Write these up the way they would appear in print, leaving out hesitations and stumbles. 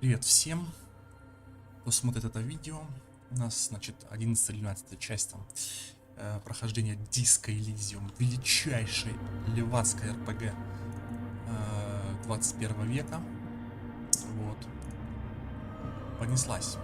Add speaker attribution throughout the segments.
Speaker 1: Привет всем, кто смотрит это видео. У нас, значит, 11-12 часть там прохождения диска Elysium, величайшей левацкой РПГ 21 века. Вот. Понеслась.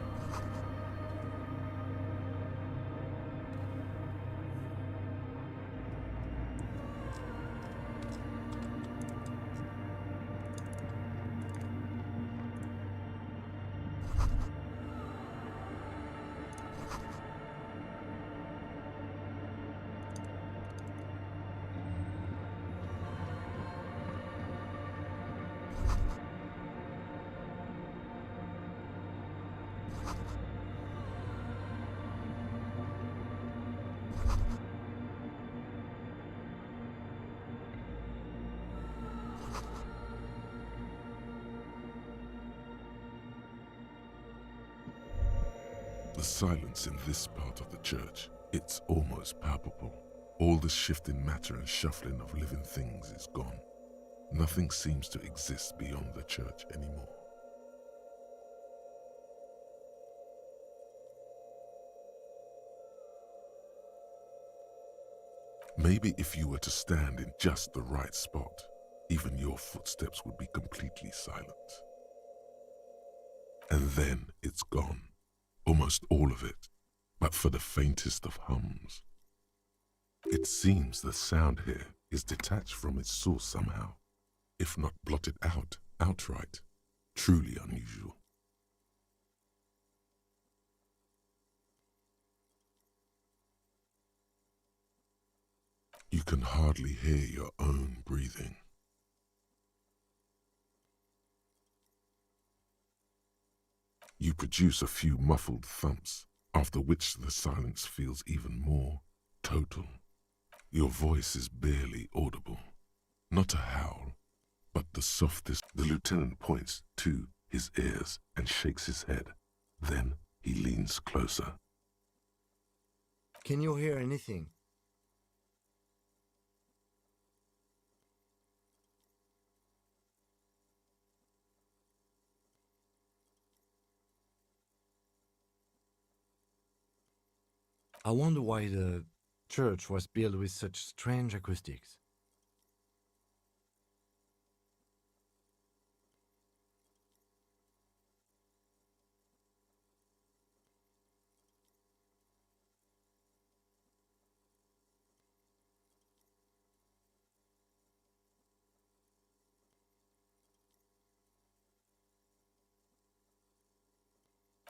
Speaker 2: The silence in this part of the church, it's almost palpable. All the shifting matter and shuffling of living things is gone. Nothing seems to exist beyond the church anymore. Maybe if you were to stand in just the right spot, even your footsteps would be completely silent. And then it's gone. Almost all of it, but for the faintest of hums. It seems the sound here is detached from its source somehow, if not blotted out outright. Truly unusual. You can hardly hear your own breathing. You produce a few muffled thumps, after which the silence feels even more total. Your voice is barely audible. Not a howl, but the softest. The lieutenant points to his ears and shakes his head. Then he leans closer.
Speaker 3: Can you hear anything? I wonder why the church was built with such strange acoustics.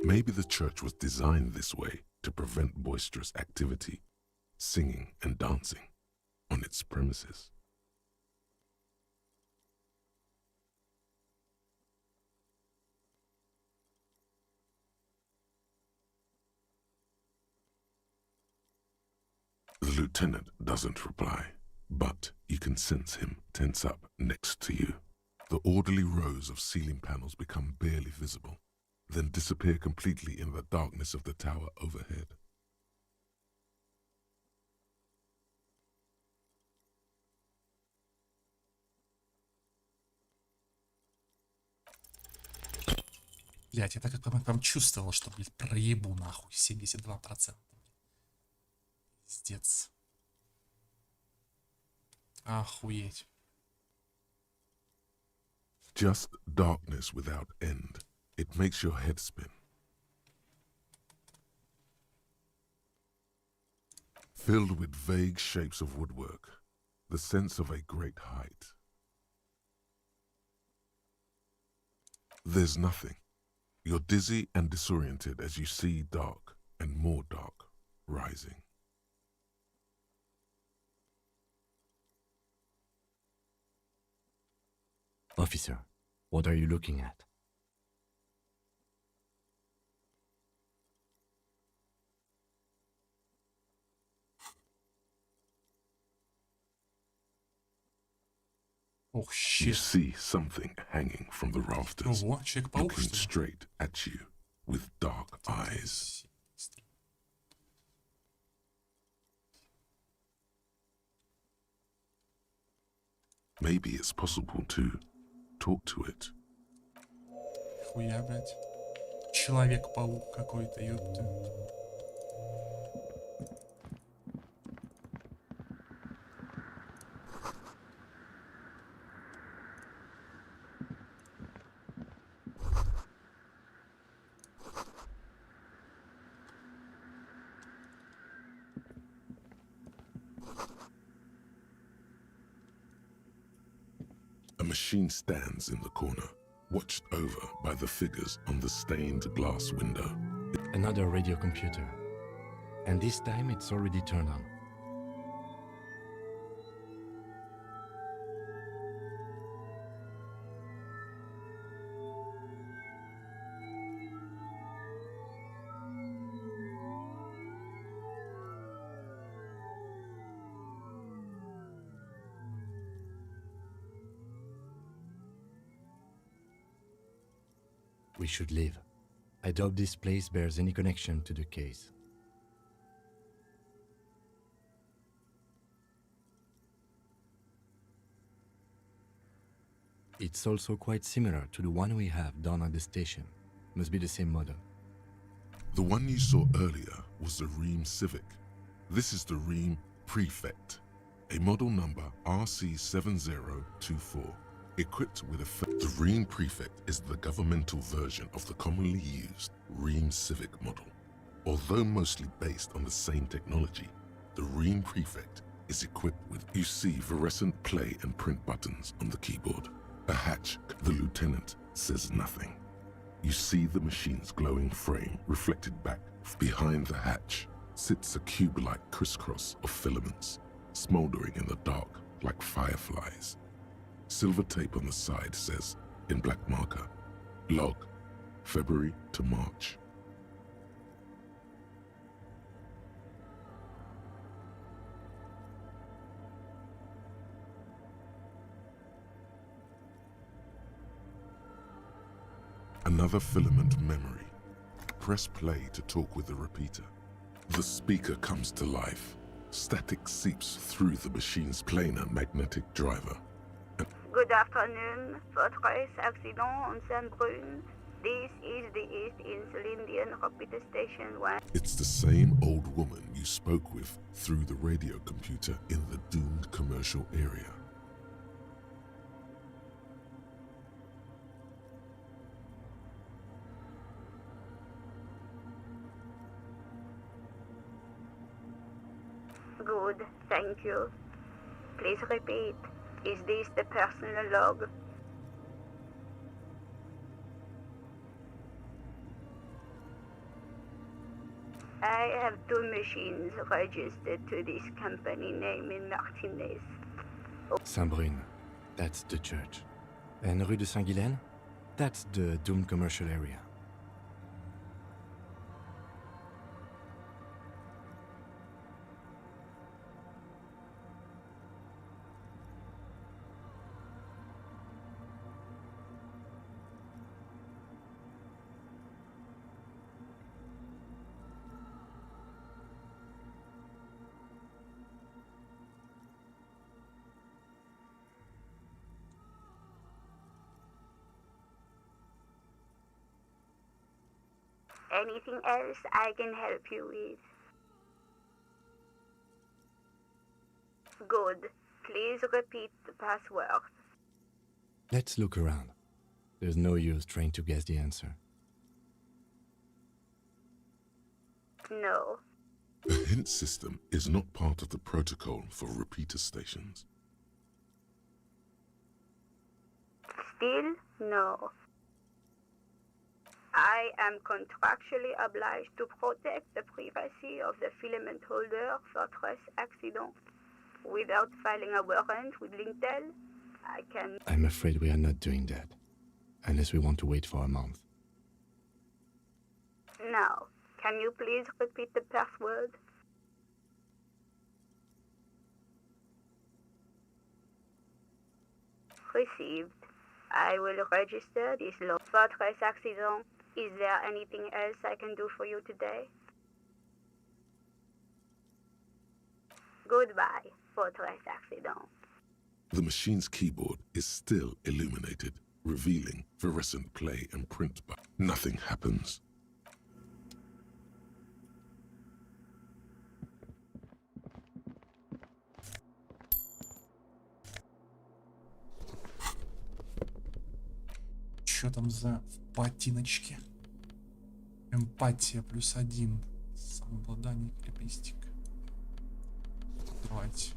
Speaker 2: Maybe the church was designed this way to prevent boisterous activity, singing and dancing, on its premises. The lieutenant doesn't reply, but you can sense him tense up next to you. The orderly rows of ceiling panels become barely visible, then disappear completely in the darkness of the tower overhead.
Speaker 1: Блять, я так как прям чувствовал, что, блядь, проебу нахуй 72%. Пиздец. Охуеть.
Speaker 2: Just darkness without end. It makes your head spin. Filled with vague shapes of woodwork, the sense of a great height. There's nothing. You're dizzy and disoriented as you see dark and more dark rising.
Speaker 3: Officer, what are you looking at?
Speaker 1: Ох,
Speaker 2: You
Speaker 1: щит.
Speaker 2: see something hanging from the rafters,
Speaker 1: Ого, Человек-паук,
Speaker 2: looking
Speaker 1: что ли?
Speaker 2: straight at you with dark eyes. Maybe it's possible to talk to it.
Speaker 1: Нихуя, блядь. Человек-паук какой-то, ёпта.
Speaker 2: A machine stands in the corner, watched over by the figures on the stained glass window.
Speaker 3: Another radio computer. And this time it's already turned on. We should leave. I doubt this place bears any connection to the case. It's also quite similar to the one we have down at the station. Must be the same model.
Speaker 2: The one you saw earlier was the Ream Civic. This is the Ream Prefect, a model number RC7024, equipped with the Ream Prefect is the governmental version of the commonly used Ream Civic model. Although mostly based on the same technology, the Ream Prefect is equipped with, you see, fluorescent play and print buttons on the keyboard. A hatch, the lieutenant says nothing. You see the machine's glowing frame reflected back. Behind the hatch sits a cube-like crisscross of filaments, smoldering in the dark like fireflies. Silver tape on the side says, in black marker, log, February to March. Another filament memory. Press play to talk with the repeater. The speaker comes to life. Static seeps through the machine's planar magnetic driver.
Speaker 4: Good afternoon. Fortress accident on Saint-Brune. This is the East Elysium repeater station 1.
Speaker 2: It's the same old woman you spoke with through the radio computer in the doomed commercial area.
Speaker 4: Good, thank you. Please repeat. Is this the personal log? I have two machines registered to this company name in Martinez.
Speaker 3: Saint-Brune, that's the church. And Rue de Saint-Guylaine, that's the doomed commercial area.
Speaker 4: Anything else I can help you with? Good. Please repeat the password.
Speaker 3: Let's look around. There's no use trying to guess the answer.
Speaker 4: No.
Speaker 2: The hint system is not part of the protocol for repeater stations.
Speaker 4: Still, no. I am contractually obliged to protect the privacy of the filament holder for stress accident. Without filing a warrant with Lintel, I can...
Speaker 3: I'm afraid we are not doing that. Unless we want to wait for a month.
Speaker 4: Now, can you please repeat the password? Received. I will register this log. Fortress accident. Is there anything else I can do for you today? Goodbye, Fortress accident.
Speaker 2: The machine's keyboard is still illuminated. revealing fluorescent play and print, but nothing happens.
Speaker 1: Что там за патиночки? Эмпатия +1. Самообладание, клипистика. Давайте.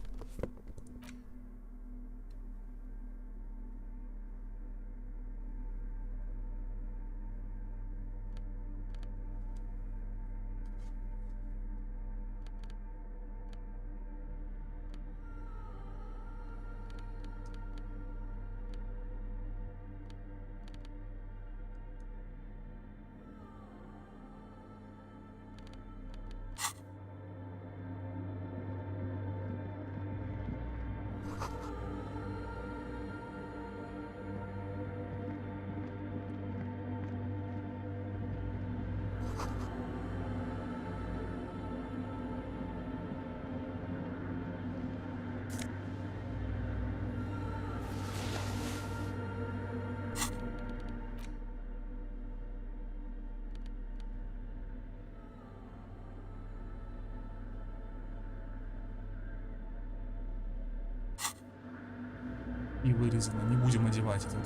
Speaker 1: И вырезано. Не будем одевать этот,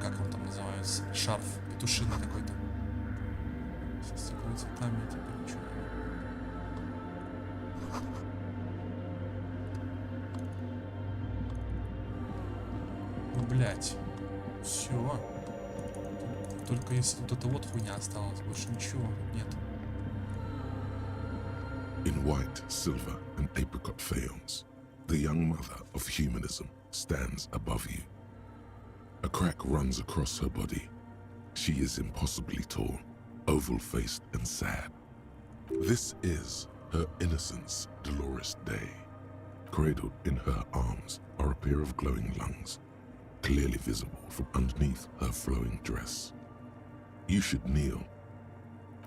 Speaker 1: как он там называется, шарф петушиный какой-то. С такими цветами, типа ничего. Ну, блять. Все. Только если вот эта вот хуйня осталась, больше ничего нет.
Speaker 2: In white, silver, and apricot faience, the young mother of humanism stands above you. A crack runs across her body. She is impossibly tall, oval-faced and sad. This is her innocence, Dolores Day. Cradled in her arms are a pair of glowing lungs, clearly visible from underneath her flowing dress. You should kneel.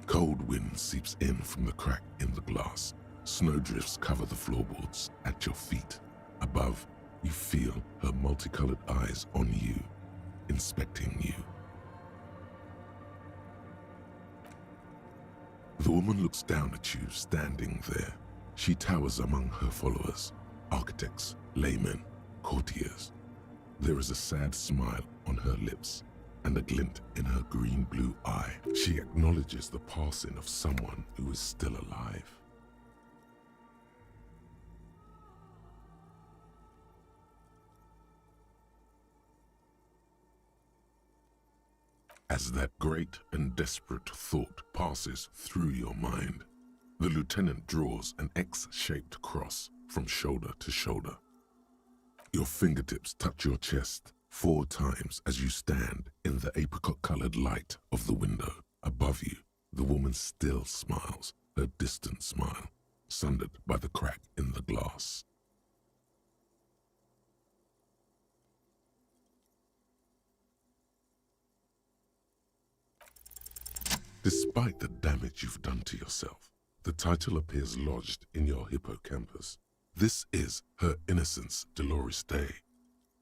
Speaker 2: Cold wind seeps in from the crack in the glass. Snowdrifts cover the floorboards at your feet. Above, you feel her multicolored eyes on you, inspecting you. The woman looks down at you standing there. She towers among her followers, architects, laymen, courtiers. There is a sad smile on her lips and a glint in her green-blue eye. She acknowledges the passing of someone who is still alive. As that great and desperate thought passes through your mind, the lieutenant draws an X-shaped cross from shoulder to shoulder. Your fingertips touch your chest 4 times as you stand in the apricot-colored light of the window. Above you, the woman still smiles, her distant smile, sundered by the crack in the glass. Despite the damage you've done to yourself, the title appears lodged in your hippocampus. This is her innocence, Dolores Day,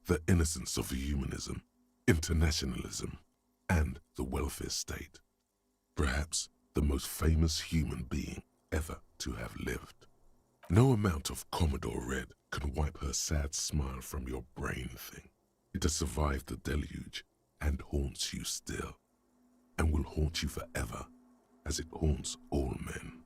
Speaker 2: the innocence of humanism, internationalism, and the welfare state. Perhaps the most famous human being ever to have lived. No amount of Commodore Red can wipe her sad smile from your brain thing. It has survived the deluge and haunts you still, and will haunt you forever, as it haunts all men.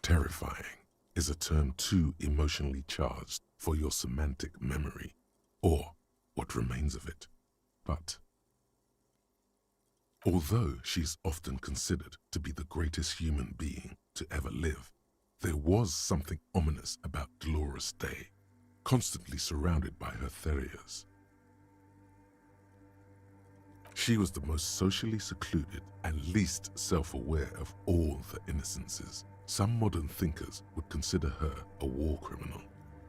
Speaker 2: Terrifying is a term too emotionally charged for your semantic memory, or what remains of it. But although she's often considered to be the greatest human being to ever live, there was something ominous about Dolores Day, constantly surrounded by her terriers. She was the most socially secluded and least self-aware of all the innocences. Some modern thinkers would consider her a war criminal.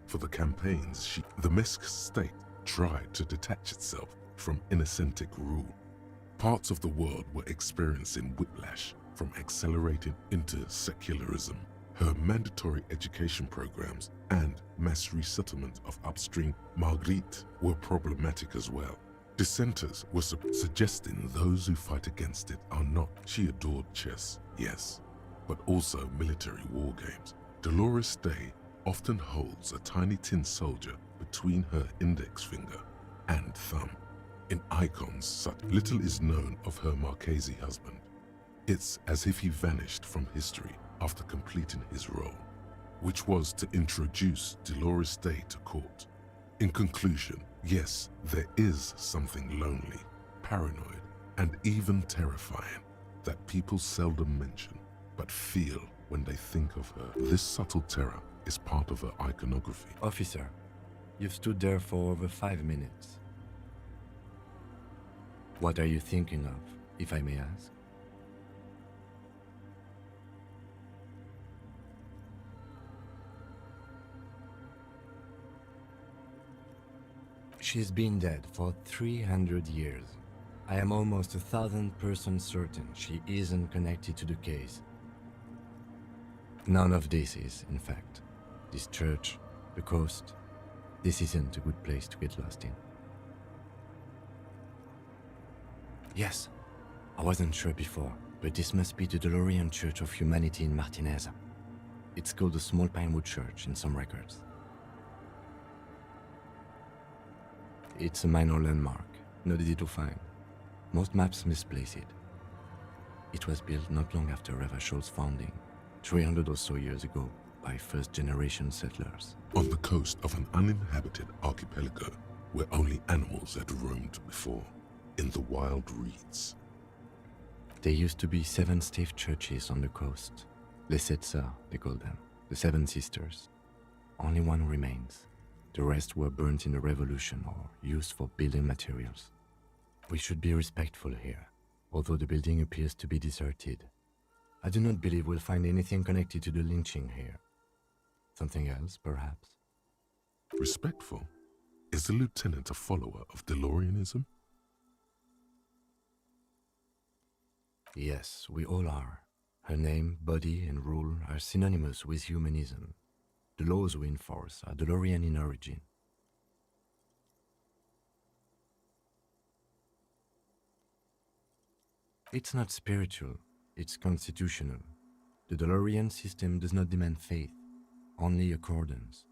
Speaker 2: For the campaigns, the Mesk state tried to detach itself from innocentic rule. Parts of the world were experiencing whiplash from accelerated into secularism. Her mandatory education programs and mass resettlement of upstream Marguerite were problematic as well. Dissenters were suggesting those who fight against it are not. She adored chess, yes, but also military war games. Dolores Day often holds a tiny tin soldier between her index finger and thumb. In icons, such little is known of her Marchese husband. It's as if he vanished from history after completing his role, which was to introduce Dolores Day to court. In conclusion, yes, there is something lonely, paranoid, and even terrifying that people seldom mention, but feel when they think of her. This subtle terror is part of her iconography.
Speaker 3: Officer, you've stood there for over 5 minutes. What are you thinking of, if I may ask? She's been dead for 300 years. I am almost 1,000% certain she isn't connected to the case. None of this is, in fact. This church, the coast, this isn't a good place to get lost in. Yes, I wasn't sure before, but this must be the DeLorean Church of Humanity in Martinez. It's called the Small Pinewood Church in some records. It's a minor landmark, not easy to find. Most maps misplace it. It was built not long after Ravachol's founding, 300 or so years ago, by first-generation settlers.
Speaker 2: On the coast of an uninhabited archipelago where only animals had roamed before, in the wild reeds.
Speaker 3: There used to be 7 stave churches on the coast. Les Sept Sœurs, they call them, the 7 sisters. Only one remains. The rest were burnt in the revolution or used for building materials. We should be respectful here, although the building appears to be deserted. I do not believe we'll find anything connected to the lynching here. Something else, perhaps?
Speaker 2: Respectful? Is the lieutenant a follower of DeLoreanism?
Speaker 3: Yes, we all are. Her name, body, and rule are synonymous with humanism. The laws we enforce are DeLorean in origin. It's not spiritual, it's constitutional. The DeLorean system does not demand faith, only accordance.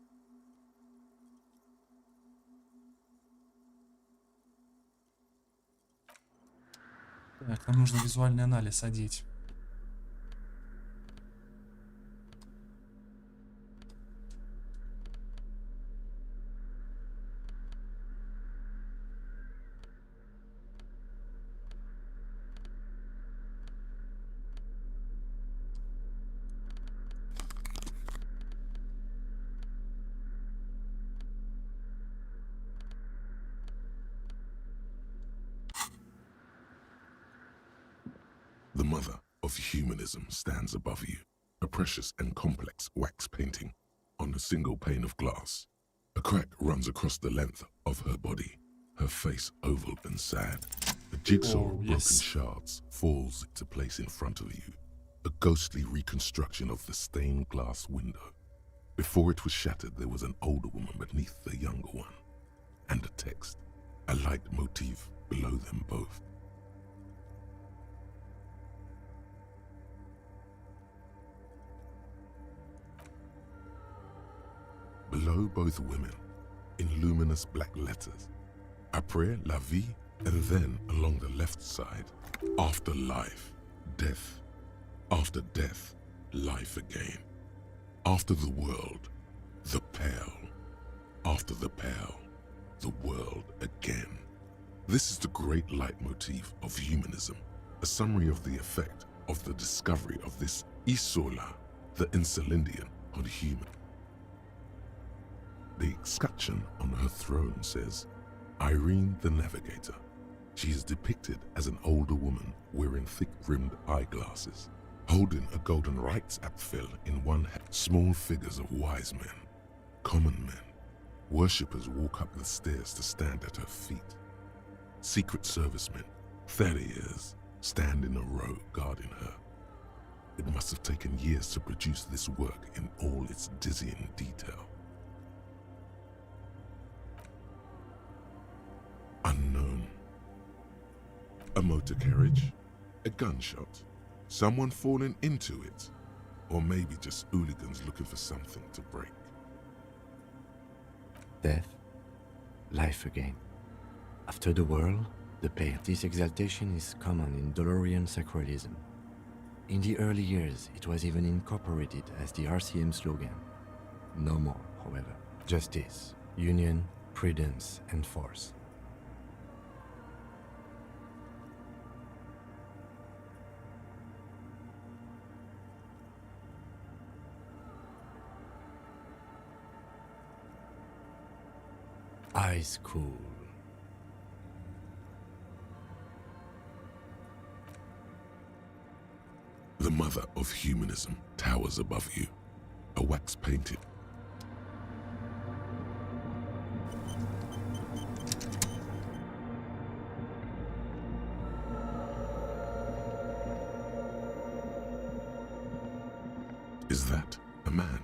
Speaker 1: Так, нам нужно визуальный анализ одеть.
Speaker 2: The mother of humanism stands above you, a precious and complex wax painting on a single pane of glass. A crack runs across the length of her body, her face oval and sad. A jigsaw of broken shards falls into place in front of you, a ghostly reconstruction of the stained glass window. Before it was shattered, there was an older woman beneath the younger one, and a text, a light motif below them both. Below both women, in luminous black letters, après la vie, and then along the left side, after life, death, after death, life again, after the world, the pale, after the pale, the world again. This is the great leitmotif of humanism, a summary of the effect of the discovery of this Isola, the Insulindian, on human. The escutcheon on her throne says, Irene the Navigator. She is depicted as an older woman wearing thick-rimmed eyeglasses, holding a golden Reichsapfel in one hand. Small figures of wise men, common men, worshippers walk up the stairs to stand at her feet. Secret servicemen, 30 years, stand in a row guarding her. It must have taken years to produce this work in all its dizzying detail. Unknown. A motor carriage, a gunshot, someone falling into it, or maybe just hooligans looking for something to break.
Speaker 3: Death, life again. After the whirl, the pain. This exaltation is common in Dolorian sacralism. In the early years, it was even incorporated as the RCM slogan. No more, however. Justice, union, prudence, and force. Eyes cool.
Speaker 2: The mother of humanism towers above you, a wax-painted. Is that a man?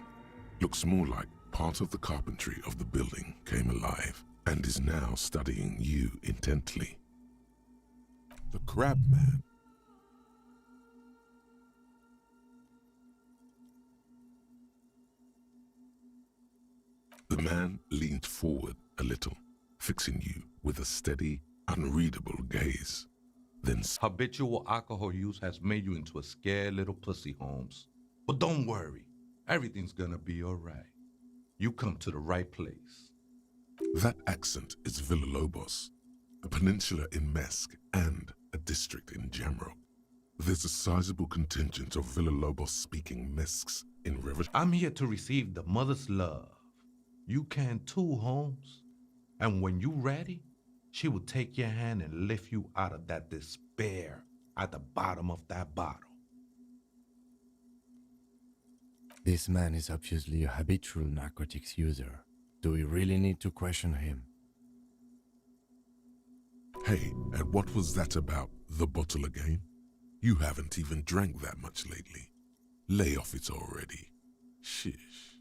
Speaker 2: Looks more like part of the carpentry of the building came alive and is now studying you intently. The crab man. The man leaned forward a little, fixing you with a steady, unreadable gaze. Then
Speaker 5: Habitual alcohol use has made you into a scared little pussy, Holmes. But don't worry, everything's gonna be all right. You come to the right place.
Speaker 2: that accent is Villalobos, a peninsula in Mesk and a district in Jamrock. There's a sizable contingent of Villalobos-speaking Mesks in River.
Speaker 5: I'm here to receive the mother's love. You can too, Holmes. And when you ready, she will take your hand and lift you out of that despair at the bottom of that bottle.
Speaker 3: This man is obviously a habitual narcotics user. Do we really need to question him?
Speaker 2: Hey, and what was that about the bottle again? You haven't even drank that much lately. Lay off it already. Shish.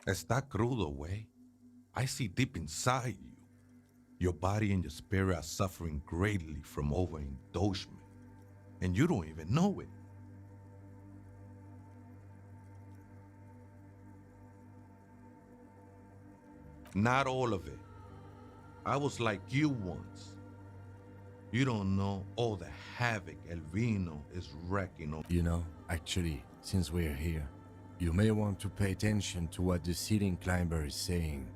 Speaker 5: Está crudo, way. I see deep inside you. Your body and your spirit are suffering greatly from overindulgence, and you don't even know it. Not all of it. I was like you once. You don't know all the havoc El Vino is wrecking on.
Speaker 3: You know, actually, since we're here, you may want to pay attention to what the ceiling climber is saying.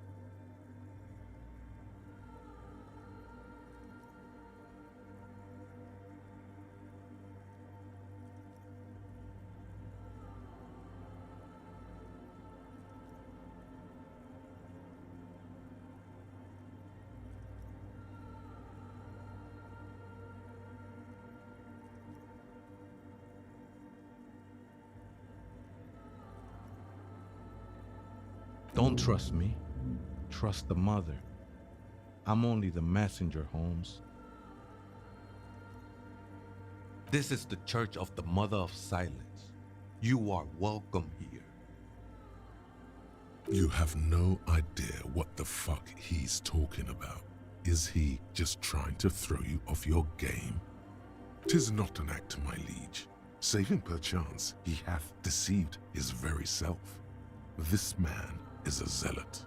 Speaker 5: Don't trust me. Trust the mother. I'm only the messenger, Holmes. This is the Church of the Mother of Silence. You are welcome here.
Speaker 2: You have no idea what the fuck he's talking about. Is he just trying to throw you off your game? 'Tis not an act, my liege, save him perchance he hath deceived his very self. This man is a zealot.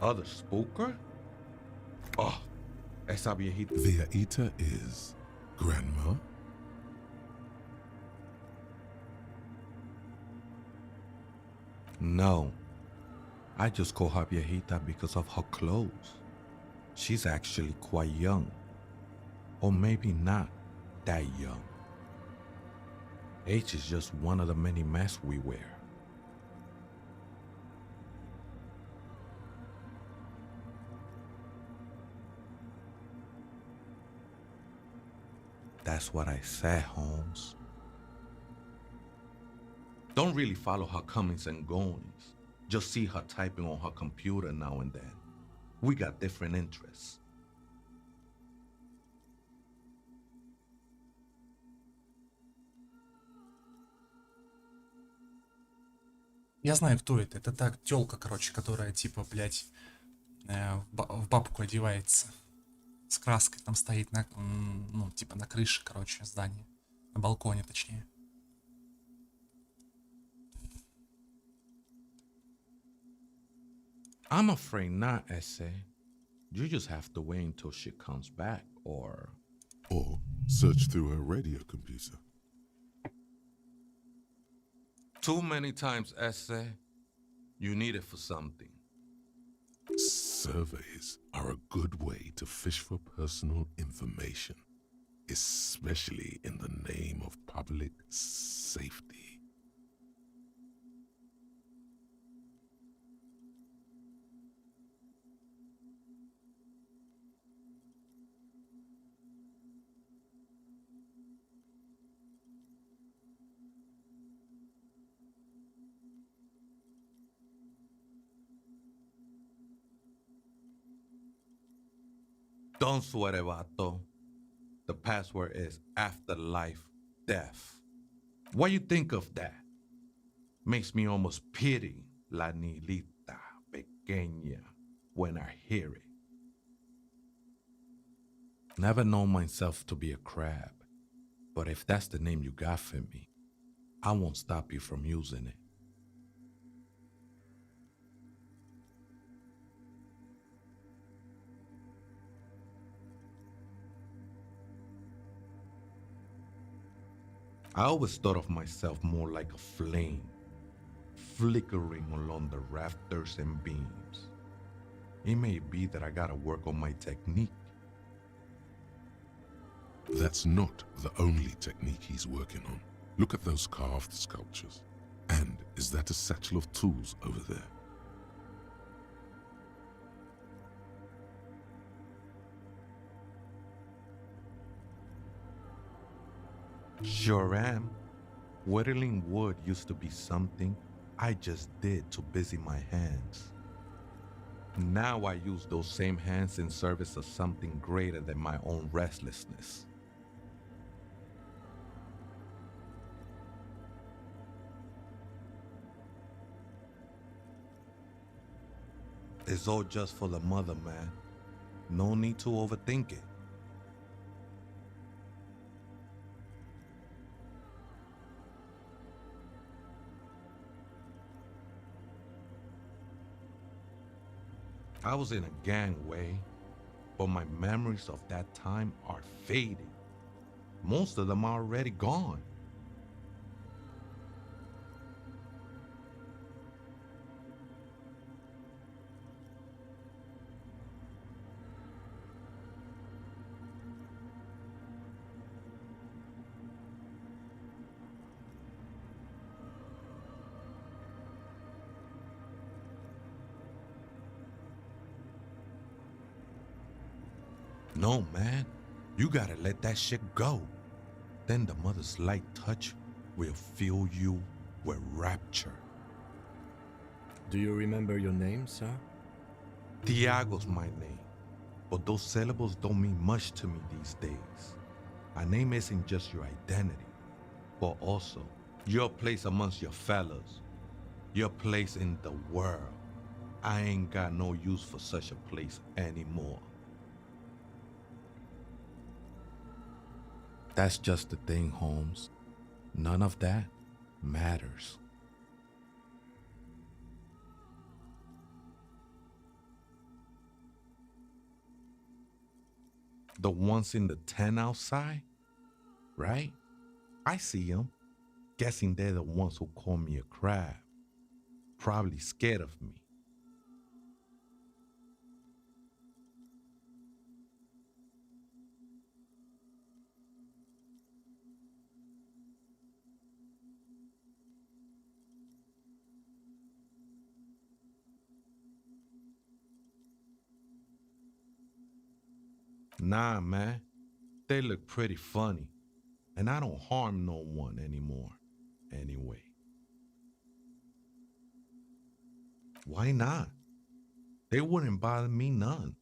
Speaker 5: Other spooker? Oh, esa viejita.
Speaker 2: Viejita is Grandma?
Speaker 5: No, I just call her viejita because of her clothes. She's actually quite young. Or maybe not that young. Age is just one of the many masks we wear. That's what I said, Holmes. Don't really follow her comings and goings. Just see her typing on her computer now and then. We got different interests.
Speaker 1: Я знаю, кто это. Это та тёлка, короче, которая, типа, блядь, в бабку одевается. С краской там стоит на, ну, типа, на крыше, короче, здания. На балконе, точнее.
Speaker 5: I'm afraid not, Essay. You just have to wait until she comes back, or
Speaker 2: search through her radio computer.
Speaker 5: too many times, Essay. You need it for something.
Speaker 2: Surveys are a good way to fish for personal information, especially in the name of public safety.
Speaker 5: Don't sweat it, vato. The password is afterlife death. What you think of that? Makes me almost pity la Nilita pequeña when I hear it. Never known myself to be a crab, but if that's the name you got for me, I won't stop you from using it. I always thought of myself more like a flame, flickering along the rafters and beams. It may be that I gotta work on my technique.
Speaker 2: That's not the only technique he's working on. Look at those carved sculptures. And is that a satchel of tools over there?
Speaker 5: Sure am. Whittling wood used to be something I just did to busy my hands. Now I use those same hands in service of something greater than my own restlessness. It's all just for the mother, man. No need to overthink it. I was in a gangway, but my memories of that time are fading. Most of them are already gone. No, man. You gotta let that shit go. Then the mother's light touch will fill you with rapture.
Speaker 3: Do you remember your name, sir?
Speaker 5: Tiago's my name, but those syllables don't mean much to me these days. A name isn't just your identity, but also your place amongst your fellows, your place in the world. I ain't got no use for such a place anymore. That's just the thing, Holmes. None of that matters. The ones in the tent outside, right? I see them. Guessing they're the ones who call me a crab. probably scared of me. Nah, man. They look pretty funny. And I don't harm no one anymore. Anyway. Why not? They wouldn't bother me none.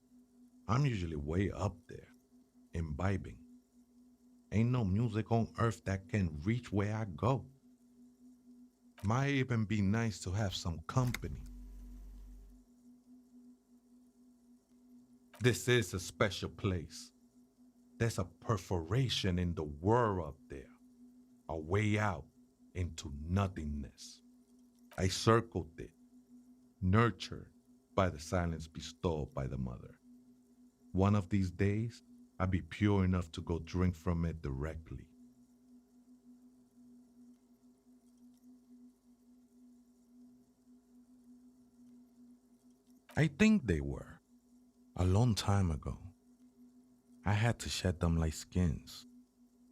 Speaker 5: I'm usually way up there, imbibing. Ain't no music on earth that can reach where I go. Might even be nice to have some company. This is a special place. There's a perforation in the world up there, a way out into nothingness. I circled it, nurtured by the silence bestowed by the mother. One of these days, I'll be pure enough to go drink from it directly. I think they were. A long time ago. I had to shed them like skins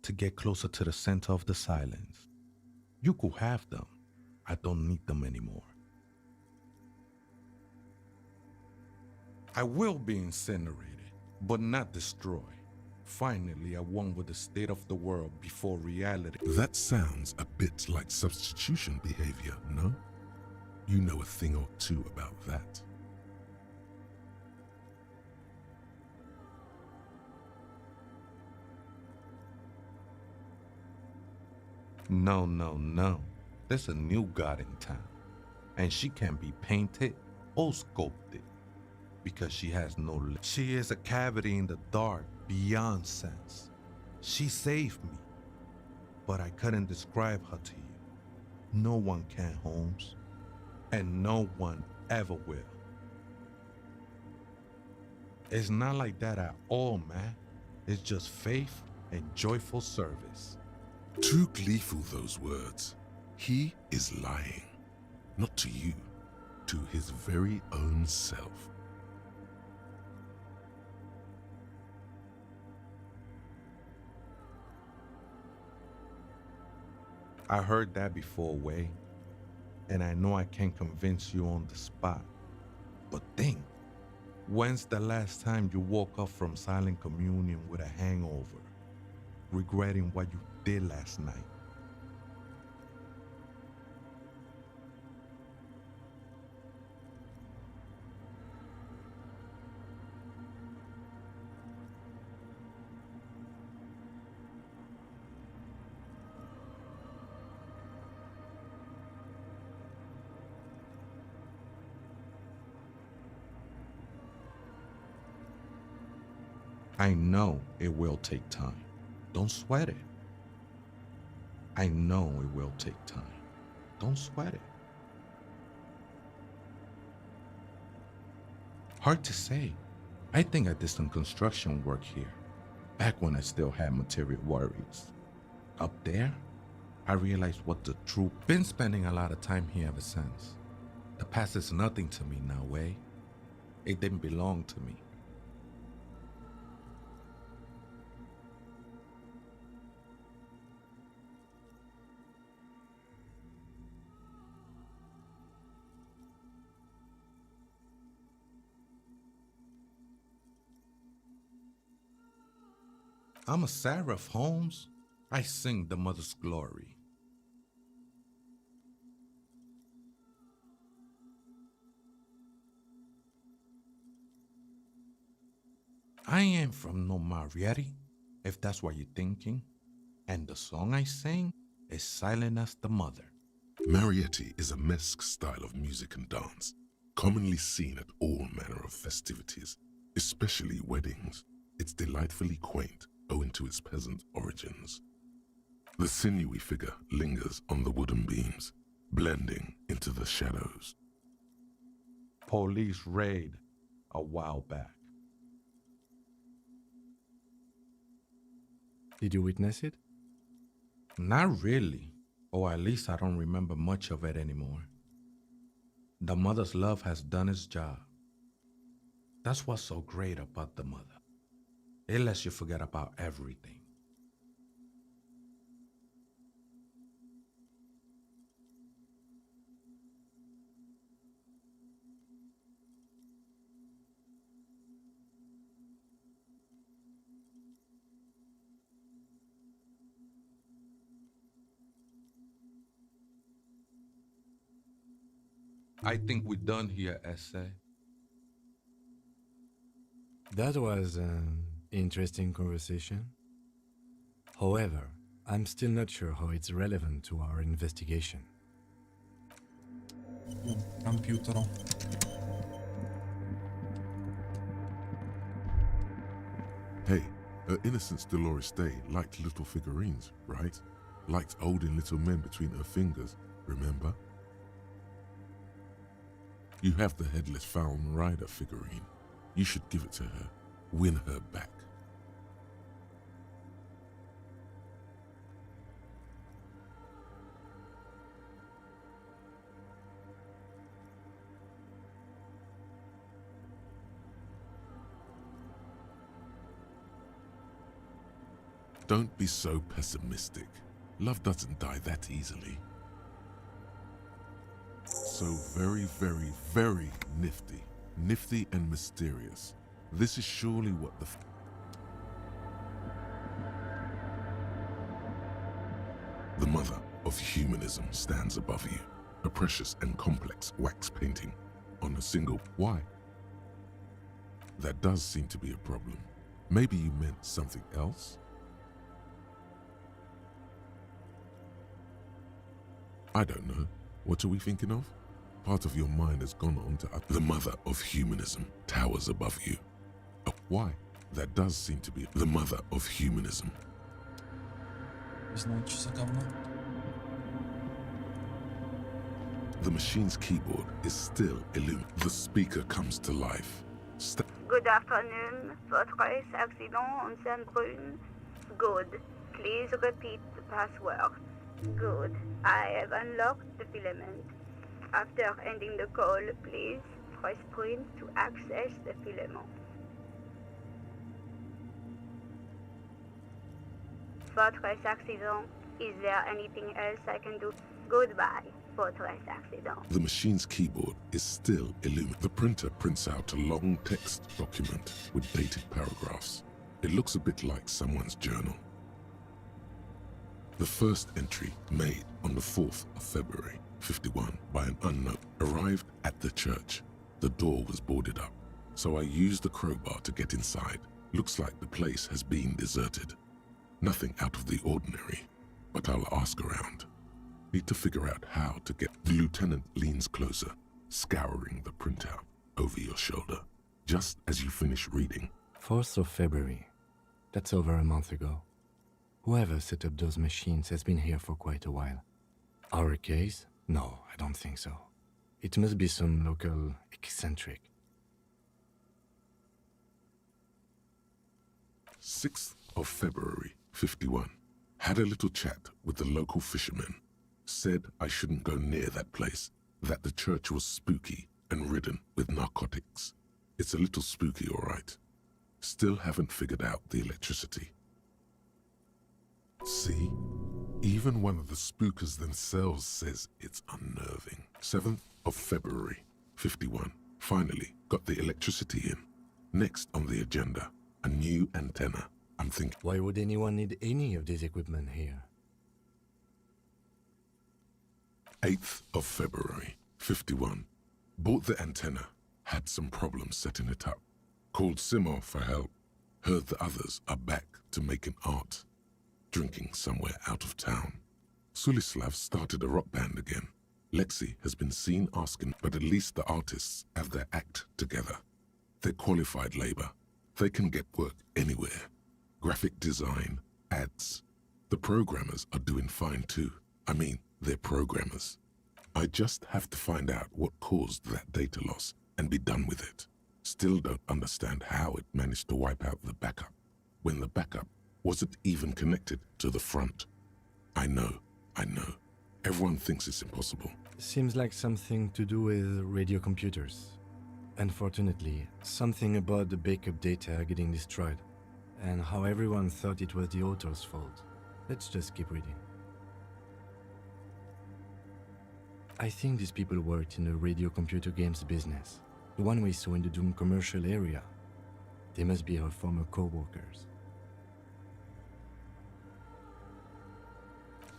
Speaker 5: to get closer to the center of the silence. You could have them. I don't need them anymore. I will be incinerated, but not destroyed. Finally, at one with the state of the world before reality.
Speaker 2: That sounds a bit like substitution behavior, no? You know a thing or two about that.
Speaker 5: No. There's a new god in town, and she can be painted or sculpted because she has no lips. She is a cavity in the dark beyond sense. She saved me, but I couldn't describe her to you. No one can, Holmes, and no one ever will. It's not like that at all, man. It's just faith and joyful service.
Speaker 2: Too gleeful, those words. He is lying. Not to you, to his very own self.
Speaker 5: I heard that before, Way, and I know I can't convince you on the spot. But think, when's the last time you woke up from silent communion with a hangover, regretting what you did last night? I know it will take time. Don't sweat it. I know it will take time. Don't sweat it. Hard to say. I think I did some construction work here, back when I still had material worries. Up there, I realized what the truth. Been spending a lot of time here ever since. The past is nothing to me now, Way. It didn't belong to me. I'm a seraph, Holmes. I sing the mother's glory. I ain't from no Marietti, if that's what you're thinking. And the song I sing is silent as the mother.
Speaker 2: Marietti is a mesque style of music and dance, commonly seen at all manner of festivities, especially weddings. It's delightfully quaint, owing to its peasant origins. The sinewy figure lingers on the wooden beams, blending into the shadows.
Speaker 5: Police raid a while back.
Speaker 3: Did you witness it?
Speaker 5: Not really, or at least I don't remember much of it anymore. The mother's love has done its job. That's what's so great about the mother. It lets you forget about everything. I think we're done here, essay.
Speaker 3: That was an interesting conversation. However, I'm still not sure how it's relevant to our investigation.
Speaker 1: Компьютеру.
Speaker 2: Hey, her Innocence Dolores Day liked little figurines, right? Liked holding little men between her fingers, remember? You have the Headless Falcon Rider figurine. You should give it to her. Win her back. Don't be so pessimistic. Love doesn't die that easily. So very, very, very nifty. Nifty and mysterious. This is surely what the... The mother of humanism stands above you. A precious and complex wax painting on a single... Why? That does seem to be a problem. Maybe you meant something else? I don't know. What are we thinking of? Part of your mind has gone on to the mother of humanism towers above you. Why? That does seem to be the mother of humanism.
Speaker 1: Не знаю, что за говно.
Speaker 2: The machine's keyboard is still illuminated. The speaker comes to life.
Speaker 4: Good afternoon. Fortress accident on Saint-Brune. Good. Please repeat the password. Good. I have unlocked the filament. After ending the call, please press print to access the filament. Fortress accident. Is there anything else I can do? Goodbye, Fortress accident.
Speaker 2: The machine's keyboard is still illuminated. The printer prints out a long text document with dated paragraphs. It looks a bit like someone's journal. The first entry, made on the 4th of February, 51, by an unknown, arrived at the church. The door was boarded up, so I used the crowbar to get inside. Looks like the place has been deserted. Nothing out of the ordinary, but I'll ask around. Need to figure out how to get... The lieutenant leans closer, scouring the printout over your shoulder, just as you finish reading.
Speaker 3: 4th of February. That's over a month ago. Whoever set up those machines has been here for quite a while. Our case? No, I don't think so. It must be some local eccentric.
Speaker 2: 6th of February, 51. Had a little chat with the local fishermen. Said I shouldn't go near that place, that the church was spooky and ridden with narcotics. It's a little spooky, all right. Still haven't figured out the electricity. See? Even one of the spookers themselves says it's unnerving. 7th of February, 51. Finally got the electricity in. Next on the agenda, a new antenna. I'm thinking...
Speaker 3: Why would anyone need any of this equipment here?
Speaker 2: 8th of February, 51. Bought the antenna. Had some problems setting it up. Called Simo for help. Heard the others are back to making art. Drinking somewhere out of town. Sulislav started a rock band again. Lexi has been seen asking, but at least the artists have their act together. They're qualified labor. They can get work anywhere. Graphic design, ads. The programmers are doing fine too. I mean, they're programmers. I just have to find out what caused that data loss and be done with it. Still don't understand how it managed to wipe out the backup, when the backup wasn't even connected to the front. I know. Everyone thinks it's impossible.
Speaker 3: Seems like something to do with radio computers. Unfortunately, something about the backup data getting destroyed, and how everyone thought it was the author's fault. Let's just keep reading. I think these people worked in the radio computer games business, the one we saw in the Doom commercial area. They must be our former co-workers.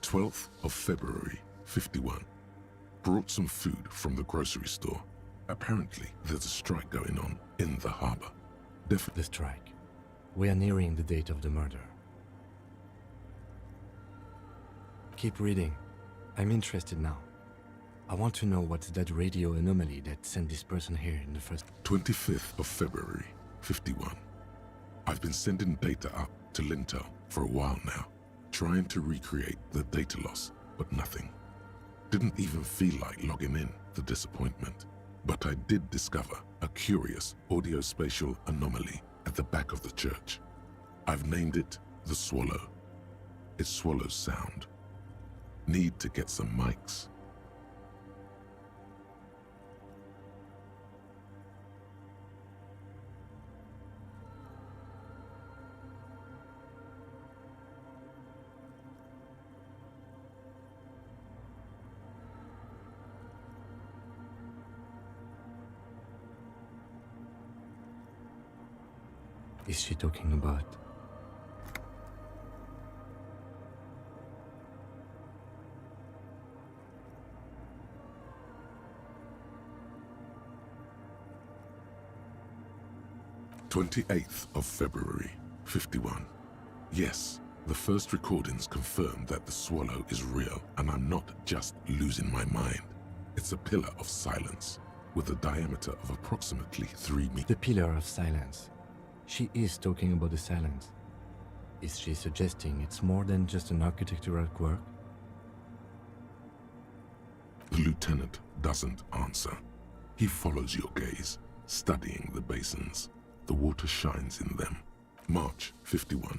Speaker 2: 12th of February, 51. Brought some food from the grocery store. Apparently, there's a strike going on in the harbor.
Speaker 3: The strike. We are nearing the date of the murder. Keep reading. I'm interested now. I want to know what's that radio anomaly that sent this person here in the first...
Speaker 2: 25th of February, 51. I've been sending data up to Lintel for a while now, trying to recreate the data loss, but nothing. Didn't even feel like logging in, the disappointment. But I did discover a curious audio-spatial anomaly at the back of the church. I've named it the Swallow. It swallows sound. Need to get some mics.
Speaker 3: Is she talking about?
Speaker 2: "28th of February, 51. Yes, the first recordings confirm that the swallow is real and I'm not just losing my mind. It's a pillar of silence with a diameter of approximately 3 meters.
Speaker 3: The pillar of silence. She is talking about the silence. Is she suggesting it's more than just an architectural quirk?
Speaker 2: The lieutenant doesn't answer. He follows your gaze, studying the basins. The water shines in them. March 51.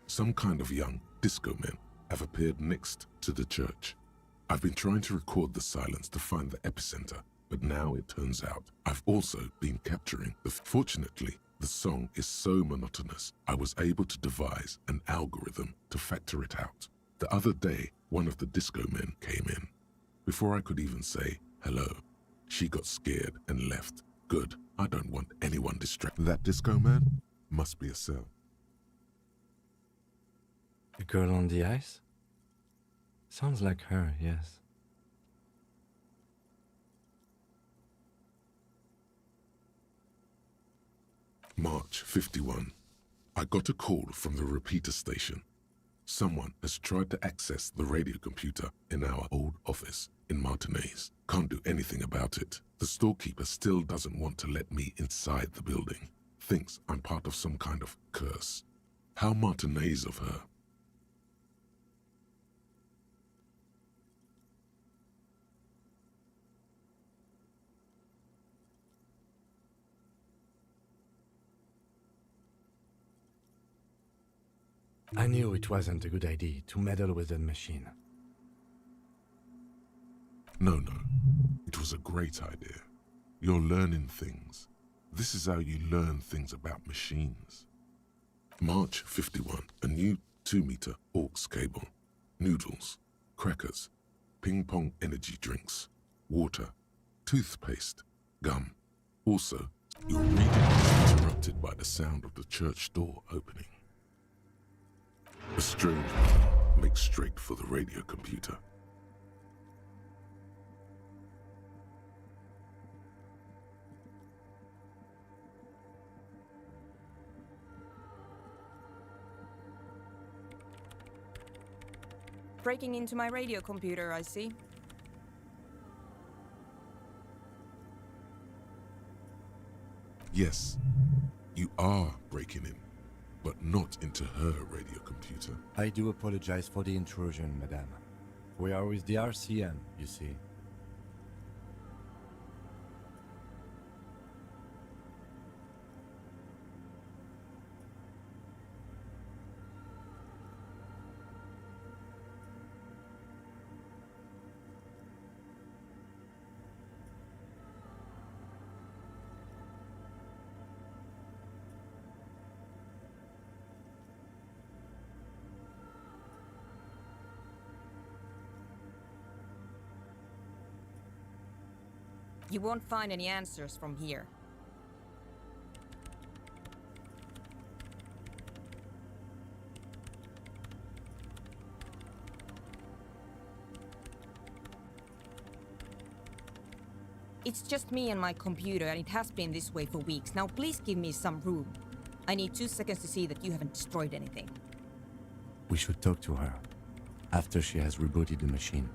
Speaker 2: Some kind of young disco men have appeared next to the church. I've been trying to record the silence to find the epicenter, but now it turns out I've also been capturing the... Fortunately, the song is so monotonous, I was able to devise an algorithm to factor it out. The other day, one of the disco men came in. Before I could even say hello, she got scared and left. Good, I don't want anyone distracted. That disco man must be a cell.
Speaker 3: The girl on the ice? Sounds like her, yes.
Speaker 2: March 51. I got a call from the repeater station. Someone has tried to access the radio computer in our old office in Martinez. Can't do anything about it. The storekeeper still doesn't want to let me inside the building. Thinks I'm part of some kind of curse. How Martinez of her.
Speaker 3: I knew it wasn't a good idea to meddle with that machine.
Speaker 2: No, it was a great idea. You're learning things. This is how you learn things about machines. March 51, a new 2-meter aux cable, noodles, crackers, ping-pong energy drinks, water, toothpaste, gum. Also, your reading is interrupted by the sound of the church door opening. A strange man makes straight for the radio computer.
Speaker 6: Breaking into my radio computer, I see.
Speaker 2: Yes, you are breaking in, but not into her radio computer.
Speaker 3: I do apologize for the intrusion, madame. We are with the RCM, you see.
Speaker 6: You won't find any answers from here. It's just me and my computer, and it has been this way for weeks. Now please give me some room. I need 2 seconds to see that you haven't destroyed anything.
Speaker 3: We should talk to her after she has rebooted the machine.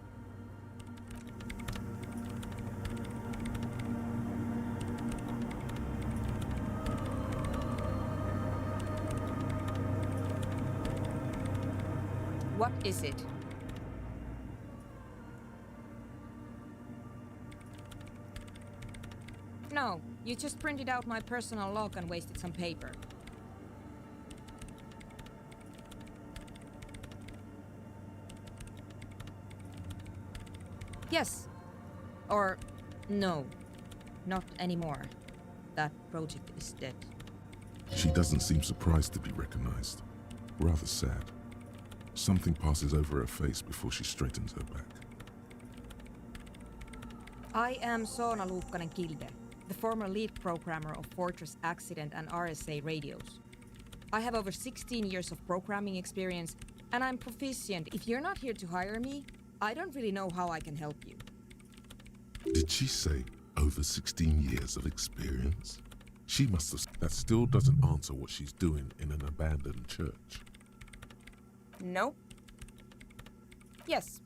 Speaker 6: What is it? No, you just printed out my personal log and wasted some paper. Yes. Or no. Not anymore. That project is dead.
Speaker 2: She doesn't seem surprised to be recognized. Rather sad. Something passes over her face before she straightens her back.
Speaker 6: I am Soona Luukkanen-Kilde, the former lead programmer of Fortress Accident and RSA radios. I have over 16 years of programming experience, and I'm proficient. If you're not here to hire me, I don't really know how I can help you.
Speaker 2: Did she say over 16 years of experience? She must have. That still doesn't answer what she's doing in an abandoned church.
Speaker 6: No. Yes.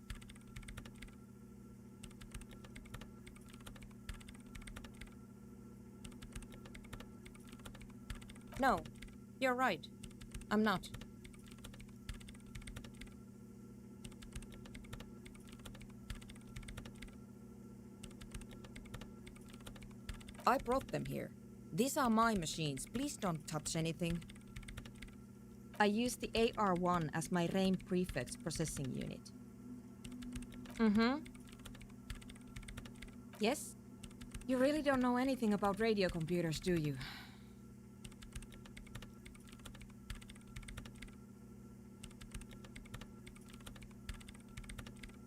Speaker 6: No, you're right. I'm not. I brought them here. These are my machines. Please don't touch anything. I use the AR-1 as my RAIN prefix processing unit. Mm-hmm. Yes? You really don't know anything about radio computers, do you?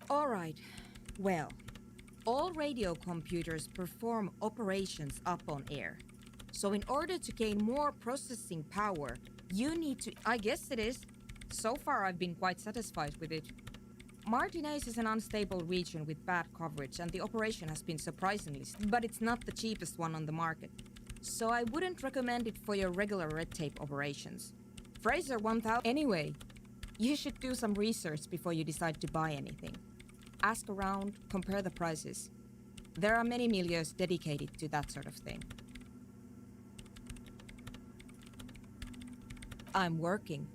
Speaker 6: All right. Well, all radio computers perform operations up on air. So in order to gain more processing power, you need to... I guess it is. So far, I've been quite satisfied with it. Martinez is an unstable region with bad coverage, and the operation has been surprisingly... But it's not the cheapest one on the market. So I wouldn't recommend it for your regular red tape operations. Fraser 1000... Anyway, you should do some research before you decide to buy anything. Ask around, compare the prices. There are many milieus dedicated to that sort of thing. I'm working.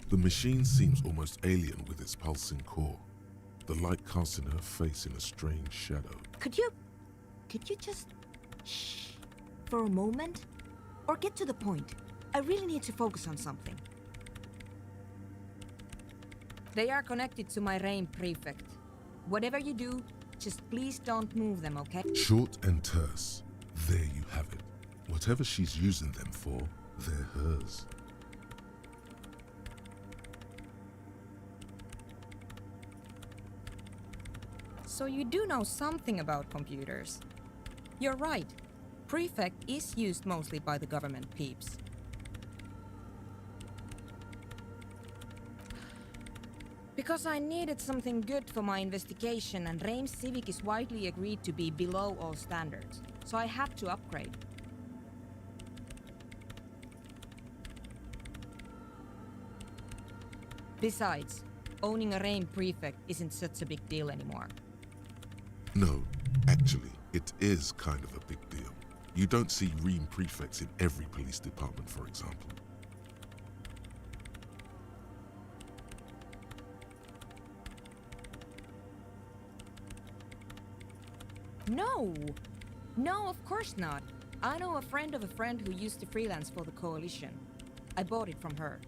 Speaker 2: The machine seems almost alien with its pulsing core. The light casting her face in a strange shadow.
Speaker 7: Could you just shh for a moment? Or get to the point. I really need to focus on something.
Speaker 6: They are connected to my RAIN prefect. Whatever you do, just please don't move them, okay?
Speaker 2: Short and terse. There you have it. Whatever she's using them for, they're hers.
Speaker 6: So you do know something about computers. You're right. Prefect is used mostly by the government peeps. Because I needed something good for my investigation, and RAIN Civic is widely agreed to be below all standards, so I had to upgrade. Besides, owning a RAIN prefect isn't such a big deal anymore.
Speaker 2: No, actually, it is kind of a big deal. You don't see REAM prefects in every police department, for example.
Speaker 6: No! No, of course not. I know a friend of a friend who used to freelance for the Coalition. I bought it from her.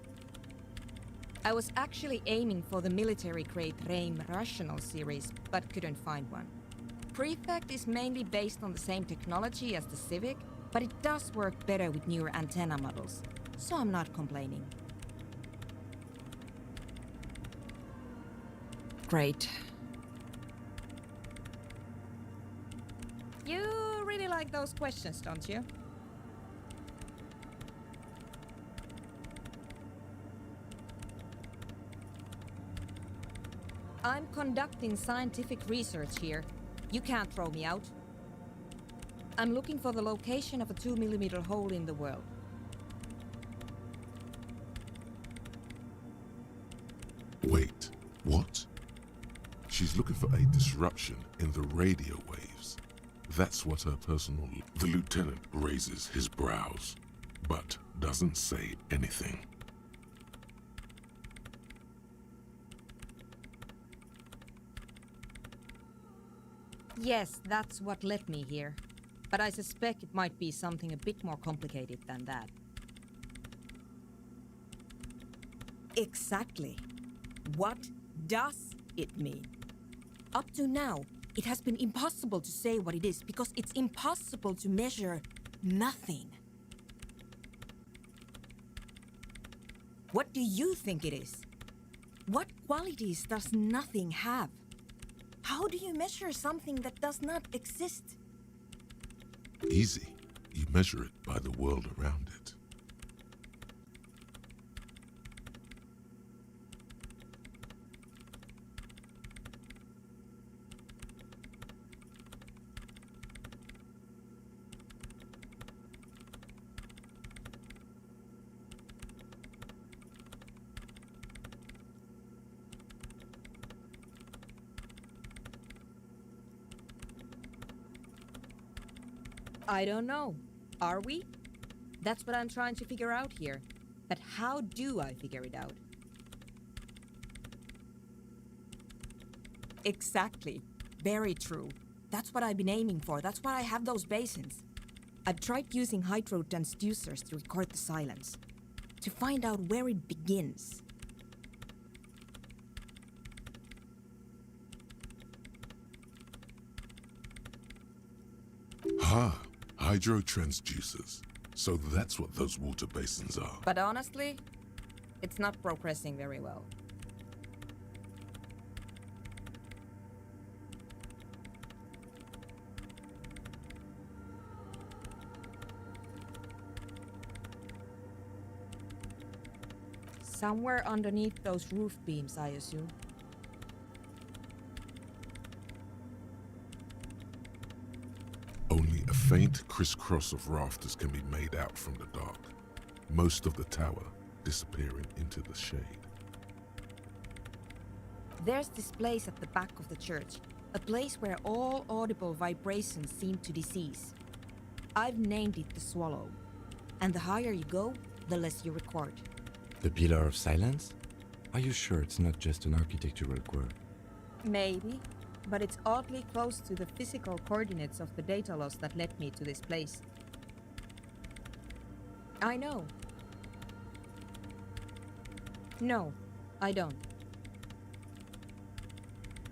Speaker 6: I was actually aiming for the military-grade RAIN Rational series, but couldn't find one. Prefect is mainly based on the same technology as the Civic, but it does work better with newer antenna models, so I'm not complaining. Great. You really like those questions, don't you? I'm conducting scientific research here. You can't throw me out. I'm looking for the location of a 2mm hole in the world.
Speaker 2: Wait, what? She's looking for a disruption in the radio waves. That's what her personal... The lieutenant raises his brows, but doesn't say anything.
Speaker 6: Yes, that's what led me here. But I suspect it might be something a bit more complicated than that.
Speaker 7: Exactly. What does it mean? Up to now, it has been impossible to say what it is because it's impossible to measure nothing. What do you think it is? What qualities does nothing have? How do you measure something that does not exist?
Speaker 2: Easy. You measure it by the world around it.
Speaker 6: I don't know. Are we? That's what I'm trying to figure out here. But how do I figure it out?
Speaker 7: Exactly. Very true. That's what I've been aiming for. That's why I have those basins. I've tried using hydro transducers to record the silence, to find out where it begins.
Speaker 2: Ha! Hydro transducers. So that's what those water basins are.
Speaker 6: But honestly, it's not progressing very well. Somewhere underneath those roof beams, I assume.
Speaker 2: Only a faint crisscross of rafters can be made out from the dark, most of the tower disappearing into the shade.
Speaker 6: There's this place at the back of the church, a place where all audible vibrations seem to decease. I've named it the Swallow, and the higher you go, the less you record.
Speaker 3: The Pillar of Silence? Are you sure it's not just an architectural quirk?
Speaker 6: Maybe, but it's oddly close to the physical coordinates of the data loss that led me to this place. I know. No, I don't.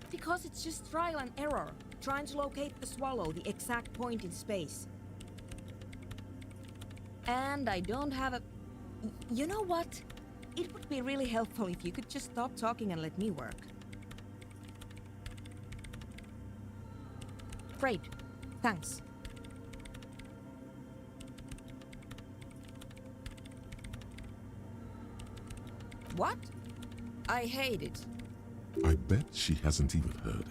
Speaker 6: Because it's just trial and error, trying to locate the Swallow, the exact point in space. And I don't have a... You know what? It would be really helpful if you could just stop talking and let me work. Great. Thanks. What? I hate it.
Speaker 2: I bet she hasn't even heard it.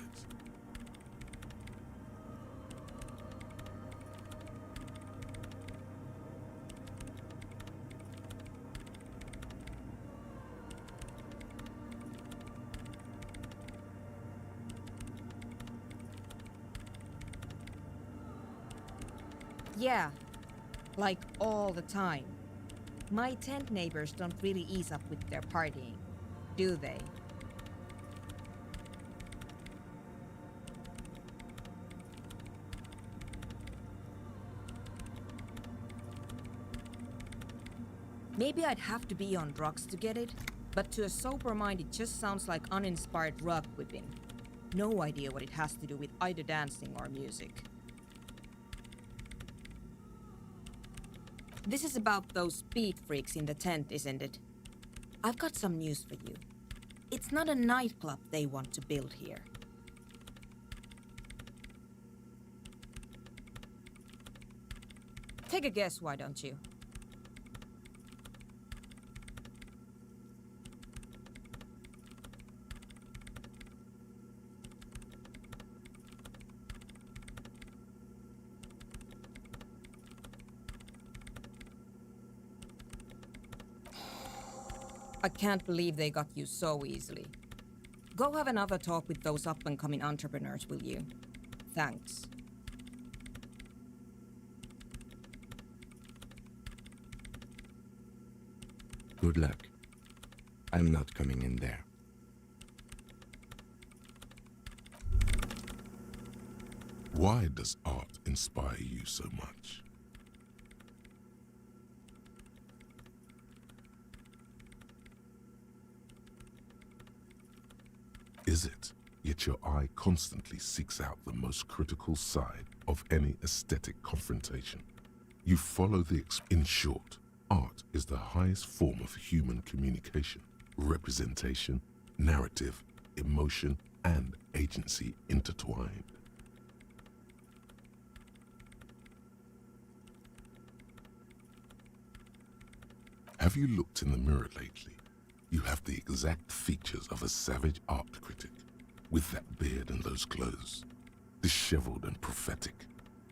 Speaker 6: Yeah, like all the time. My tent neighbors don't really ease up with their partying, do they? Maybe I'd have to be on drugs to get it, but to a sober mind it just sounds like uninspired rug whipping. No idea what it has to do with either dancing or music. This is about those speed freaks in the tent, isn't it? I've got some news for you. It's not a nightclub they want to build here. Take a guess, why don't you? I can't believe they got you so easily. Go have another talk with those up-and-coming entrepreneurs, will you? Thanks.
Speaker 3: Good luck. I'm not coming in there.
Speaker 2: Why does art inspire you so much? Is it, yet your eye constantly seeks out the most critical side of any aesthetic confrontation? You follow in short, art is the highest form of human communication, representation, narrative, emotion, and agency intertwined. Have you looked in the mirror lately? You have the exact features of a savage art critic, with that beard and those clothes, disheveled and prophetic.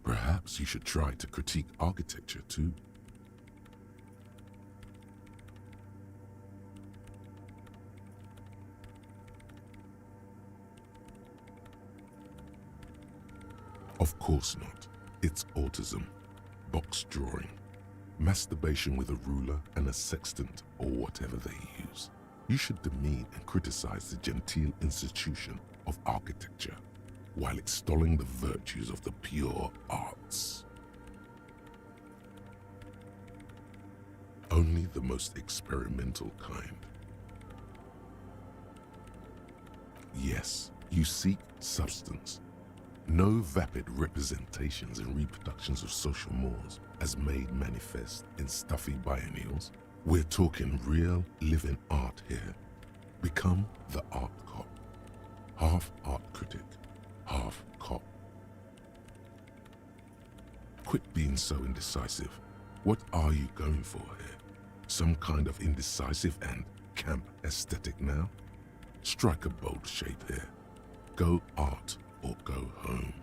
Speaker 2: Perhaps you should try to critique architecture too. Of course not. It's autism, box drawing, masturbation with a ruler and a sextant or whatever they use. You should demean and criticize the genteel institution of architecture while extolling the virtues of the pure arts. Only the most experimental kind. Yes, you seek substance. No vapid representations and reproductions of social mores as made manifest in stuffy biennials. We're talking real living art here. Become the art cop. Half art critic, half cop. Quit being so indecisive. What are you going for here? Some kind of indecisive and camp aesthetic now? Strike a bold shape here. Go art or go home.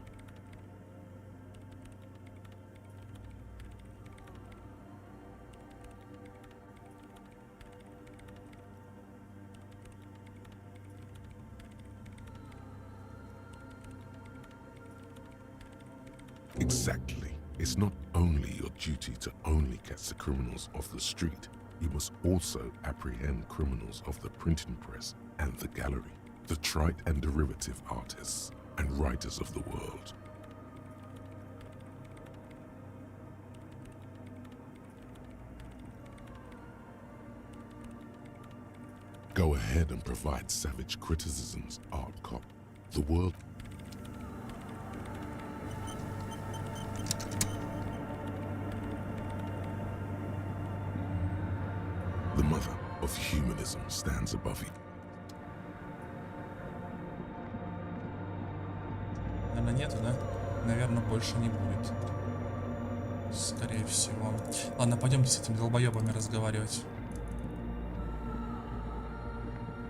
Speaker 2: Exactly. It's not only your duty to only catch the criminals off the street, you must also apprehend criminals of the printing press and the gallery, the trite and derivative artists and writers of the world. Go ahead and provide savage criticisms, art cop. The world. The mother of humanism stands above you.
Speaker 1: Наверное, нету, да? Наверное, больше не будет. Скорее всего. Ладно, пойдемте с этими долбоебами разговаривать.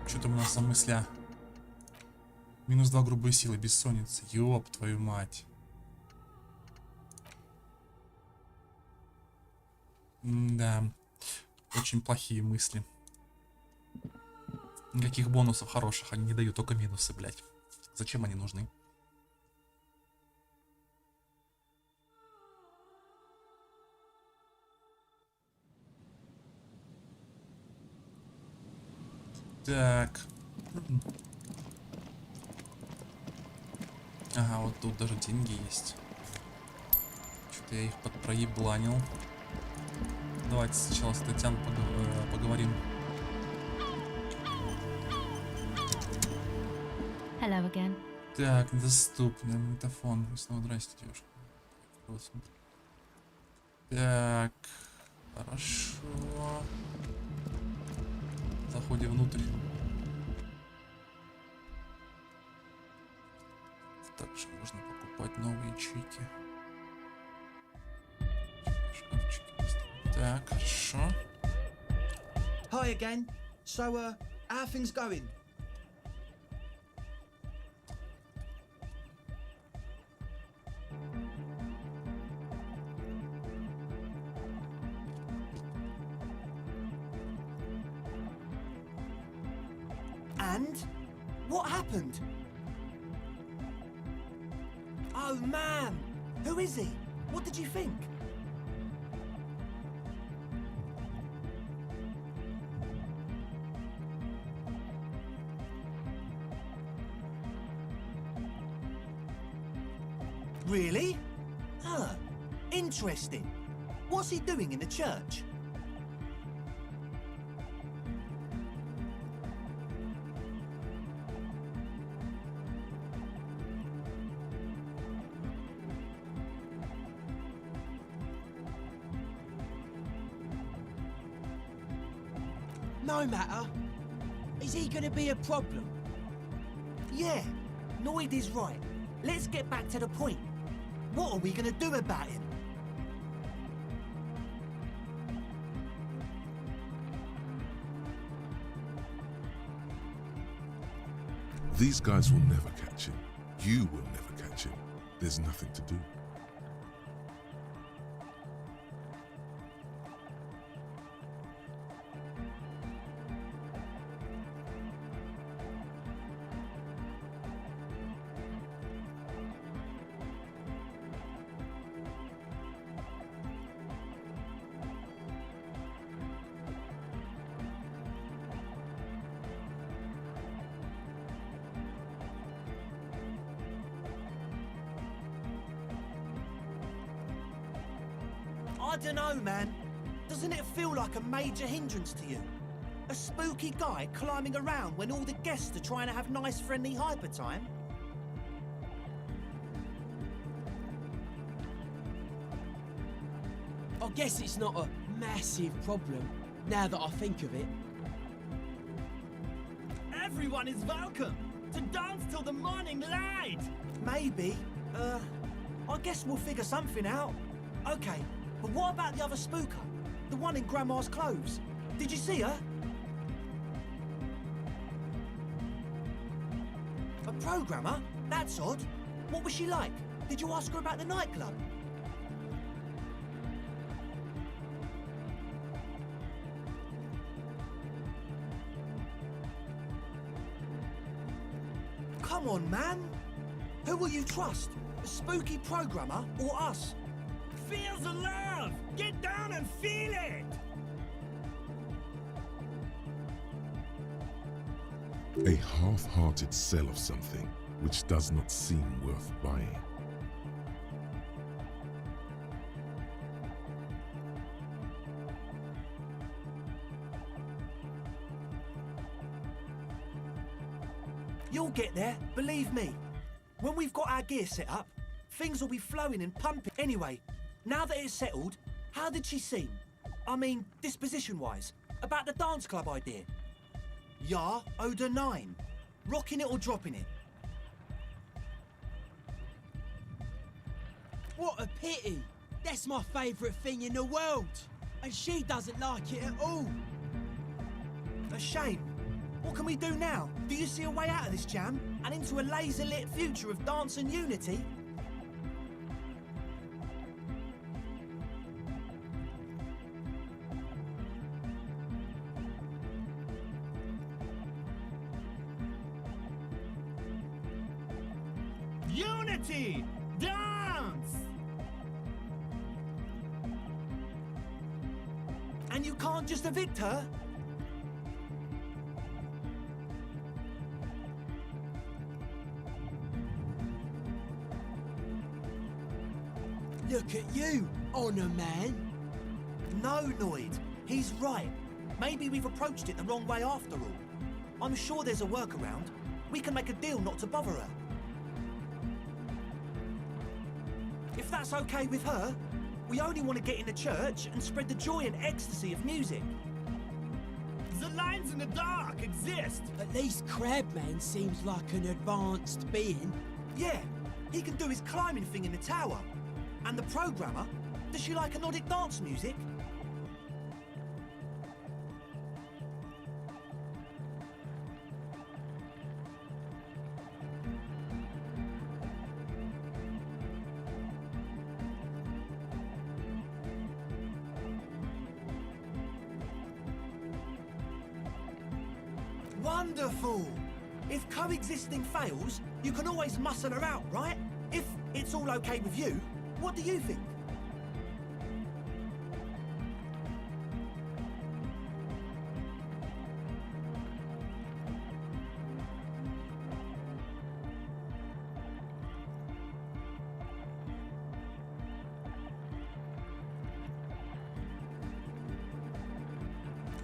Speaker 1: Что там у нас за мысля? -2 грубые силы, бессонница. Ёб твою мать. Да. Очень плохие мысли. Никаких бонусов хороших они не дают, только минусы, блядь. Зачем они нужны? Так. Ага, вот тут даже деньги есть. Что-то я их подпроебланил. Давайте сначала с Татьяной поговорим.
Speaker 8: Hello again.
Speaker 1: Так, доступный магнитофон. Снова здрасте, девушка. Так, хорошо. Заходим внутрь. Также можно покупать новые чеки. Так, хорошо.
Speaker 8: Hi again. So, how are things going? And? What happened? Oh, man! Who is he? What did you think? Really? Huh. Interesting. What's he doing in the church? No matter. Is he gonna be a problem? Yeah, Noid is right. Let's get back to the point. What are we gonna do about him?
Speaker 2: These guys will never catch him. You will never catch him. There's nothing to do.
Speaker 8: I don't know, man. Doesn't it feel like a major hindrance to you? A spooky guy climbing around when all the guests are trying to have nice, friendly hyper time?
Speaker 9: I guess it's not a massive problem, now that I think of it.
Speaker 8: Everyone is welcome to dance till the morning light. Maybe. I guess we'll figure something out. Okay, but what about the other spooker? The one in Grandma's clothes? Did you see her? A programmer? That's odd. What was she like? Did you ask her about the nightclub? Come on, man. Who will you trust? A spooky programmer or us? Feel the love! Get down and feel it!
Speaker 2: A half-hearted sell of something which does not seem worth buying.
Speaker 8: You'll get there, believe me. When we've got our gear set up, things will be flowing and pumping. Anyway, now that it's settled, how did she seem? I mean, disposition-wise, about the dance club idea. Ja oder nein? Rocking it or dropping it?
Speaker 9: What a pity! That's my favourite thing in the world! And she doesn't like it at all!
Speaker 8: A shame. What can we do now? Do you see a way out of this jam and into a laser-lit future of dance and unity? Unity! Dance! And you can't just evict her?
Speaker 9: Look at you, Honour Man!
Speaker 8: No, Noid. He's right. Maybe we've approached it the wrong way after all. I'm sure there's a workaround. We can make a deal not to bother her. If that's okay with her, we only want to get in the church and spread the joy and ecstasy of music. The lines in the dark exist.
Speaker 9: At least Crabman seems like an advanced being.
Speaker 8: Yeah, he can do his climbing thing in the tower. And the programmer, does she like Nordic dance music? Wonderful! If coexisting fails, you can always muscle her out, right? If it's all okay with you, what do you think?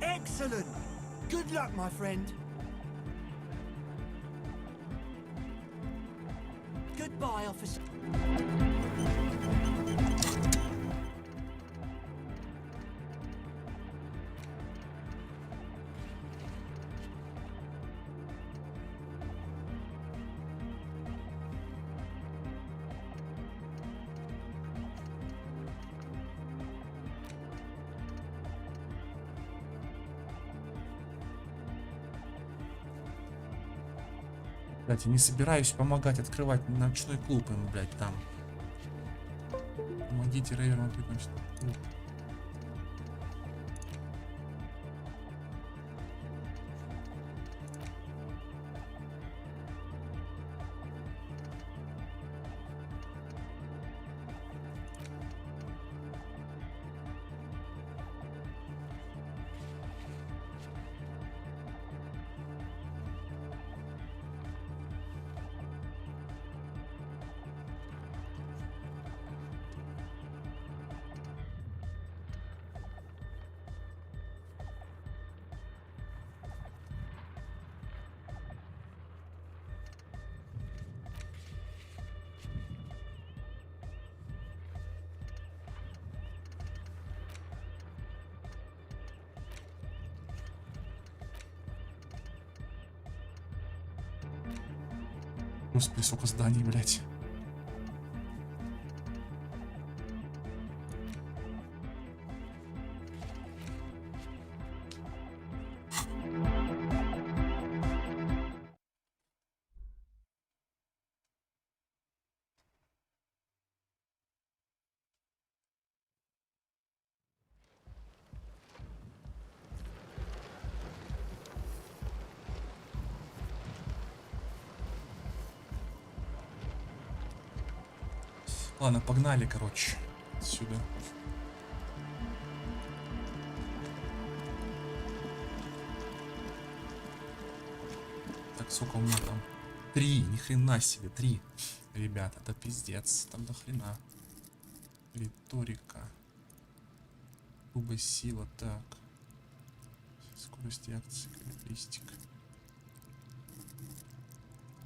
Speaker 8: Excellent! Good luck, my friend. Goodbye, officer.
Speaker 1: Блять, я не собираюсь помогать открывать ночной клуб им, блять, там. Помогите рейверам открыть ночной клуб. Господи, сколько зданий, блять. Ладно, погнали, короче, сюда. Так, сколько у меня там? 3, ни хрена себе, 3. Ребята, это пиздец, там до хрена. Риторика. Грубая сила, так. Скорость реакции, калибристика.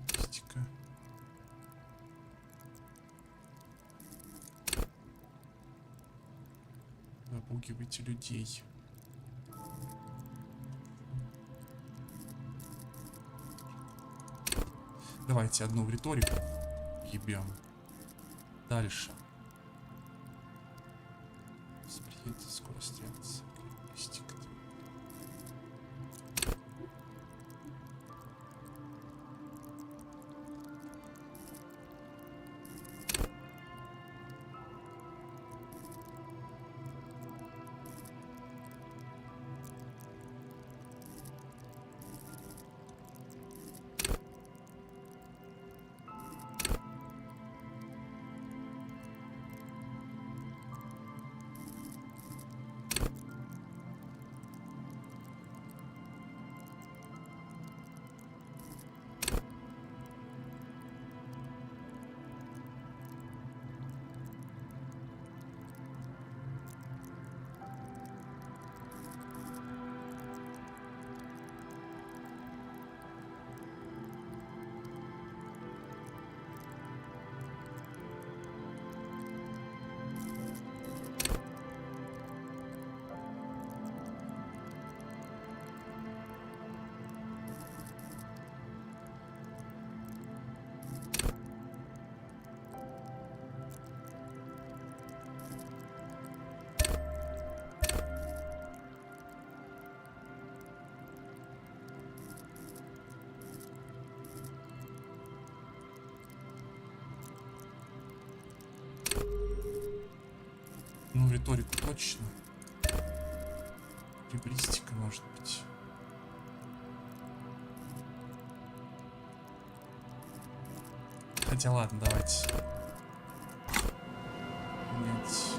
Speaker 1: Калибристика. Запугивайте людей. Давайте одну в риторику ебем. Дальше. Восприятие, скорость реакции, калибристика. Ну, риторику точно. Калибристика, может быть. Хотя ладно, давайте. Менять.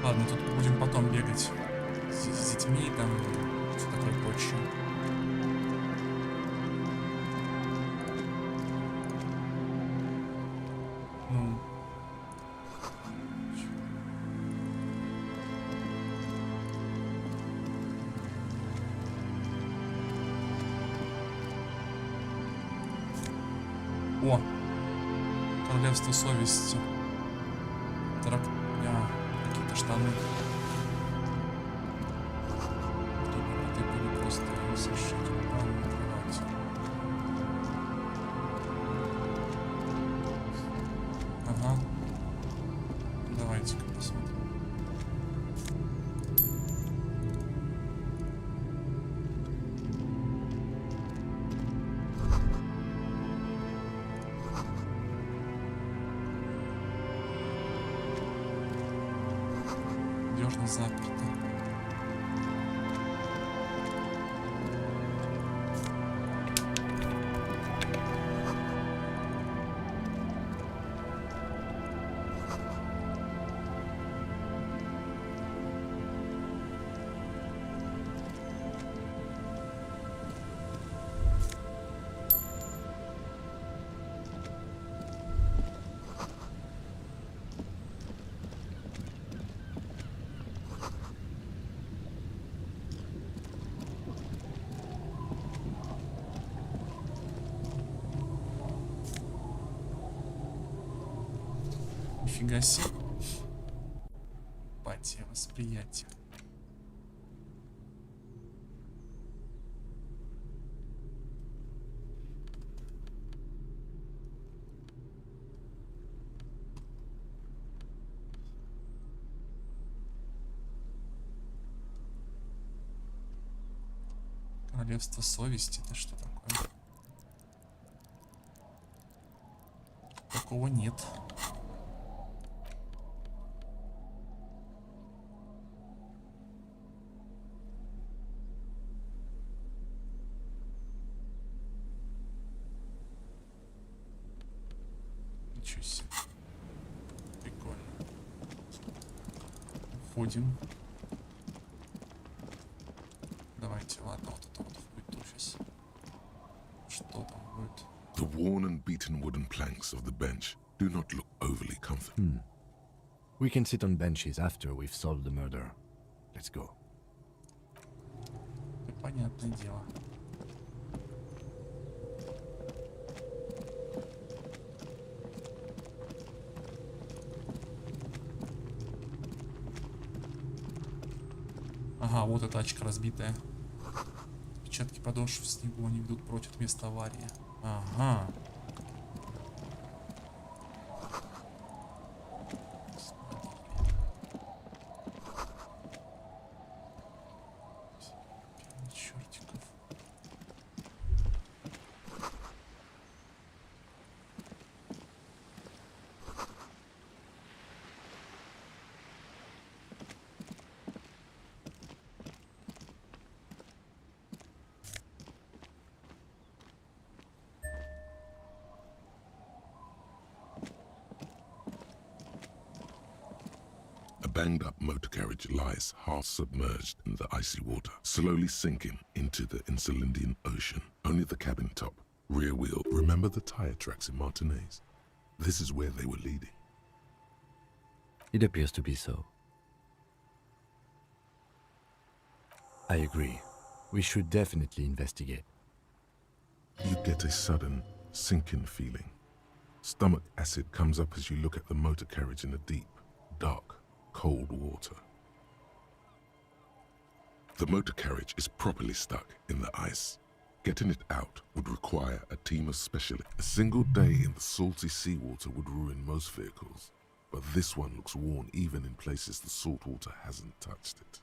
Speaker 1: Ладно, тут будем потом бегать с детьми и там все такое прочее. Ну. О! Королевство совести. Какие-то штаны. Ты были просто совершить упали на кровати. Ага. Давайте-ка посмотрим. Надежно заперто. Нифига себе. Патия восприятия. Королевство совести, это что такое? Такого нет. Ничего себе. Прикольно. Входим. Давайте, ладно, вот это вот в хуйту сейчас. Что там будет?
Speaker 2: The worn and beaten wooden planks of the bench do not look overly comfortable.
Speaker 3: We can sit on benches after we've solved the murder. Let's go.
Speaker 1: Это понятное дело. Ага, вот эта тачка разбитая. Отпечатки подошв в снегу, они ведут прочь от места аварии. Ага. Чертиков.
Speaker 2: A banged-up motor carriage lies half submerged in the icy water, slowly sinking into the Insulindian Ocean. Only the cabin top, rear wheel. Remember the tire tracks in Martinez? This is where they were leading.
Speaker 3: It appears to be so. I agree. We should definitely investigate.
Speaker 2: You get a sudden, sinking feeling. Stomach acid comes up as you look at the motor carriage in the deep, dark, cold water. The motor carriage is properly stuck in the ice. Getting it out would require a team of specialists. A single day in the salty seawater would ruin most vehicles. but this one looks worn even in places the salt water hasn't touched it.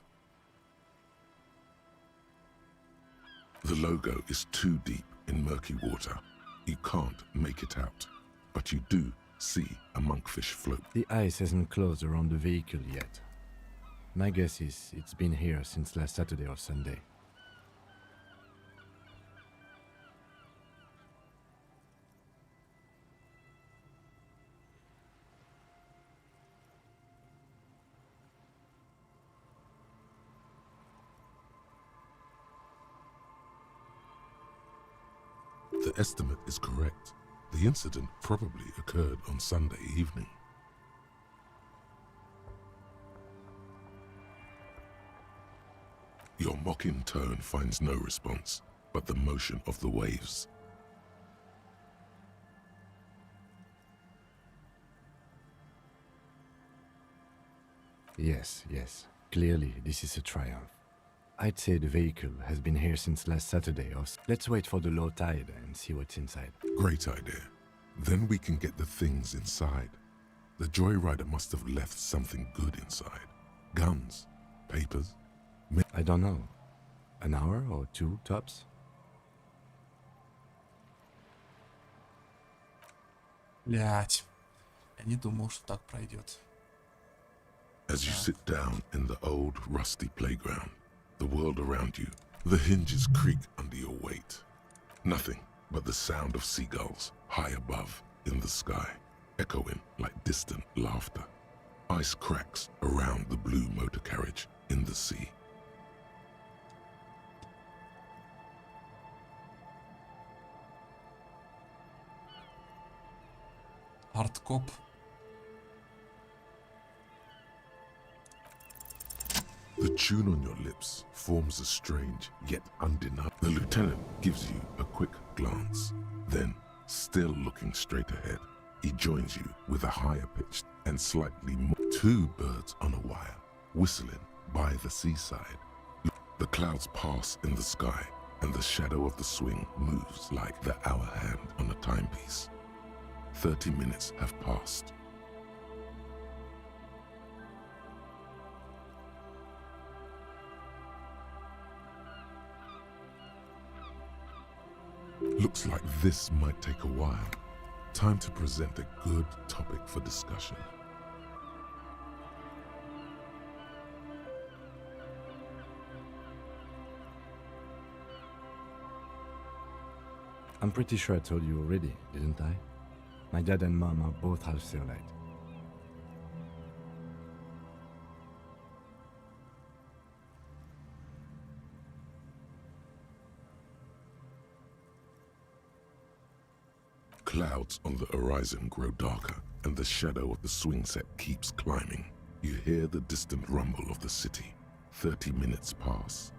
Speaker 2: The logo is too deep in murky water. You can't make it out, but you do see a monkfish float.
Speaker 3: The ice hasn't closed around the vehicle yet. My guess is it's been here since last Saturday or Sunday.
Speaker 2: The estimate is correct. The incident probably occurred on Sunday evening. Your mocking tone finds no response, but the motion of the waves.
Speaker 3: Yes, yes. Clearly, this is a triumph. I'd say the vehicle has been here since last Saturday or... Let's wait for the low tide and see what's inside.
Speaker 2: Great idea. Then we can get the things inside. The joyrider must have left something good inside. Guns, papers.
Speaker 3: I don't know. An hour or two, tops?
Speaker 1: Блять. Я не думал, что так пройдет.
Speaker 2: As you sit down in the old, rusty playground, the world around you, the hinges creak under your weight. Nothing but the sound of seagulls high above in the sky, echoing like distant laughter. Ice cracks around the blue motor carriage in the sea.
Speaker 1: Hardcop.
Speaker 2: The tune on your lips forms a strange yet undeniable. The lieutenant gives you a quick glance. Then, still looking straight ahead, he joins you with a higher pitched and slightly more. Two birds on a wire, whistling by the seaside. The clouds pass in the sky, and the shadow of the swing moves like the hour hand on a timepiece. 30 minutes have passed. Looks like this might take a while. Time to present a good topic for discussion.
Speaker 3: I'm pretty sure I told you already, didn't I? My dad and mom are both half Seolite.
Speaker 2: Clouds on the horizon grow darker, and the shadow of the swing set keeps climbing. You hear the distant rumble of the city. 30 minutes pass.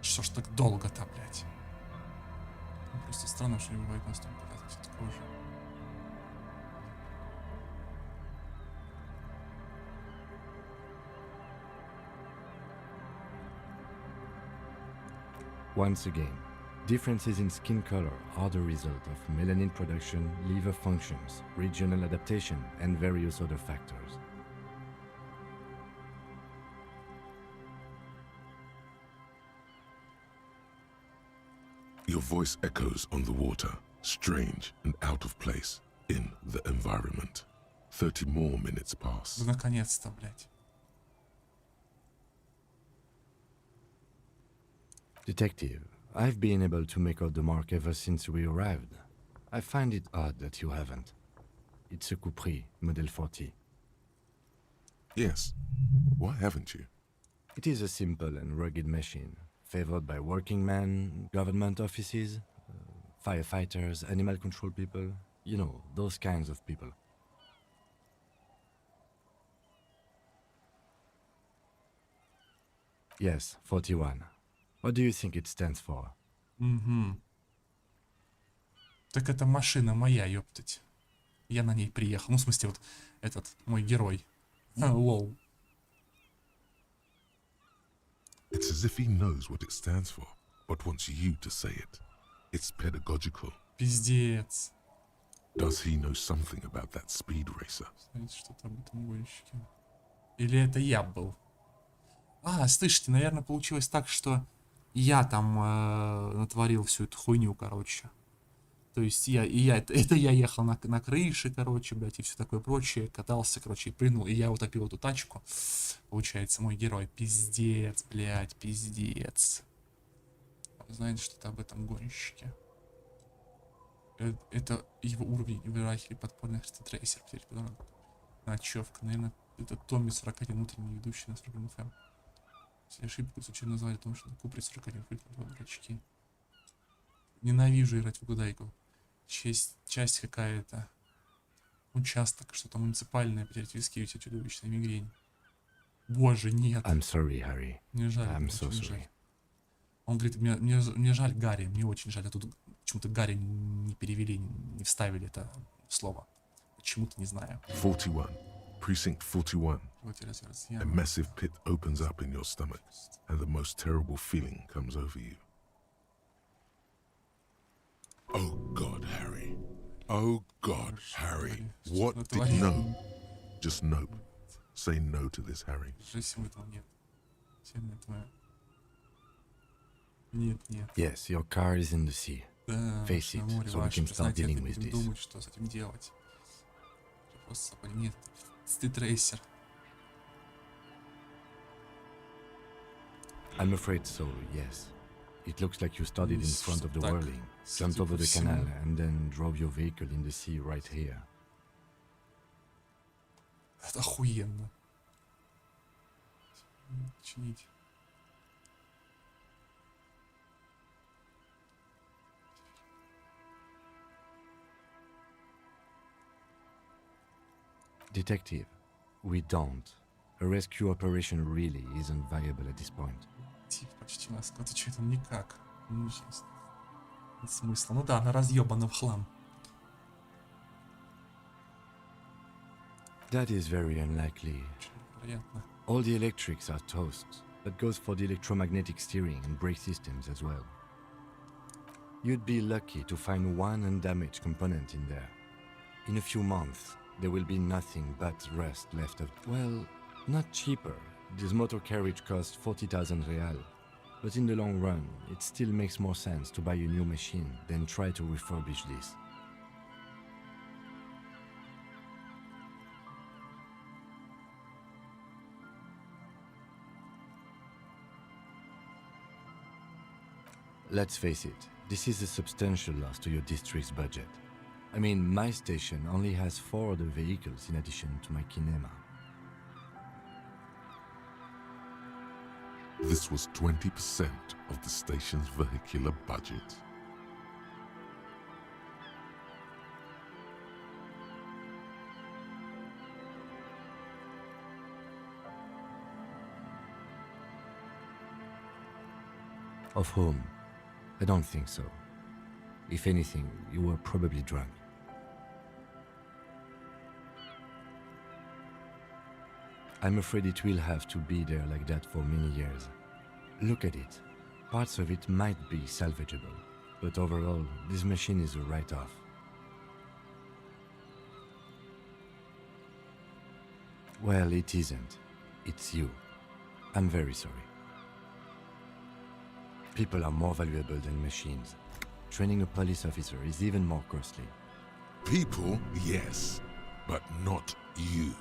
Speaker 1: Что ж так долго-то, блядь? Ну, просто странно, что не бывает настолько раз такого же.
Speaker 3: Once again, differences in skin color are the result of melanin production, liver functions, regional adaptation, and various other factors.
Speaker 2: Your voice echoes on the water, strange and out of place in the environment. 30 more minutes pass.
Speaker 1: Да наконец-то, блядь.
Speaker 3: Detective, I've been able to make out the mark ever since we arrived. I find it odd that you haven't. It's a Coupris, Model 40.
Speaker 2: Yes. Why haven't you?
Speaker 3: It is a simple and rugged machine, favored by working men, government offices, firefighters, animal control people, you know, those kinds of people. Yes, 41. What do you think it stands for?
Speaker 1: Угу. Так это машина моя, ёптать. Я на ней приехал. Ну, в смысле, вот этот, мой герой. Лол.
Speaker 2: It's as if he knows what it stands for, but wants you to say it. It's pedagogical.
Speaker 1: Пиздец.
Speaker 2: Does he know something about that speed racer?
Speaker 1: Знаете что-то об этом гонщике? Или это я был? А, слышите, наверное, получилось так, что я там натворил всю эту хуйню, короче. То есть это я ехал на крыше, короче, блядь, и все такое прочее, катался, короче, и прыгнул, и я утопил эту тачку. Получается, мой герой. Пиздец, блядь, пиздец. Знаете что-то об этом гонщике? Это его уровень в иерархии подпольных трейсер. Ночевка, наверное, это Томми 41, внутренний ведущий на 41 FM. Если ошибку случайно назвали о том, что на Купре 41 фыркнул в дурачки. Ненавижу играть в угадайку. Часть какая-то. Участок, что-то муниципальное, потерять виски, у тебя чудовищная мигрень. Боже, нет.
Speaker 3: I'm sorry, Harry.
Speaker 1: Мне жаль.
Speaker 3: I'm so
Speaker 1: очень
Speaker 3: sorry.
Speaker 1: жаль. Он говорит, мне жаль Гарри, мне очень жаль. А тут почему-то Гарри не перевели, не вставили это слово. Почему-то не знаю.
Speaker 2: 41. Precinct 41.
Speaker 1: Вот и разверз.
Speaker 2: A massive pit opens up in your stomach, and the most terrible feeling comes over you. Oh God, Harry. Oh God, Harry. What did no? Just nope. Say no to this, Harry.
Speaker 1: Жизнь этого нет. Сильная твоя. Нет.
Speaker 3: Yes, your car is in the sea.
Speaker 1: Да,
Speaker 3: Face it,
Speaker 1: на море
Speaker 3: so we
Speaker 1: ваше,
Speaker 3: can start
Speaker 1: признайте
Speaker 3: dealing
Speaker 1: это,
Speaker 3: with
Speaker 1: будем
Speaker 3: this.
Speaker 1: думать, что с этим делать. Просто нет. Стритрейсер.
Speaker 3: I'm afraid so, yes. It looks like you started in front of the
Speaker 1: Так,
Speaker 3: whirling, jumped
Speaker 1: судя
Speaker 3: over
Speaker 1: по
Speaker 3: the
Speaker 1: всему.
Speaker 3: canal, and then drove your vehicle in the sea right here.
Speaker 1: Это охуенно. Чинить.
Speaker 3: Detective, we don't. A rescue operation really isn't viable at this point.
Speaker 1: Тип почти нас. Это что, это никак. Ну, сейчас. Нет смысла. Ну да, она разъебана в хлам.
Speaker 3: That is very unlikely.
Speaker 1: Очень вероятно.
Speaker 3: All the electrics are toast. That goes for the electromagnetic steering and brake systems as well. You'd be lucky to find one undamaged component in there. In a few months, there will be nothing but rust left of... Well, not cheaper. This motor carriage costs 40,000 real. But in the long run, it still makes more sense to buy a new machine than try to refurbish this. Let's face it, this is a substantial loss to your district's budget. I mean, my station only has 4 other vehicles in addition to my kinema.
Speaker 2: This was 20% of the station's vehicular budget.
Speaker 3: Of whom? I don't think so. If anything, you were probably drunk. I'm afraid it will have to be there like that for many years. Look at it. Parts of it might be salvageable, but overall, this machine is a write-off. Well, it isn't. It's you. I'm very sorry. People are more valuable than machines. Training a police officer is even more costly.
Speaker 2: People, yes, but not you.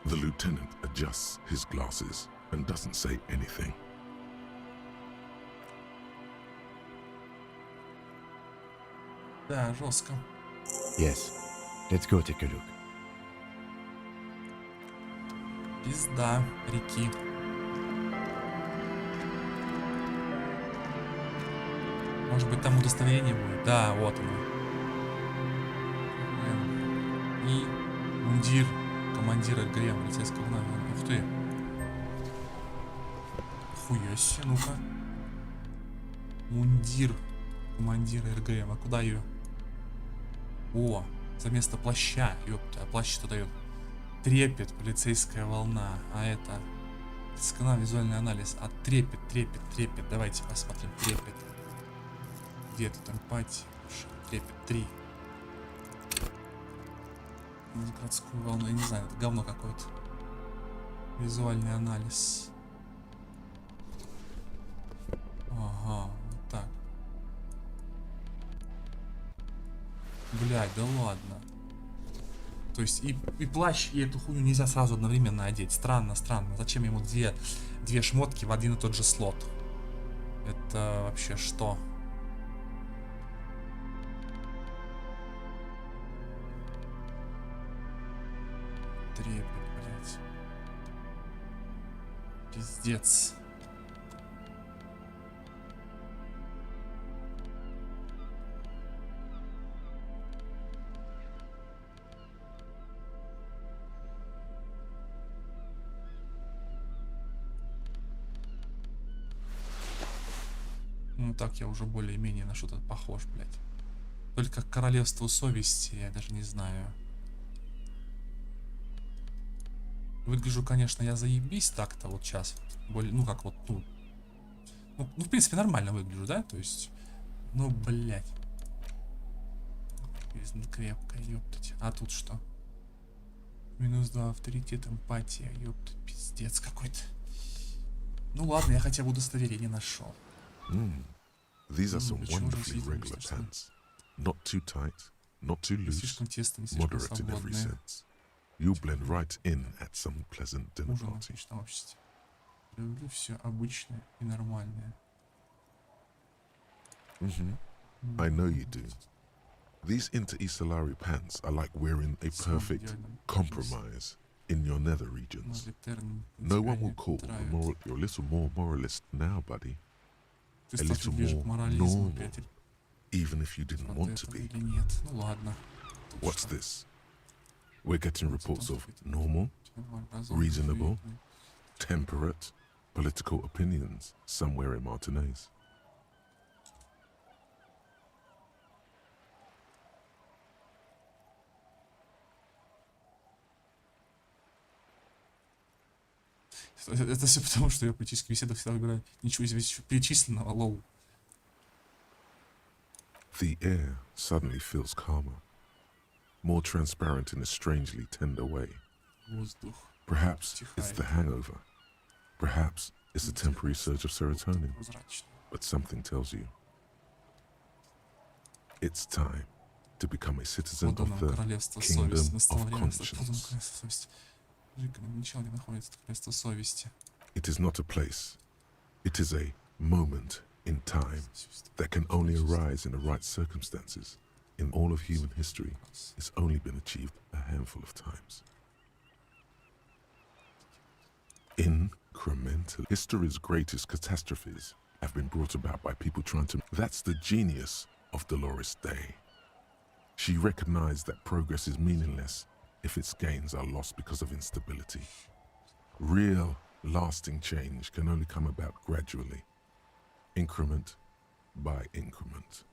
Speaker 2: The lieutenant adjusts his glasses and doesn't say anything.
Speaker 1: Да, жестко.
Speaker 3: Yes, let's go take a look.
Speaker 1: Пизда реки. Может быть, там удостоверение будет? Да, вот оно. И мундир командира ГМ полицейского навика. Ух ты. Хуя себе, ну-ка. Мундир командира РГМ. А куда ее? О, за место плаща. Ёпта, а плащ что дает? Трепет, полицейская волна. А это Сканал, визуальный анализ. А трепет. Давайте посмотрим. Трепет. Где тут эмпатия? Трепет 3. Городскую волну. Я не знаю, это говно какое-то. Визуальный анализ. Ага, вот так. Блядь, да ладно. То есть и плащ, и эту хуйню нельзя сразу одновременно одеть. Странно. Зачем ему две шмотки в один и тот же слот? Это вообще что? Трепет, блядь. Пиздец. Ну так я уже более-менее на что-то похож, блядь. Только к королевству совести я даже не знаю. Выгляжу, конечно, я заебись так-то вот сейчас. Более, ну как вот, в принципе, нормально выгляжу, да? То есть, ну, блядь. Крепкая, ёптать. А тут что? -2 авторитет, эмпатия, ёптать, пиздец какой-то. Ну ладно, я хотя бы удостоверение нашел.
Speaker 2: These are some wonderfully regular pants. Not too tight, not too loose,
Speaker 1: Слишком тесно, не слишком
Speaker 2: moderate in every
Speaker 1: свободные.
Speaker 2: sense. You'll blend right in at some pleasant dinner
Speaker 1: Ужин в
Speaker 2: party.
Speaker 1: отличном обществе. Люблю все обычное и нормальное.
Speaker 2: I know you do. These Inter-Estellari pants are like wearing a perfect compromise in your nether regions. No one will call you're a little more moralist now, buddy.
Speaker 1: Ты
Speaker 2: A
Speaker 1: стал
Speaker 2: little
Speaker 1: ближе к
Speaker 2: more
Speaker 1: морализму,
Speaker 2: normal,
Speaker 1: приятель.
Speaker 2: even if you didn't
Speaker 1: Вот
Speaker 2: want to
Speaker 1: это
Speaker 2: be.
Speaker 1: или нет? Ну ладно. Тут
Speaker 2: What's
Speaker 1: что?
Speaker 2: this? We're getting reports of normal,
Speaker 1: Разумный,
Speaker 2: reasonable,
Speaker 1: приятный.
Speaker 2: temperate, political opinions somewhere in Martinez.
Speaker 1: Это все потому, что я в политических беседах всегда выбираю ничего из перечисленного, лоу.
Speaker 2: The air suddenly feels calmer, more transparent in a strangely tender way.
Speaker 1: Воздух.
Speaker 2: Perhaps it's the hangover. Perhaps it's a temporary surge of serotonin.
Speaker 1: Прозрачный.
Speaker 2: But something tells you it's time to become a citizen
Speaker 1: Вот
Speaker 2: of
Speaker 1: оно,
Speaker 2: the
Speaker 1: королевство
Speaker 2: kingdom
Speaker 1: совести. Настало
Speaker 2: of
Speaker 1: время, настало
Speaker 2: conscience.
Speaker 1: королевство совести. Ничего не находится, это королевство совести.
Speaker 2: It is not a place. It is a moment in time that can only arise in the right circumstances. In all of human history, it's only been achieved a handful of times. Incremental. History's greatest catastrophes have been brought about by people trying to... That's the genius of Dolores Day. She recognized that progress is meaningless if its gains are lost because of instability. Real, lasting change can only come about gradually, increment by increment.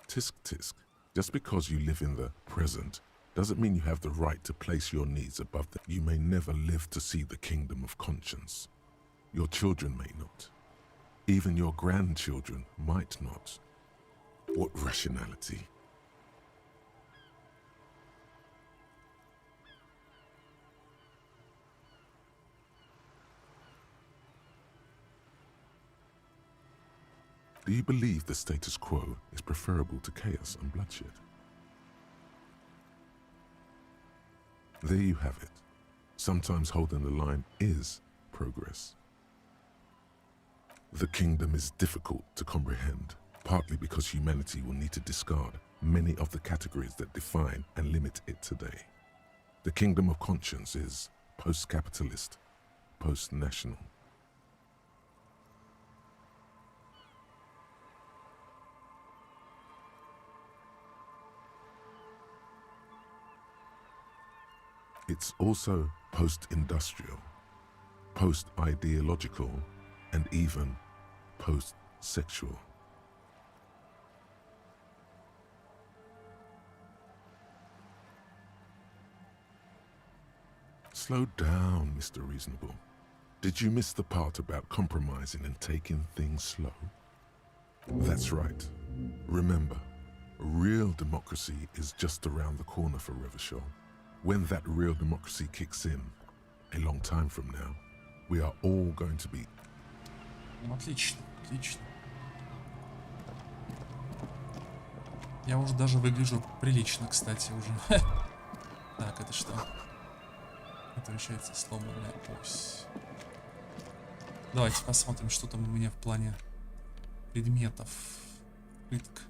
Speaker 2: Tisk tisk. Just because you live in the present doesn't mean you have the right to place your needs above them. You may never live to see the kingdom of conscience. Your children may not. Even your grandchildren might not. What rationality? Do you believe the status quo is preferable to chaos and bloodshed? There you have it. Sometimes holding the line is progress. The kingdom is difficult to comprehend, partly because humanity will need to discard many of the categories that define and limit it today. The kingdom of conscience is post-capitalist, post-national. It's also post-industrial, post-ideological, and even post-sexual. Slow down, Mr. Reasonable. Did you miss the part about compromising and taking things slow? That's right. Remember, real democracy is just around the corner for Revachol. When that real democracy kicks in, a long time from now, we are all going to be...
Speaker 1: Ну, отлично, отлично. Я уже даже выгляжу прилично, кстати, уже. Так, это что? Это получается сломанная ось. Давайте посмотрим, что там у меня в плане предметов. Пытка.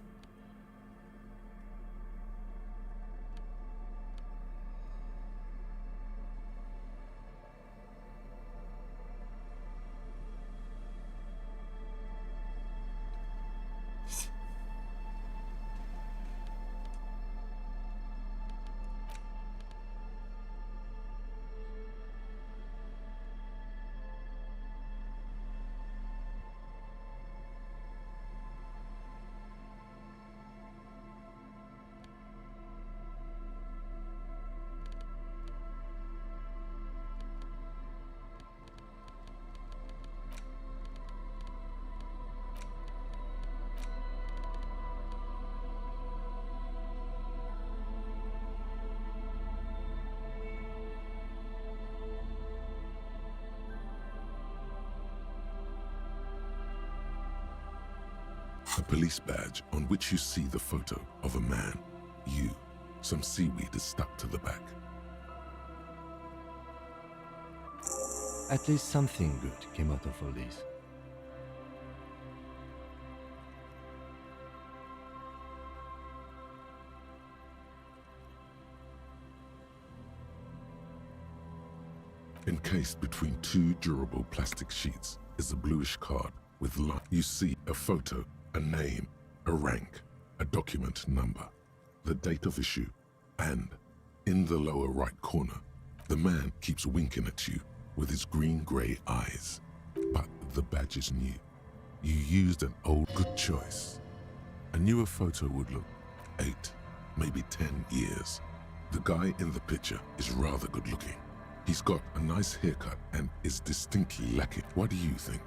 Speaker 2: A police badge on which you see the photo of a man, you. Some seaweed is stuck to the back.
Speaker 3: At least something good came out of all this.
Speaker 2: Encased between two durable plastic sheets is a bluish card with line. You see a photo, a name, a rank, a document number, the date of issue, and in the lower right corner, the man keeps winking at you with his green-grey eyes. But the badge is new. You used an old good choice. A newer photo would look 8, maybe 10 years. The guy in the picture is rather good looking. He's got a nice haircut and is distinctly lacking. What do you think?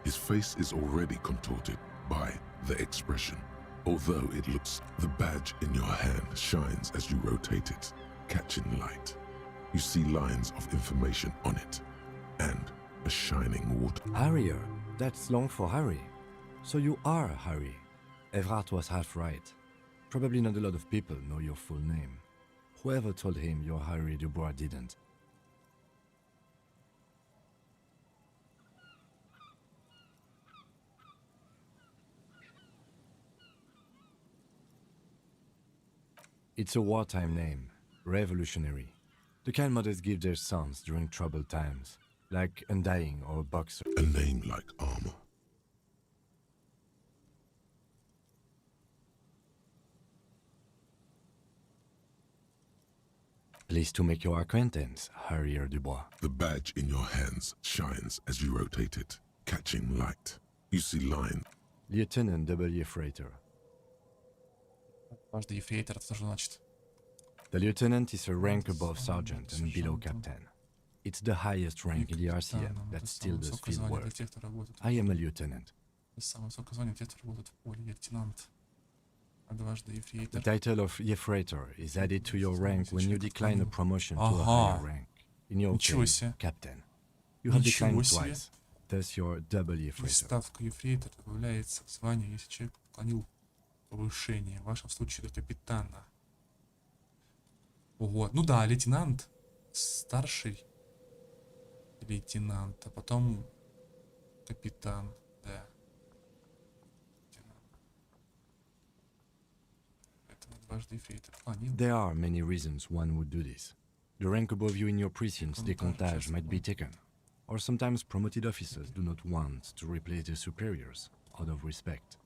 Speaker 2: His face is already contorted by the expression. Although it looks, the badge in your hand shines as you rotate it, catching light. You see lines of information on it, and a shining water.
Speaker 3: Harrier, that's long for Harry. So you are Harry. Evrard was half right. Probably not a lot of people know your full name. Whoever told him you're Harry Dubois didn't. It's a wartime name, revolutionary. The kind mothers give their sons during troubled times, like Undying or Boxer.
Speaker 2: A name like armor.
Speaker 3: Pleased to make your acquaintance, Harrier Dubois.
Speaker 2: The badge in your hands shines as you rotate it, catching light. You see line.
Speaker 3: Lieutenant W. Freighter.
Speaker 1: Каждый ефрейтор это тоже значит.
Speaker 3: The lieutenant is a rank above sergeant and below captain. It's the highest rank in the RCM that still does field work. I am a lieutenant.
Speaker 1: Самое высокое звание тех, кто работает в поле, лейтенант. А дважды
Speaker 3: The
Speaker 1: ефрейтор.
Speaker 3: title of Yefreighter is added to your rank when you decline a promotion to a higher rank. In your
Speaker 1: Ничего
Speaker 3: case,
Speaker 1: себе.
Speaker 3: captain. You have
Speaker 1: Ничего
Speaker 3: declined
Speaker 1: себе.
Speaker 3: twice. Thus your double Yefreighter.
Speaker 1: Приставка ефрейтор добавляется в звание, если человек поклонил повышение. В вашем случае до капитана. Вот. Ну да, лейтенант. Старший лейтенант. А потом капитан. Да. Лейтенант. Это дважды ефрейтор поклонил.
Speaker 3: There are many reasons one would do this. The rank above you in your precinct's décomptage might be taken. Or sometimes promoted officers do not want to replace their superiors out of respect.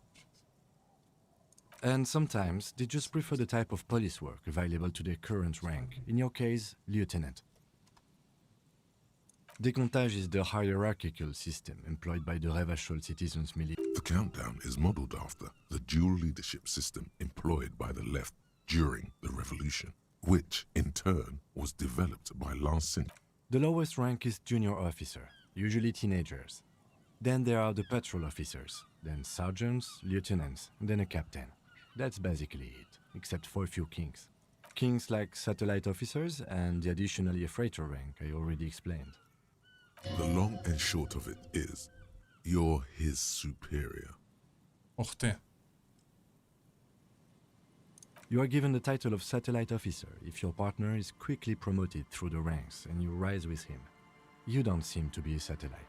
Speaker 3: And sometimes they just prefer the type of police work available to their current rank, in your case, lieutenant. Décomptage is the hierarchical system employed by the Revachol citizens' militia.
Speaker 2: The countdown is modeled after the dual leadership system employed by the left during the revolution, which in turn was developed by last century.
Speaker 3: The lowest rank is junior officer, usually teenagers. Then there are the patrol officers, then sergeants, lieutenants, then a captain. That's basically it, except for a few kings. Kings like satellite officers and the additionally a freighter rank I already explained.
Speaker 2: The long and short of it is, you're his superior.
Speaker 1: Ух ты.
Speaker 3: You are given the title of satellite officer if your partner is quickly promoted through the ranks and you rise with him. You don't seem to be a satellite.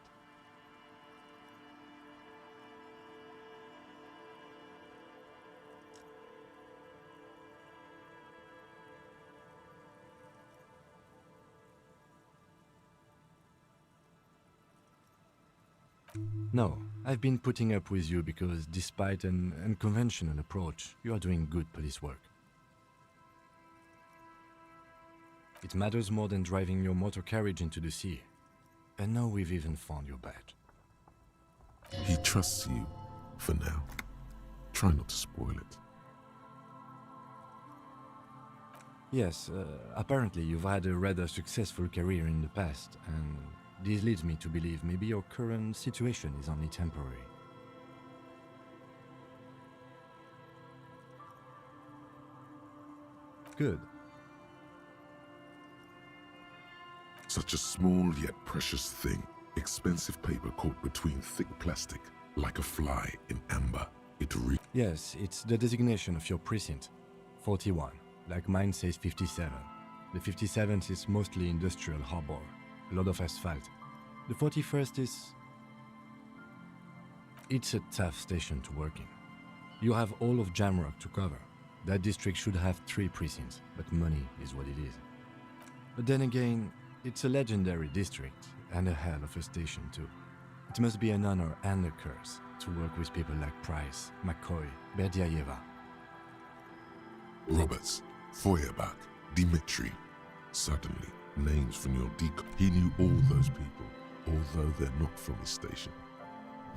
Speaker 3: No, I've been putting up with you because despite an unconventional approach, you are doing good police work. It matters more than driving your motor carriage into the sea. And now we've even found your badge.
Speaker 2: He trusts you, for now. Try not to spoil it.
Speaker 3: Yes, apparently you've had a rather successful career in the past, and this leads me to believe maybe your current situation is only temporary. Good.
Speaker 2: Such a small yet precious thing. Expensive paper caught between thick plastic, like a fly in amber. It
Speaker 3: Yes, it's the designation of your precinct. 41, like mine says 57. The 57th is mostly industrial harbor, a lot of asphalt. The 41st is... It's a tough station to work in. You have all of Jamrock to cover. That district should have 3 precincts, but money is what it is. But then again, it's a legendary district, and a hell of a station too. It must be an honor and a curse to work with people like Price, McCoy, Berdiaeva.
Speaker 2: Roberts, Feuerbach, Dimitri. Suddenly, names from your deco. He knew all those people, although they're not from his station.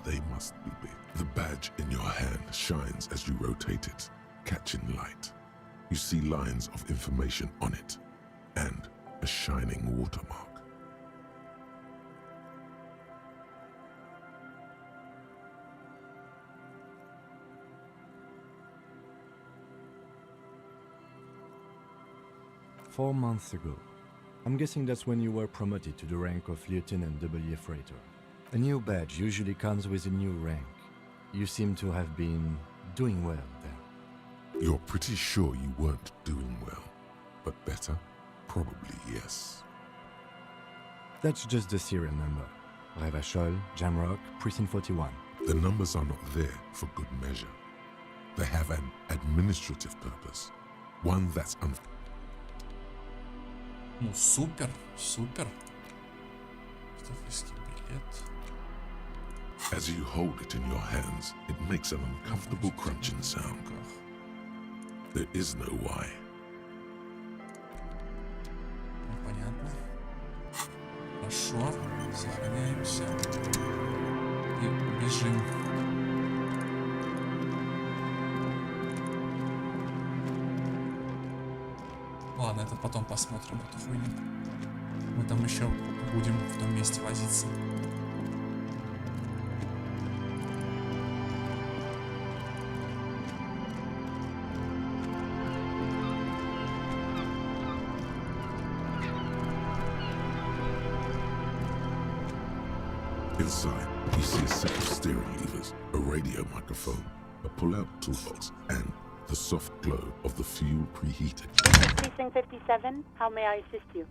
Speaker 2: They must be big. The badge in your hand shines as you rotate it, catching light. You see lines of information on it, and a shining watermark.
Speaker 3: "4 months ago. I'm guessing that's when you were promoted to the rank of Lieutenant W. Freighter. A new badge usually comes with a new rank. You seem to have been doing well then.
Speaker 2: You're pretty sure you weren't doing well, but better? Probably yes.
Speaker 3: That's just the serial number. Revachol, Jamrock, Precinct 41.
Speaker 2: The numbers are not there for good measure. They have an administrative purpose, one that's
Speaker 1: Ну, супер, супер. Стафийский билет.
Speaker 2: As you hold it in your hands, it makes an uncomfortable crunching sound. There is no why.
Speaker 1: Понятно. Хорошо. Сохраняемся. И бежим. Ладно, это потом посмотрим эту хуйню. Мы там еще будем в том месте возиться.
Speaker 2: Inside, you see a set of steering levers, a radio microphone, a pull-out toolbox, and the soft glow of the fuel preheater.
Speaker 10: Precinct 57, how may I assist you?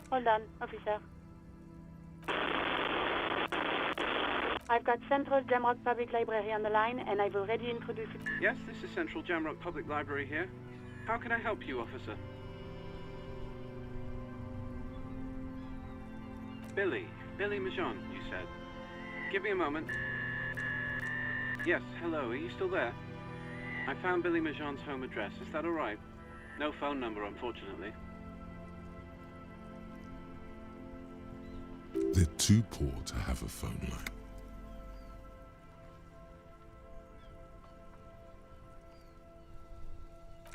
Speaker 10: Hold on, officer. I've got Central Jamrock Public Library on the line, and I've already introduced...
Speaker 11: Yes, this is Central Jamrock Public Library here. How can I help you, officer? Billy Majon, you said. Give me a moment. Yes, hello, are you still there? I found Billy Majon's home address, is that alright? No phone number, unfortunately.
Speaker 2: They're too poor to have a phone line.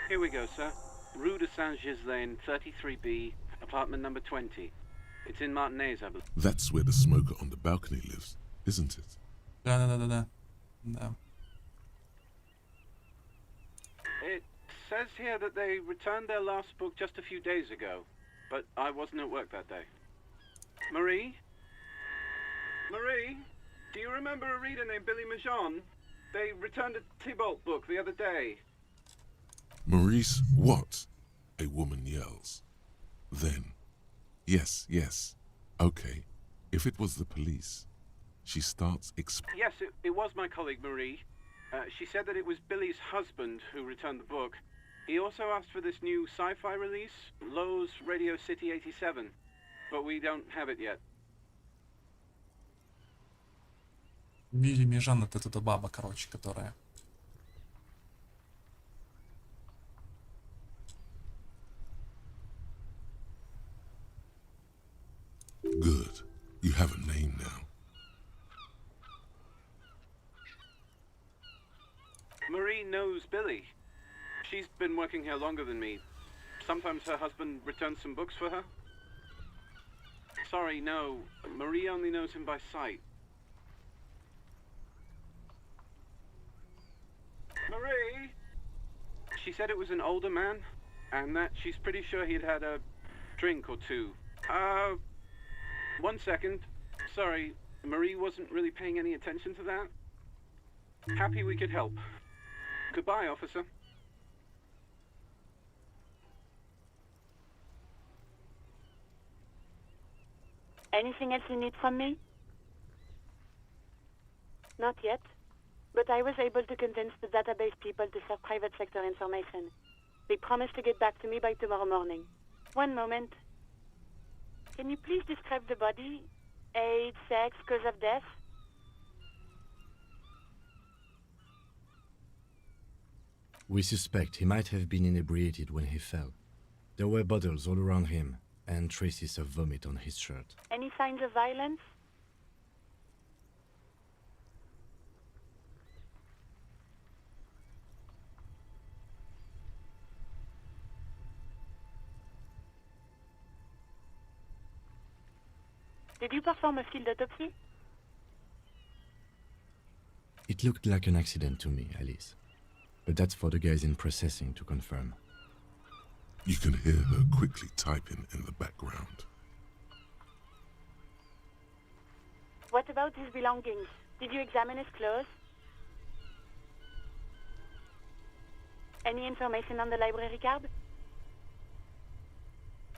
Speaker 11: Here we go, sir. Rue de Saint-Ghislain, 33B, apartment number 20. It's in Martinez, I believe.
Speaker 2: That's where the smoker on the balcony lives, isn't it?
Speaker 1: Да.
Speaker 11: It says here that they returned their last book just a few days ago, but I wasn't at work that day. Marie? Marie? Do you remember a reader named Billy Majon? They returned a Tybalt book the other day.
Speaker 2: Maurice, what? A woman yells. Then, yes, okay, if it was the police, she starts
Speaker 11: Yes, it was my colleague Marie. She said that it was Billy's husband who returned the book. He also asked for this new sci-fi release, Lowe's Radio City 87, but we don't have it yet.
Speaker 1: Билли Межан — это эта баба, короче, которая...
Speaker 2: Good. You have a name now.
Speaker 11: Marie knows Billy. She's been working here longer than me. Sometimes her husband returns some books for her. Sorry, no. Marie only knows him by sight. Marie! She said it was an older man, and that she's pretty sure he'd had a drink or two. 1 second. Sorry, Marie wasn't really paying any attention to that. Happy we could help. Goodbye, officer.
Speaker 10: Anything else you need from me? Not yet, but I was able to convince the database people to share private sector information. They promised to get back to me by tomorrow morning. One moment. Can you please describe the body? Age, sex, cause of death?
Speaker 3: We suspect he might have been inebriated when he fell. There were bottles all around him, and traces of vomit on his shirt.
Speaker 10: Any signs of violence? Did you perform a field autopsy?
Speaker 3: It looked like an accident to me, Alice. But that's for the guys in processing to confirm.
Speaker 2: You can hear her quickly typing in the background.
Speaker 10: What about his belongings? Did you examine his clothes? Any information on the library card?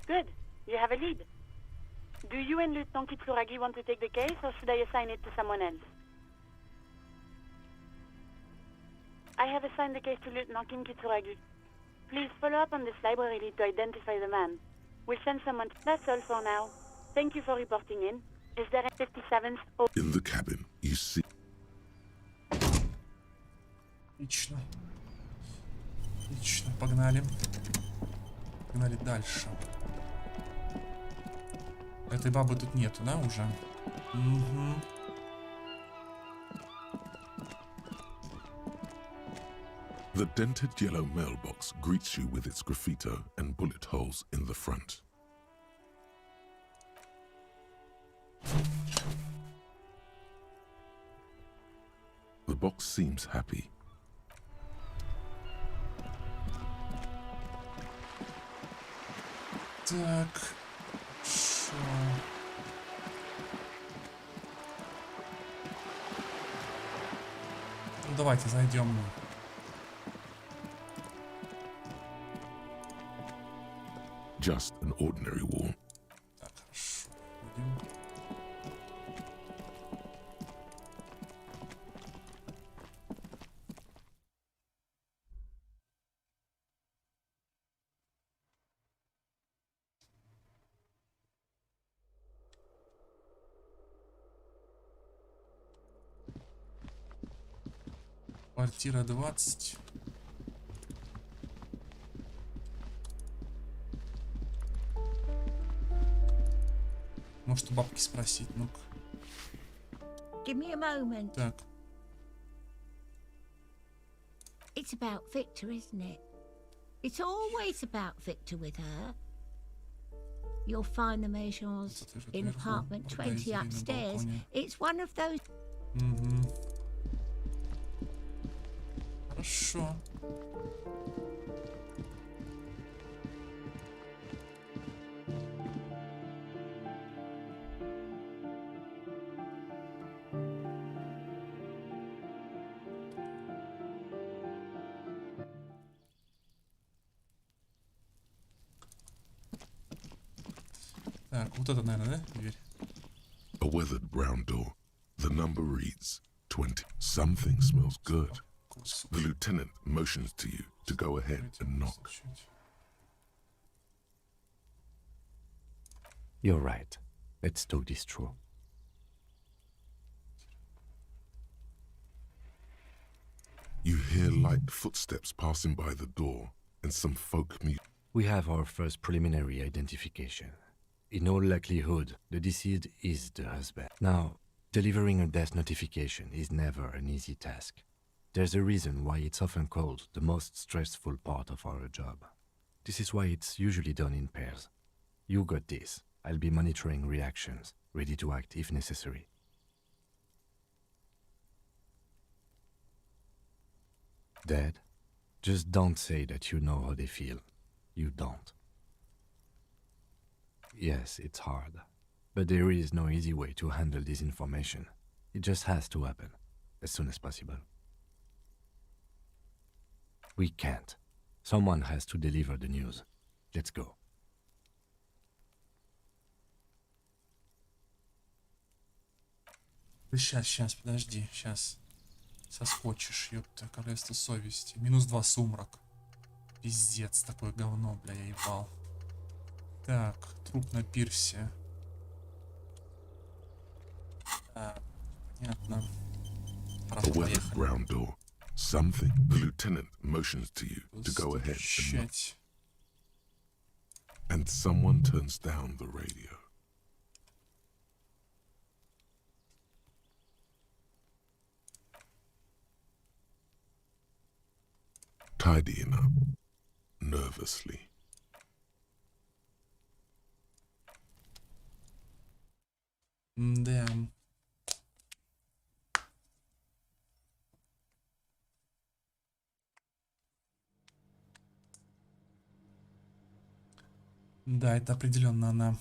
Speaker 10: Good. You have a lead. Do you and Lieutenant Kitsuragi want to take the case, or should I assign it to someone else? I have assigned the case to Lieutenant Kim Kitsuragi. Please follow up on this library lead to identify the man. We'll send someone. That's all for now. Thank you for reporting in. Is there a 57th?
Speaker 2: In the cabin, you see...
Speaker 1: Отлично. Отлично, погнали. Погнали дальше. Этой бабы тут нету, да, уже? Угу.
Speaker 2: The dented yellow mailbox greets you with its graffito and bullet holes in the front. The box seems happy.
Speaker 1: Так. Шо? Ну, давайте зайдем.
Speaker 2: Just an ordinary wall.
Speaker 1: Так, хорошо. Идем. Квартира 20. Может, у бабки спросить, ну-ка.
Speaker 12: Give me a moment.
Speaker 1: Так.
Speaker 12: It's about Victor, isn't it? It's always about Victor with her. You'll find the Majors in apartment 20 upstairs. It's one of those...
Speaker 1: Хорошо. Так, вот это, наверное, да, дверь?
Speaker 2: A weathered brown door. The number reads 20. Something smells good. The lieutenant motions to you to go ahead and knock.
Speaker 3: You're right. Let's talk this through.
Speaker 2: You hear light footsteps passing by the door and some folk music.
Speaker 3: We have our first preliminary identification. In all likelihood, the deceased is the husband. Now, delivering a death notification is never an easy task. There's a reason why it's often called the most stressful part of our job. This is why it's usually done in pairs. You got this. I'll be monitoring reactions, ready to act if necessary. Dad, just don't say that you know how they feel. You don't. Yes, it's hard. But there is no easy way to handle this information. It just has to happen, as soon as possible. We can't. Someone has to deliver the news. Let's go.
Speaker 1: Сейчас, подожди, сейчас. Соскочишь, ёпта, королевство совести. -2 сумрак. Пиздец, такое говно, бля, я ебал. Так, труп на пирсе. Понятно.
Speaker 2: A weathered brown door. Something. The lieutenant motions to you to go ahead and knock. And someone turns down the radio. Tidying up, nervously.
Speaker 1: Да. Да, это определенно она.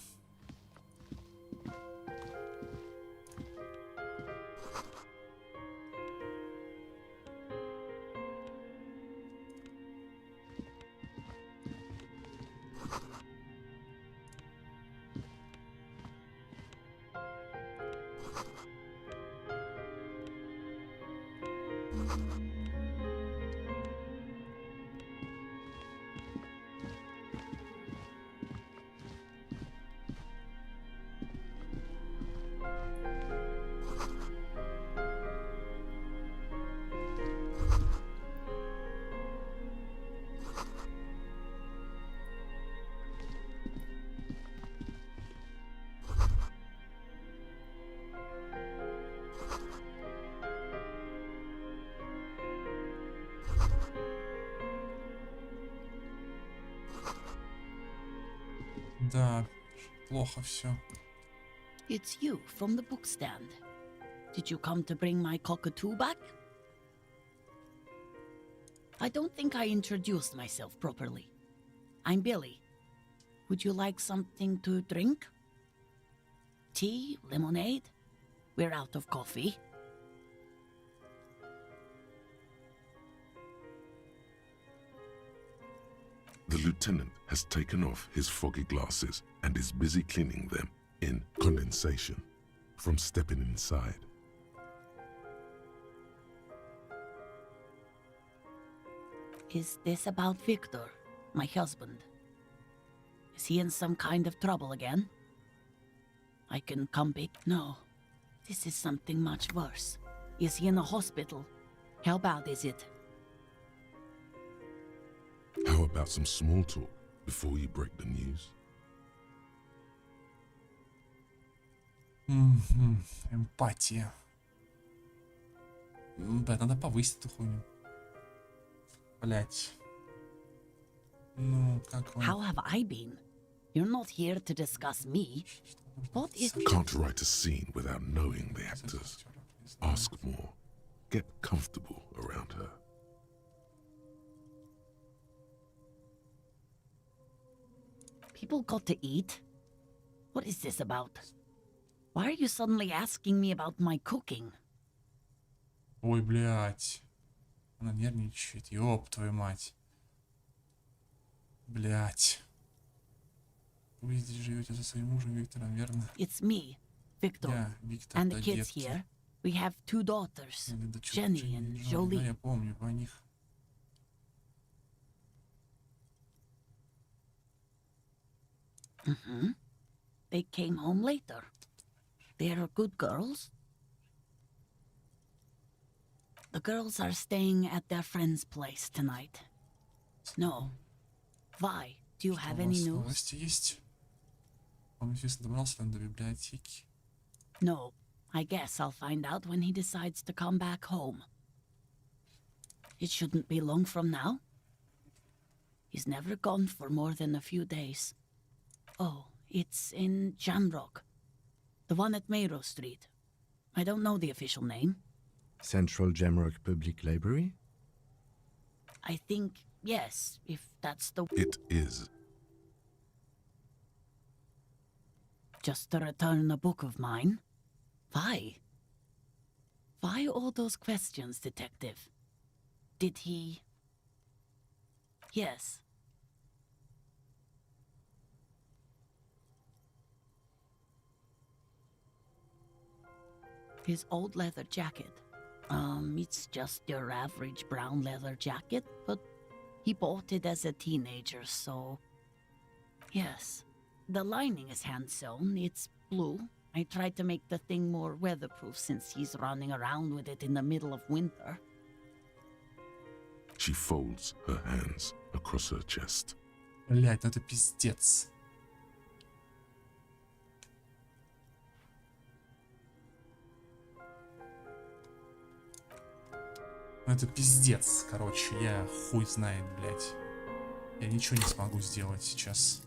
Speaker 1: Да, плохо все.
Speaker 13: It's you from the book stand. Did you come to bring my cockatoo back? I don't think I introduced myself properly. I'm Billy. Would you like something to drink? Tea? Lemonade? We're out of coffee.
Speaker 2: The lieutenant has taken off his foggy glasses and is busy cleaning them in condensation from stepping inside.
Speaker 13: Is this about Victor, my husband? Is he in some kind of trouble again? I can come back. No, this is something much worse. Is he in a hospital? How bad is it?
Speaker 2: How about some small talk before you break the news?
Speaker 1: Эмпатия. Бля, надо повысить эту хуйню. Блять. Ну, как вам?
Speaker 13: How have I been? You're not here to discuss me. What is...
Speaker 2: Can't write a scene without knowing the actors. Ask more. Get comfortable around her.
Speaker 13: People got to eat? What is this about? Why are you suddenly asking me about my cooking?
Speaker 1: Ой, блядь. Она нервничает. Ёб твою мать. Блядь. Вы здесь живете со своим мужем Виктором, верно?
Speaker 13: It's me, Victor.
Speaker 1: Я, Виктор,
Speaker 13: And
Speaker 1: да,
Speaker 13: the kids
Speaker 1: детки.
Speaker 13: here. We have 2 daughters,
Speaker 1: Да, чё,
Speaker 13: Jenny and
Speaker 1: Да,
Speaker 13: Jolie.
Speaker 1: я помню про них.
Speaker 13: Mm-hmm. They came home later. They're good girls. The girls are staying at their friend's place tonight. No. Vi, do you have
Speaker 1: У
Speaker 13: any
Speaker 1: вас
Speaker 13: news?
Speaker 1: новости есть? Он, естественно, добрался до библиотеки.
Speaker 13: No. I guess I'll find out when he decides to come back home. It shouldn't be long from now. He's never gone for more than a few days. Oh, it's in Jamrock. The one at Mayro Street. I don't know the official name.
Speaker 3: Central Jamrock Public Library?
Speaker 13: I think, yes, if that's the...
Speaker 2: It is.
Speaker 13: Just to return a book of mine? Why? Why all those questions, Detective? Did he... Yes. His old leather jacket. It's just your average brown leather jacket, but he bought it as a teenager, so... Yes. The lining is hand-sewn, it's blue. I tried to make the thing more weatherproof since he's running around with it in the middle of winter.
Speaker 2: She folds her hands across her chest.
Speaker 1: Блядь, ну это пиздец. Ну это пиздец, короче, я хуй знает, блядь. Я ничего не смогу сделать сейчас.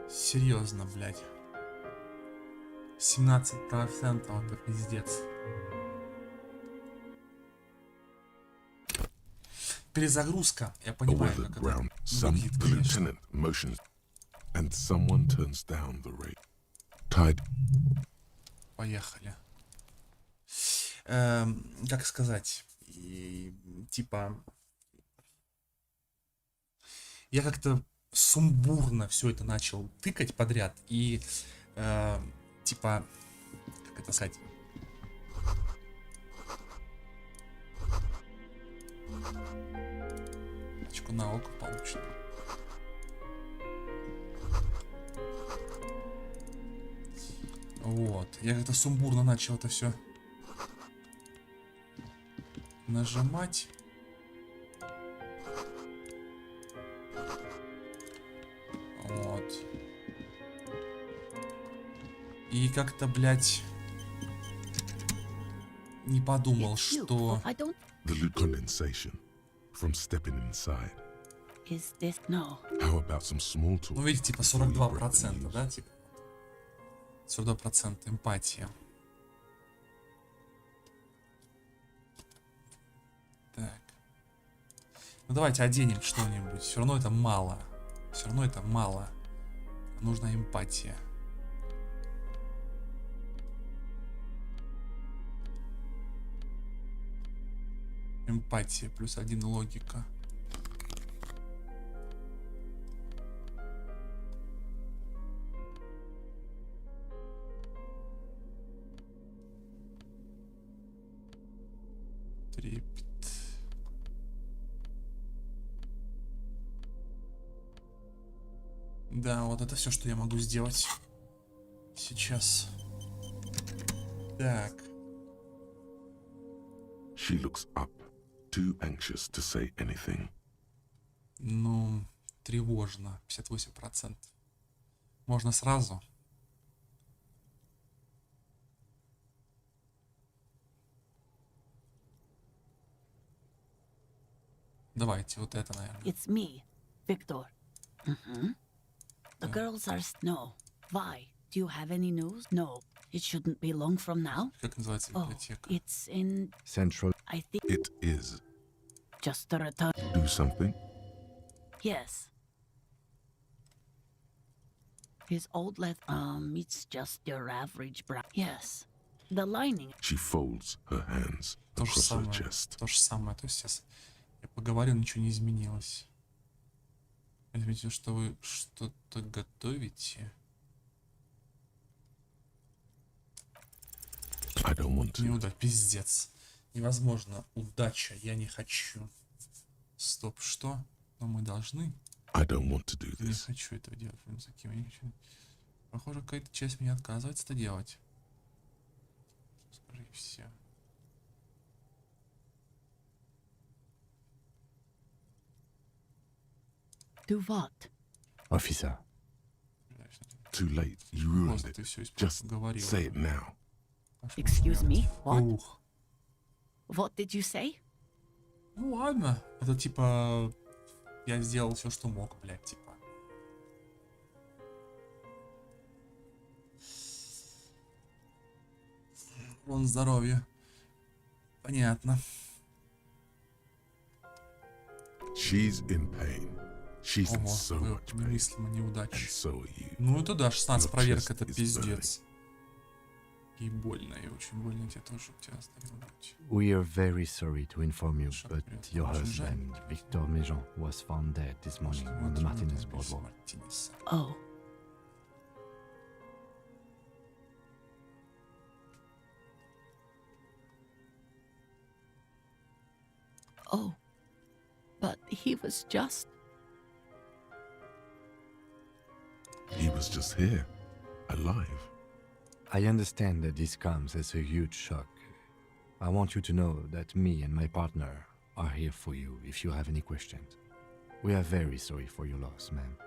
Speaker 1: Серьезно, блядь. 17% это пиздец. Перезагрузка, я
Speaker 2: A
Speaker 1: понимаю,
Speaker 2: weathered
Speaker 1: как
Speaker 2: brown.
Speaker 1: это
Speaker 2: Some
Speaker 1: выглядит,
Speaker 2: the
Speaker 1: конечно.
Speaker 2: lieutenant motions, and someone turns down the rate. Tied.
Speaker 1: Поехали. Как сказать? Типа... Я как-то сумбурно все это начал тыкать подряд. И... типа... Как это сказать? Очко на око получит. Вот. Я как-то сумбурно начал это все нажимать. Вот. И как-то, блядь, не подумал, что...
Speaker 2: The loot condensation from stepping inside.
Speaker 13: Is this... No.
Speaker 2: How about some small talk?
Speaker 1: Ну, видите, типа 42%, да, типа? 42% эмпатия. Так. Ну, давайте оденем что-нибудь. Все равно это мало. Все равно это мало. Нужна эмпатия. Эмпатия плюс 1 логика. Трепет. Да, вот это все, что я могу сделать сейчас. Так.
Speaker 2: She looks up, too anxious to say anything.
Speaker 1: Ну, тревожно. 58%. Можно сразу. Давайте, вот это, наверное.
Speaker 13: It's me, Victor. The girls are... No. Why? Do you have any news? No. It shouldn't be long from now.
Speaker 1: Как называется
Speaker 13: Oh,
Speaker 1: библиотека?
Speaker 13: it's in...
Speaker 3: Central.
Speaker 13: I think...
Speaker 2: It is.
Speaker 13: Just a return.
Speaker 2: Do something?
Speaker 13: Yes. His old it's just your average brown. Yes. The lining.
Speaker 2: She folds her hands
Speaker 1: То же
Speaker 2: across her
Speaker 1: самое.
Speaker 2: chest.
Speaker 1: То же самое. То есть сейчас я поговорил, ничего не изменилось. Видите, что вы что-то готовите?
Speaker 2: I don't want to.
Speaker 1: Неудача. Пиздец. Невозможно. Удача. Я не хочу. Стоп, что? Но мы должны.
Speaker 2: I don't want to do
Speaker 1: Я не
Speaker 2: this.
Speaker 1: хочу этого делать. Блин, за кем я не хочу. Похоже, какая-то часть меня отказывается это делать. Скажи, все.
Speaker 13: Do what?
Speaker 3: Officer.
Speaker 2: Too late. You ruined
Speaker 1: Просто
Speaker 2: it.
Speaker 1: ты все
Speaker 2: Just
Speaker 1: говорил.
Speaker 2: say it now.
Speaker 13: Excuse me? What?
Speaker 1: Ух.
Speaker 13: What did you say?
Speaker 1: Ну ладно. Это типа... Я сделал все, что мог, блядь, типа. Вон здоровье. Понятно.
Speaker 2: She's in pain. She's in
Speaker 1: Ого,
Speaker 2: so
Speaker 1: вы
Speaker 2: much pain.
Speaker 1: немыслимо
Speaker 2: And
Speaker 1: неудачи.
Speaker 2: so are you.
Speaker 1: Ну это да, 16
Speaker 2: Your
Speaker 1: проверка,
Speaker 2: chest
Speaker 1: это
Speaker 2: is
Speaker 1: пиздец. И больно, и очень больно тебе тоже, у тебя оставил быть.
Speaker 3: We are very sorry to inform you,
Speaker 1: Шаг
Speaker 3: but
Speaker 1: вперед.
Speaker 3: your
Speaker 1: Очень жаль.
Speaker 3: husband, Victor Mejean, was found dead this morning on the Martinez boardwalk.
Speaker 1: Мартинеса.
Speaker 13: Oh. Oh. But he was just...
Speaker 2: He was just here, alive.
Speaker 3: I understand that this comes as a huge shock. I want you to know that me and my partner are here for you if you have any questions. We are very sorry for your loss, ma'am.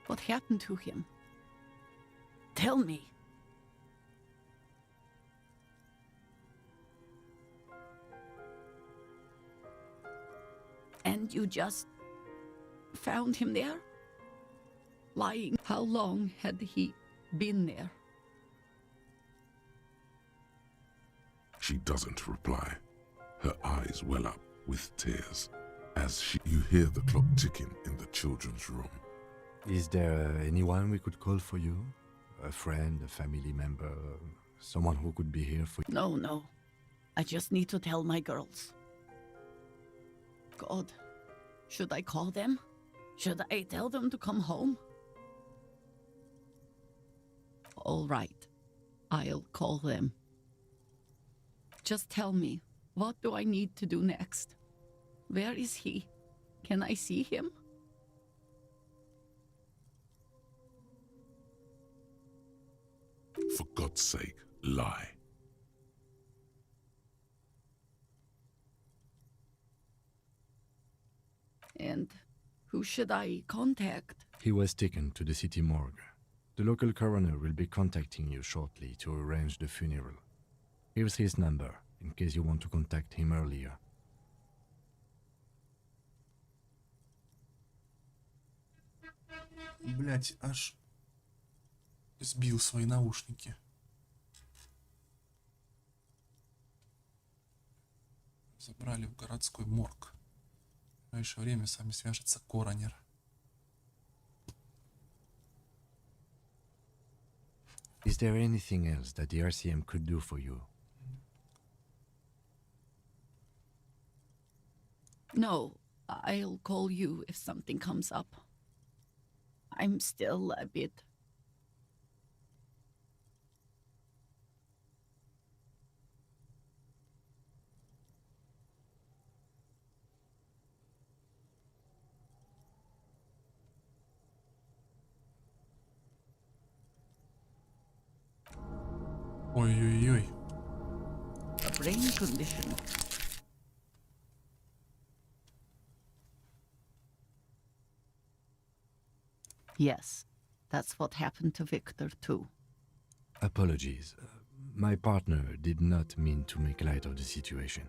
Speaker 13: What happened to him? Tell me. And you just found him there? Lying? How long had he been there?
Speaker 2: She doesn't reply. Her eyes well up with tears as you hear the clock ticking in the children's room.
Speaker 3: Is there anyone we could call for you? A friend, a family member, someone who could be here for you?
Speaker 13: No, no. I just need to tell my girls. God, should I call them? Should I tell them to come home? All right, I'll call them. Just tell me, what do I need to do next? Where is he? Can I see him?
Speaker 2: For God's sake, lie.
Speaker 13: And who should I contact?
Speaker 3: He was taken to the city morgue. The local coroner will be contacting you shortly to arrange the funeral. Here's his number, in case you want to contact him earlier.
Speaker 1: Блять, аж сбил свои наушники. Забрали в городской морг. В ближайшее время с вами свяжется коронер.
Speaker 3: Is there anything else that the RCM could do for you?
Speaker 13: No, I'll call you if something comes up. I'm still a bit...
Speaker 1: Ой-ой-ой.
Speaker 13: brain condition. Yes, that's what happened to Victor, too.
Speaker 3: Apologies. My partner did not mean to make light of the situation.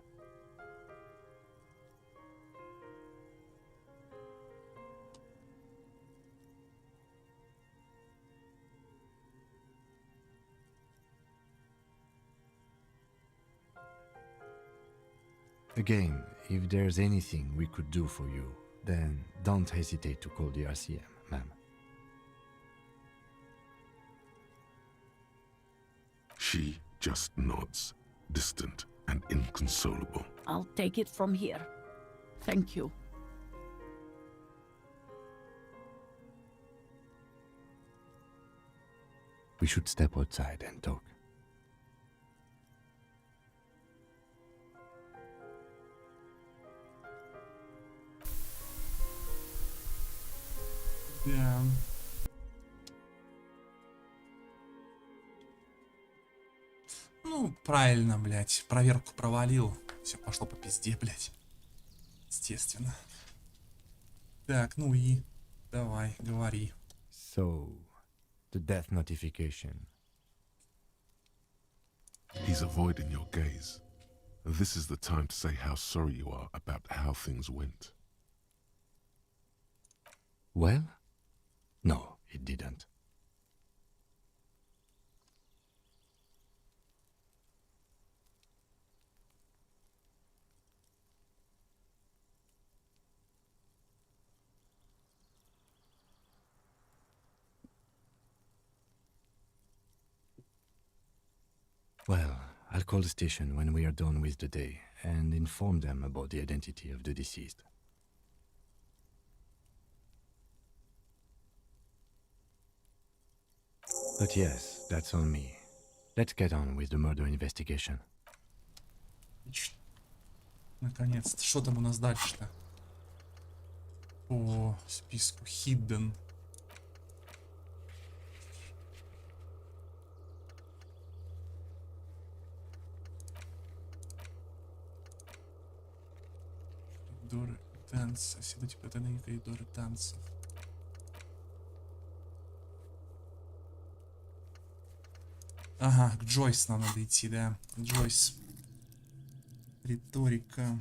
Speaker 3: Again, if there's anything we could do for you, then don't hesitate to call the RCM, ma'am.
Speaker 2: She just nods, distant and inconsolable.
Speaker 13: I'll take it from here. Thank you.
Speaker 3: We should step outside and talk.
Speaker 1: Да. Ну, правильно, блядь. Проверку провалил. Все пошло по пизде, блядь. Естественно. Так, ну и давай, говори.
Speaker 3: So, the death notification.
Speaker 2: He's avoiding your gaze. This is the time to say how sorry you are about how things went.
Speaker 3: Well? No, it didn't. Well, I'll call the station when we are done with the day and inform them about the identity of the deceased. But yes, that's on me. Let's get on with the murder investigation.
Speaker 1: Наконец-то. Что там у нас дальше-то? По списку Hidden. Коридоры танца. Всегда типа тайные коридоры танцев. Ага, к Джойс нам надо идти, да. Джойс. Риторика.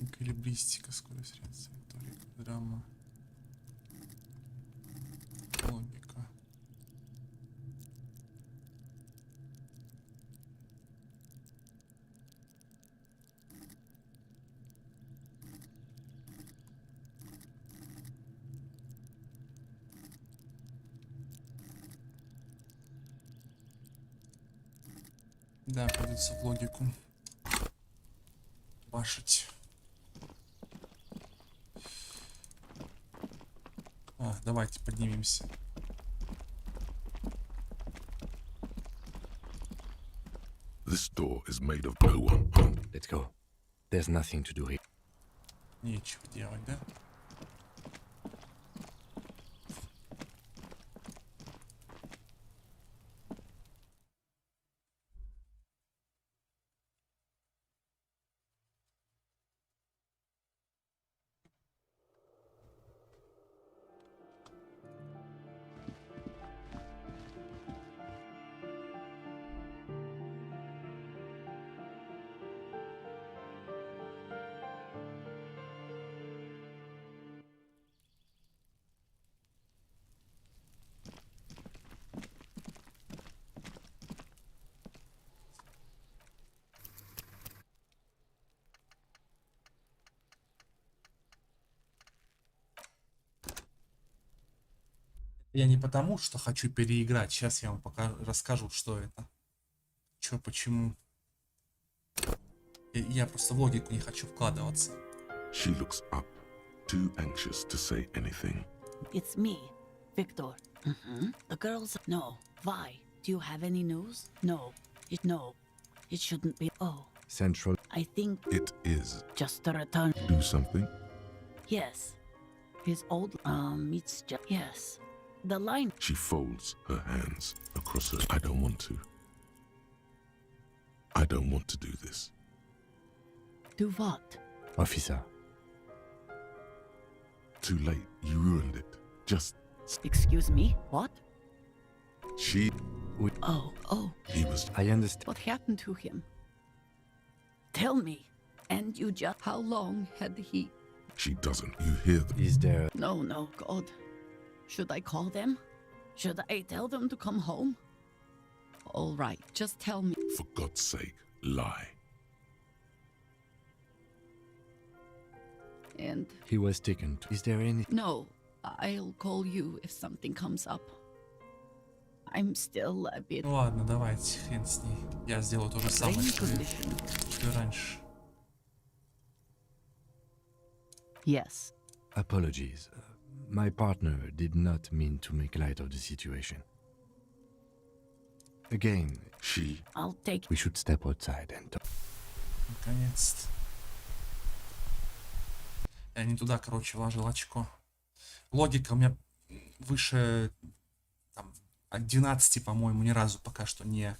Speaker 1: Эквилибристика, скорость реакции, риторика, драма. Логика. Да, придется в логику башить. Давайте поднимемся.
Speaker 2: This door is made of no one harm.
Speaker 3: Let's go. There's nothing to do here.
Speaker 1: Нечего делать, да? Я не потому, что хочу переиграть. Сейчас я вам расскажу, что это. Чё, почему. Я просто в логику не хочу вкладываться.
Speaker 2: She looks up, too anxious to say anything.
Speaker 13: It's me, Victor. The girls... No. Why? Do you have any news? No. No. It shouldn't be... Oh.
Speaker 3: Central.
Speaker 13: I think...
Speaker 2: It is.
Speaker 13: Just a return.
Speaker 2: Do something?
Speaker 13: Yes. His old... it's just... Yes. The line...
Speaker 2: She folds her hands across her. I don't want to. I don't want to do this.
Speaker 13: Do what?
Speaker 3: Officer,
Speaker 2: Too late. You ruined it. Just
Speaker 13: Excuse me? What?
Speaker 2: she.
Speaker 13: Oh.
Speaker 2: He was.
Speaker 3: I understand.
Speaker 13: What happened to him? Tell me. And you just. How long had he.
Speaker 2: She doesn't. You hear them.
Speaker 3: Is there...
Speaker 13: No, God. Should I call them? Should I tell them to come home? All right, just tell me.
Speaker 2: For God's sake, lie.
Speaker 13: And.
Speaker 3: He was taken to... Is there any...
Speaker 13: No, I'll call you if something comes up. I'm still a bit.
Speaker 1: Ну ладно, давайте, хрен с ней. Я сделаю то же самое, что и раньше.
Speaker 13: Yes.
Speaker 3: Apologies. My partner did not mean to make light of the situation. Again,
Speaker 2: She.
Speaker 13: I'll take.
Speaker 3: we should step outside and talk.
Speaker 1: Наконец-то. Я не туда, короче, вложил очко. Логика у меня выше там, от 12, по-моему, ни разу пока что не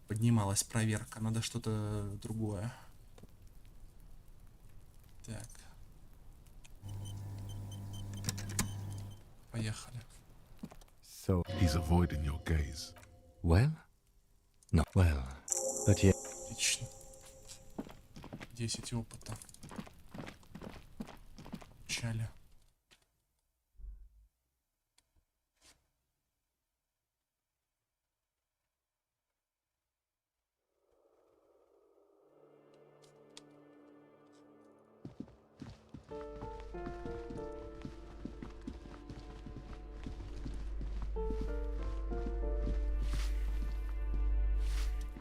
Speaker 1: поднималась проверка. Надо что-то другое. Так. Поехали.
Speaker 3: So,
Speaker 2: He's avoiding your gaze.
Speaker 3: well? No, well. But yeah,
Speaker 1: Отлично. 10 опыта. Начали.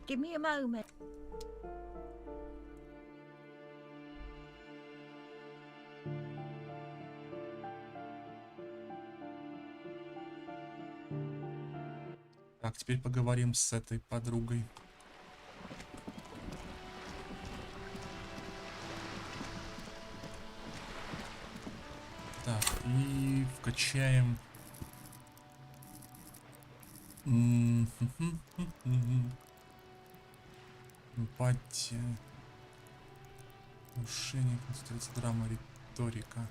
Speaker 12: Give me a moment.
Speaker 1: Так, теперь поговорим с этой подругой. Так, и вкачаем. Эмпатия. Внушение, концентрация, драма, риторика.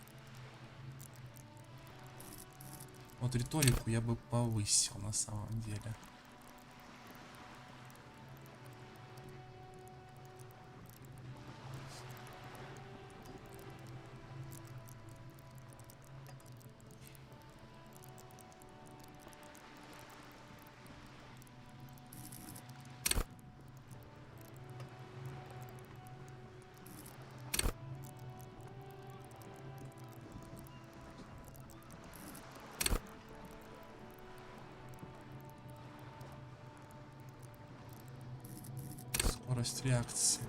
Speaker 1: Вот риторику я бы повысил на самом деле. Скорость реакции.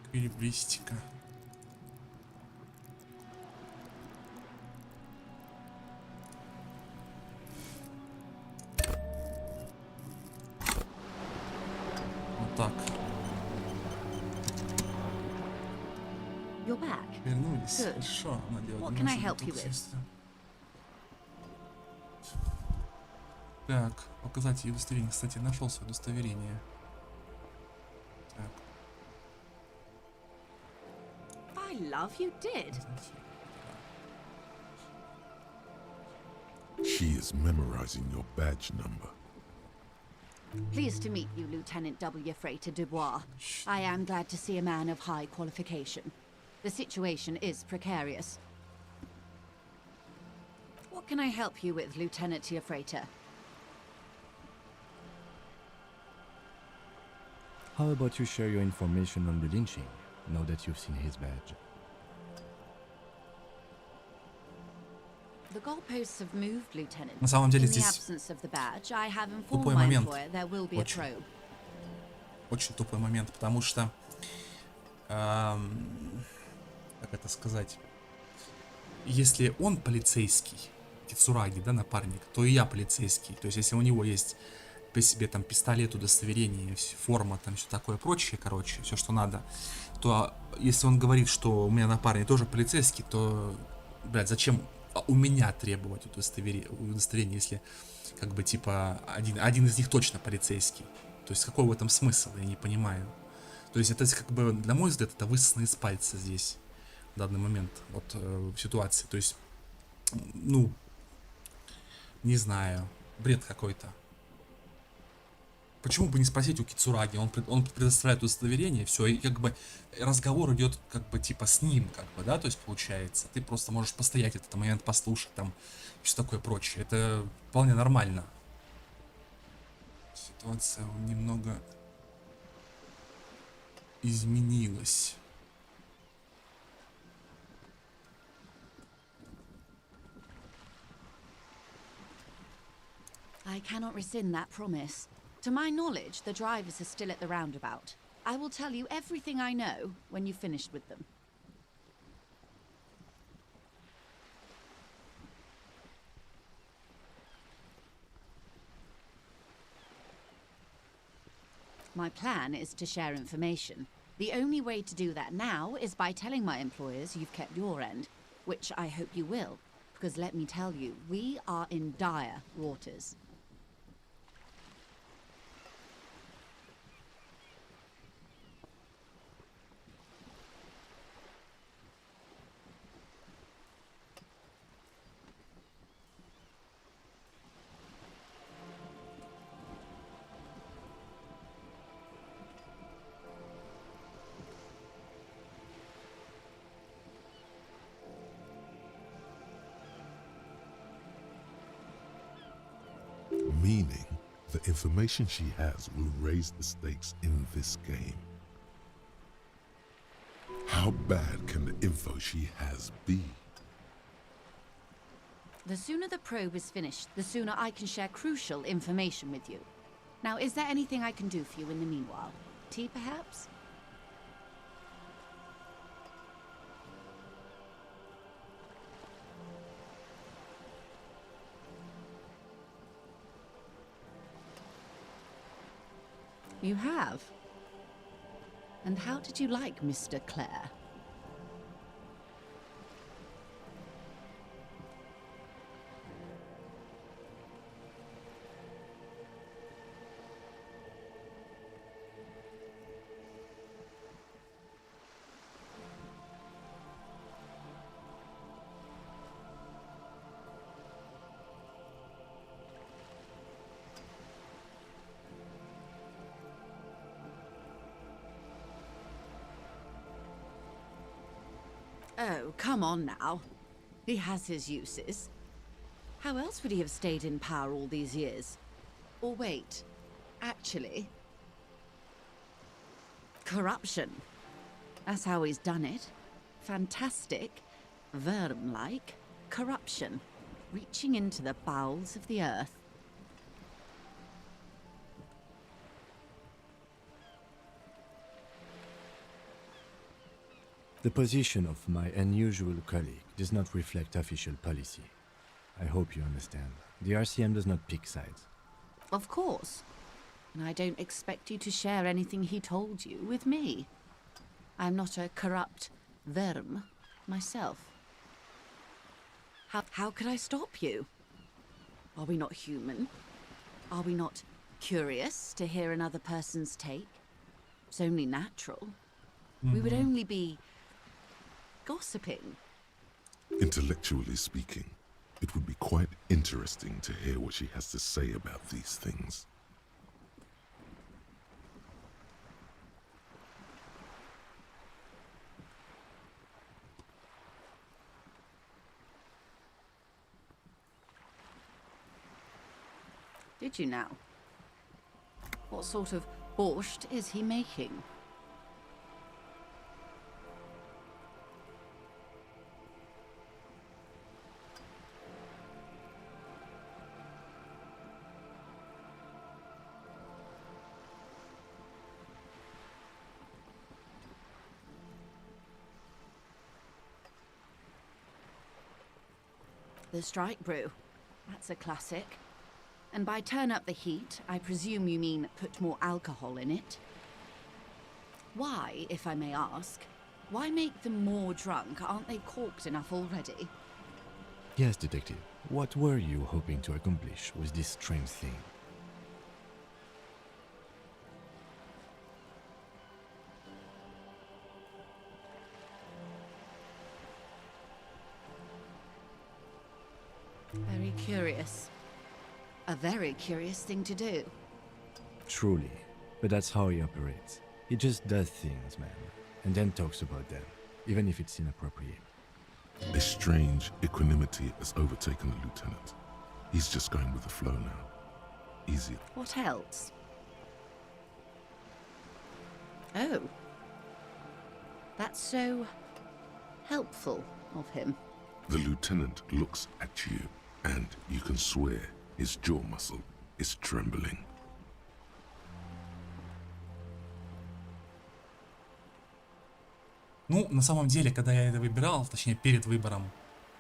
Speaker 1: Эквилибристика. Вот так.
Speaker 12: You're back.
Speaker 1: Вернулись.
Speaker 12: Good.
Speaker 1: Хорошо. Она делает
Speaker 12: What can I
Speaker 1: немножко
Speaker 12: help you
Speaker 1: тут
Speaker 12: with?
Speaker 1: есть. Так, показать ей удостоверение. Кстати, нашел свое удостоверение. Так.
Speaker 14: By love, you did.
Speaker 2: She is memorizing your badge number.
Speaker 14: Pleased to meet you, Lieutenant W. Freighter Dubois. I am glad to see a man of high qualification. The situation is precarious. What can I help you with, Lieutenant Freighter?
Speaker 3: how about you share your information on the lynching, now that you've seen his badge?
Speaker 14: The goalposts have moved, Lieutenant.
Speaker 1: На самом деле
Speaker 14: In the
Speaker 1: здесь
Speaker 14: absence of the badge, I have informed
Speaker 1: тупой
Speaker 14: my
Speaker 1: момент.
Speaker 14: employer there will be a
Speaker 1: Очень.
Speaker 14: probe.
Speaker 1: Очень тупой момент, потому что, как это сказать, если он полицейский, Кицураги, да, напарник, то и я полицейский. То есть, если у него есть при себе там пистолет, удостоверение, форма, там все такое прочее, короче, все, что надо, то если он говорит, что у меня напарник тоже полицейский, то, блядь, зачем у меня требовать удостоверение, если, как бы, типа, один из них точно полицейский. То есть какой в этом смысл, я не понимаю. То есть это как бы, на мой взгляд, это высосано из пальца здесь, в данный момент, вот ситуации. То есть, ну, не знаю, бред какой-то. Почему бы не спросить у Кицураги? Он предоставляет удостоверение, все, и как бы разговор идет как бы типа с ним, как бы, да, то есть получается. Ты просто можешь постоять этот момент, послушать там, все такое прочее. Это вполне нормально. Ситуация немного изменилась.
Speaker 14: I cannot rescind that promise. To my knowledge, the drivers are still at the roundabout. I will tell you everything I know when you've finished with them. My plan is to share information. The only way to do that now is by telling my employers you've kept your end, which I hope you will, because let me tell you, we are in dire waters.
Speaker 2: Meaning, the information she has will raise the stakes in this game. How bad can the info she has be?
Speaker 14: The sooner the probe is finished, the sooner I can share crucial information with you. Now, is there anything I can do for you in the meanwhile? Tea, perhaps? You have? And how did you like Mr. Clare? Oh, come on now. He has his uses. How else would he have stayed in power all these years? Or wait, actually... corruption. That's how he's done it. Fantastic, Worm-like corruption, reaching into the bowels of the earth.
Speaker 3: The position of my unusual colleague does not reflect official policy. I hope you understand. The RCM does not pick sides.
Speaker 14: Of course. And I don't expect you to share anything he told you with me. I'm not a corrupt Worm myself. How could I stop you? Are we not human? Are we not curious to hear another person's take? It's only natural. We would only be gossiping.
Speaker 2: Intellectually speaking, it would be quite interesting to hear what she has to say about these things.
Speaker 14: Did you now? What sort of borscht is he making? The strike brew. That's a classic. And by turn up the heat, I presume you mean put more alcohol in it? Why, if I may ask, why make them more drunk? Aren't they corked enough already?
Speaker 3: Yes, Detective. What were you hoping to accomplish with this strange thing?
Speaker 14: Curious. A very curious thing to do.
Speaker 3: Truly. But that's how he operates. He just does things, man. And then talks about them, even if it's inappropriate.
Speaker 2: A strange equanimity has overtaken the lieutenant. He's just going with the flow now. Easy.
Speaker 14: What else? Oh. That's so helpful of him.
Speaker 2: The lieutenant looks at you, and you can swear his jaw muscle is trembling.
Speaker 1: Ну, на самом деле, когда я это выбирал, точнее, перед выбором,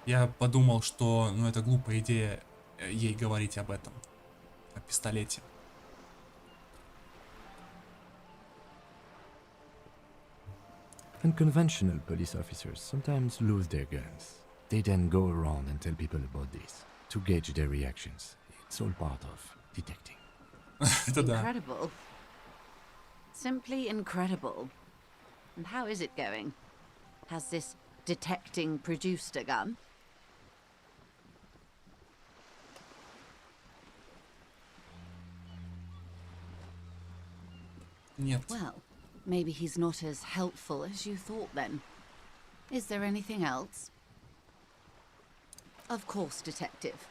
Speaker 1: я подумал, что, ну, это глупая идея ей говорить об этом, о пистолете.
Speaker 3: Unconventional police officers sometimes lose their guns. They then go around and tell people about this, to gauge their reactions. It's all part of detecting.
Speaker 14: Incredible. Simply incredible. And how is it going? Has this detecting produced a gun?
Speaker 1: Нет.
Speaker 14: Well, maybe he's not as helpful as you thought then. Is there anything else? Of course, Detective.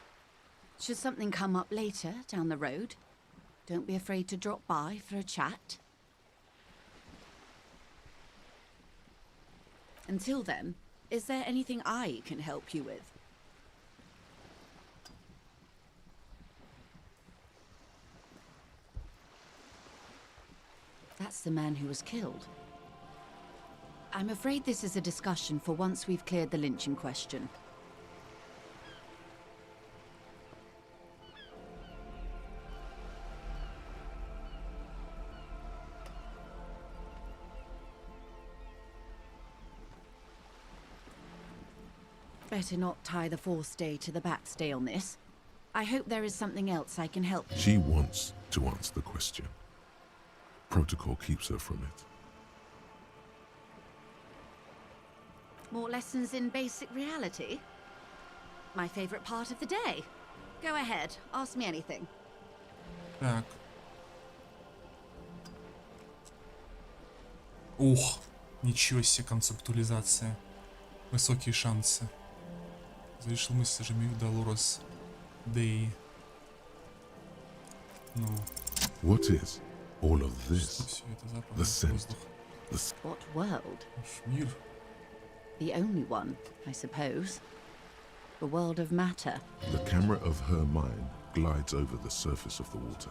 Speaker 14: Should something come up later down the road, don't be afraid to drop by for a chat. Until then, is there anything I can help you with? That's the man who was killed. I'm afraid this is a discussion for once we've cleared the lynching question. Better not tie the forestay to the backstay on this. I hope there is something else I can help.
Speaker 2: She wants to answer the question. Protocol keeps her from it.
Speaker 14: More lessons in basic reality? My favorite part of the day. Go ahead, ask me anything.
Speaker 1: Так. Ух, ничего себе концептуализация. Высокие шансы. Завершил мысль Жемик Долорес Дей. Ну.
Speaker 2: What is all of this? The scent.
Speaker 14: What world?
Speaker 1: Мир.
Speaker 14: The only one, I suppose. The world of matter.
Speaker 2: The camera of her mind glides over the surface of the water.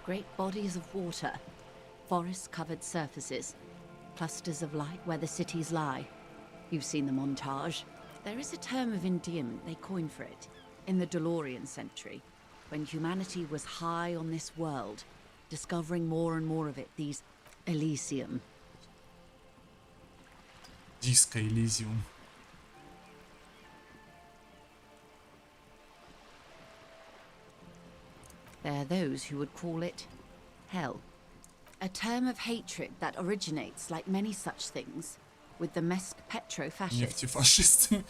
Speaker 14: Great bodies of water. Forest-covered surfaces. Clusters of light where the cities lie. You've seen the montage. There is a term of endearment they coined for it in the DeLorean century, when humanity was high on this world, discovering more and more of it, these Elysium.
Speaker 1: Disco Elysium.
Speaker 14: There are those who would call it hell. A term of hatred that originates, like many such things, with the Mesk petro-fascists.
Speaker 1: Нефтефашисты.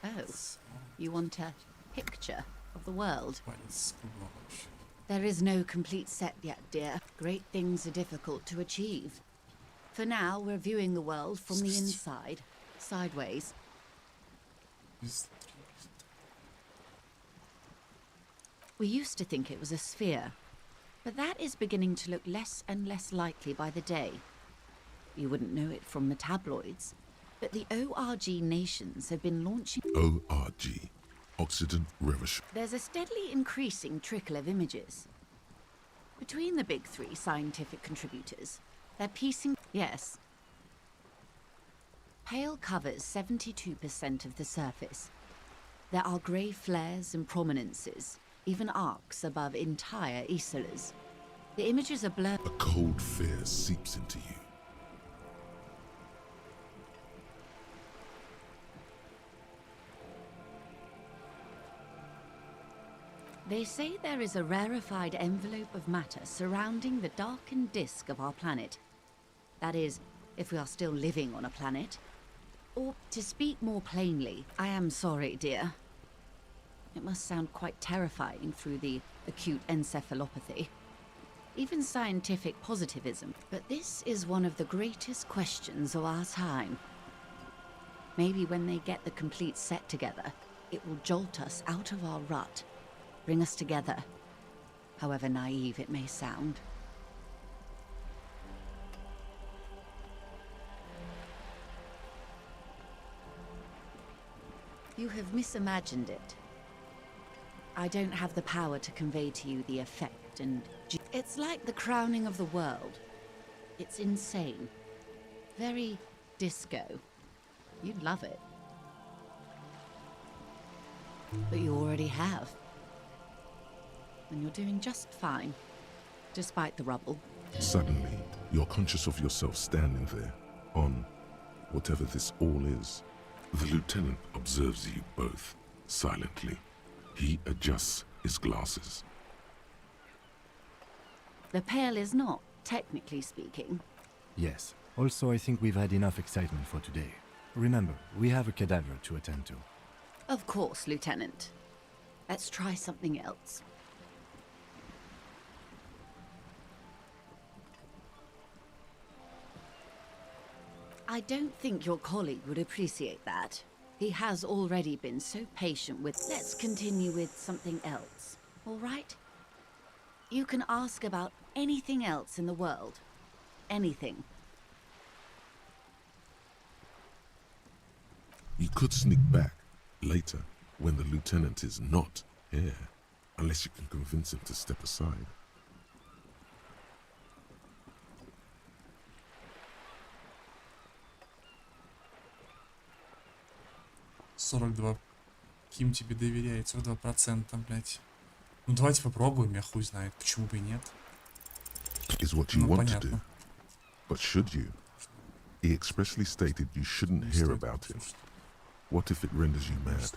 Speaker 14: Oh, you want a picture of the world? There is no complete set yet, dear. Great things are difficult to achieve. For now, we're viewing the world from the inside, sideways. We used to think it was a sphere, but that is beginning to look less and less likely by the day. You wouldn't know it from the tabloids, but the ORG nations have been launching...
Speaker 2: ORG. Occident Revolution.
Speaker 14: There's a steadily increasing trickle of images. Between the big three scientific contributors, they're piecing... Yes. Pale covers 72% of the surface. There are grey flares and prominences, even arcs above entire isolas. The images are blurred.
Speaker 2: A cold fear seeps into you.
Speaker 14: They say there is a rarefied envelope of matter surrounding the darkened disk of our planet. That is, if we are still living on a planet. Or, to speak more plainly, I am sorry, dear. It must sound quite terrifying through the acute encephalopathy. Even scientific positivism. But this is one of the greatest questions of our time. Maybe when they get the complete set together, it will jolt us out of our rut, bring us together, however naive it may sound. You have misimagined it. I don't have the power to convey to you the effect and... It's like the crowning of the world. It's insane. Very disco. You'd love it. But you already have. And you're doing just fine, despite the rubble.
Speaker 2: Suddenly, you're conscious of yourself standing there, on whatever this all is. The lieutenant observes you both, silently. He adjusts his glasses.
Speaker 14: The Pale is not, technically speaking.
Speaker 3: Yes. Also, I think we've had enough excitement for today. Remember, we have a cadaver to attend to.
Speaker 14: Of course, Lieutenant. Let's try something else. I don't think your colleague would appreciate that. He has already been so patient with... Let's continue with something else, all right? You can ask about anything else in the world. Anything.
Speaker 2: You could sneak back later when the lieutenant is not here, unless you can convince him to step aside.
Speaker 1: 42. Ким тебе доверяет? 42%, блять. Ну давайте попробуем, я хуй знает, почему бы и нет.
Speaker 2: Is what you
Speaker 1: Ну,
Speaker 2: want to do.
Speaker 1: понятно.
Speaker 2: But should you? He expressly stated you shouldn't hear about it. What if it renders you mad?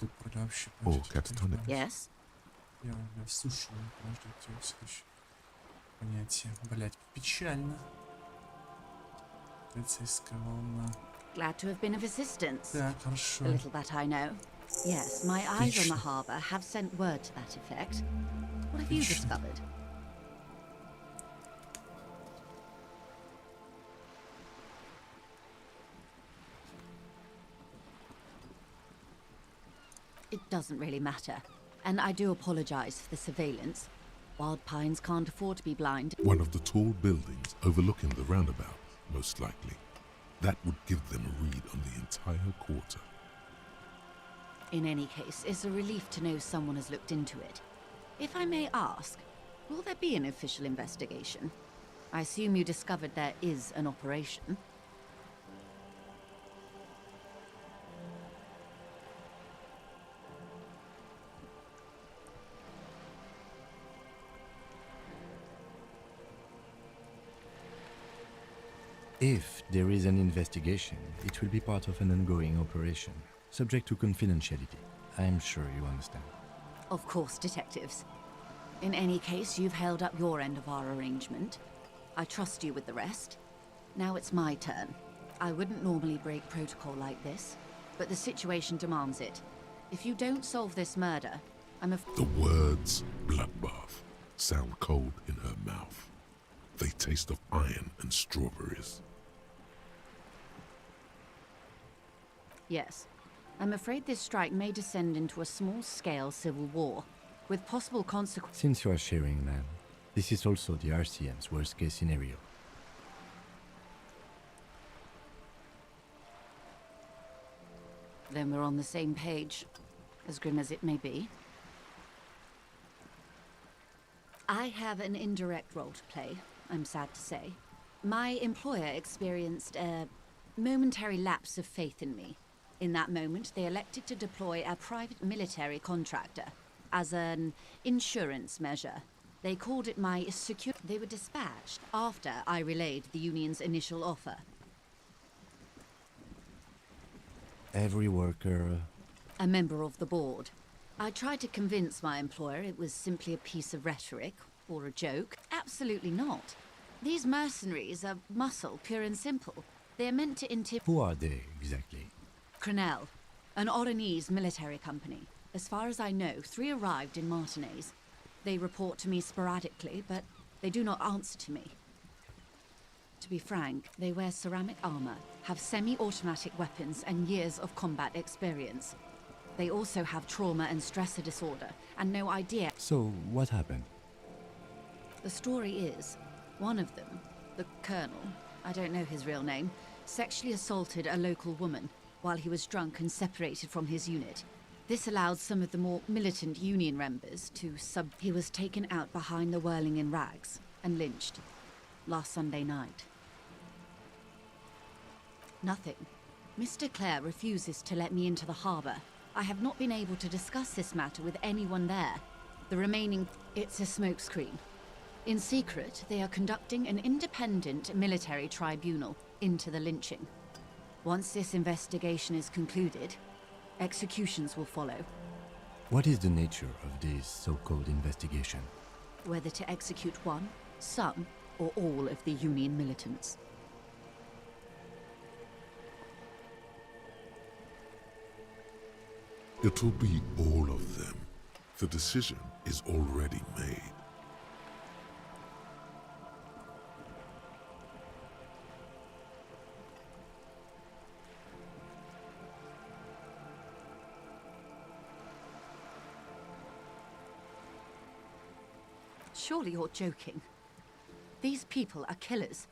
Speaker 2: Or catatonic?
Speaker 14: Yes?
Speaker 1: Я слушаю, подождите, следующее понятие. Блять, печально. Полицейская волна.
Speaker 14: Glad to have been of assistance.
Speaker 1: Так, хорошо.
Speaker 14: The little that I know. Yes, my eyes on the harbour have sent word to that effect. What have you discovered? It doesn't really matter. And I do apologize for the surveillance. Wild Pines can't afford to be blind.
Speaker 2: One of the tall buildings overlooking the roundabout, most likely. That would give them a read on the entire quarter.
Speaker 14: In any case, it's a relief to know someone has looked into it. If I may ask, will there be an official investigation? I assume you discovered there is an operation.
Speaker 3: If there is an investigation, it will be part of an ongoing operation, subject to confidentiality. I'm sure you understand.
Speaker 14: Of course, detectives. In any case, you've held up your end of our arrangement. I trust you with the rest. Now it's my turn. I wouldn't normally break protocol like this, but the situation demands it. If you don't solve this murder, I'm
Speaker 2: The words bloodbath sound cold in her mouth. They taste of iron and strawberries.
Speaker 14: Yes. I'm afraid this strike may descend into a small-scale civil war, with possible consequences.
Speaker 3: Since you are sharing land, this is also the RCM's worst-case scenario.
Speaker 14: Then we're on the same page, as grim as it may be. I have an indirect role to play, I'm sad to say. My employer experienced a momentary lapse of faith in me. In that moment, they elected to deploy a private military contractor as an insurance measure. They called it my They were dispatched after I relayed the union's initial offer.
Speaker 3: Every worker...
Speaker 14: A member of the board. I tried to convince my employer it was simply a piece of rhetoric or a joke. Absolutely not. These mercenaries are muscle, pure and simple. They're meant to
Speaker 3: Who are they, exactly?
Speaker 14: Crenell, an Oranese military company. As far as I know, 3 arrived in Martinez. They report to me sporadically, but they do not answer to me. To be frank, they wear ceramic armor, have semi-automatic weapons, and years of combat experience. They also have trauma and stressor disorder, and no idea.
Speaker 3: So, what happened?
Speaker 14: The story is, one of them, the colonel, I don't know his real name, sexually assaulted a local woman while he was drunk and separated from his unit. This allowed some of the more militant Union members to He was taken out behind the whirling in rags and lynched last Sunday night. Nothing. Mr. Clare refuses to let me into the harbour. I have not been able to discuss this matter with anyone there. The remaining... It's a smokescreen. In secret, they are conducting an independent military tribunal into the lynching. Once this investigation is concluded, executions will follow.
Speaker 3: What is the nature of this so-called investigation?
Speaker 14: Whether to execute one, some, or all of the Union militants.
Speaker 2: It'll be all of them. The decision is already made.
Speaker 14: Surely you're joking. These people are killers.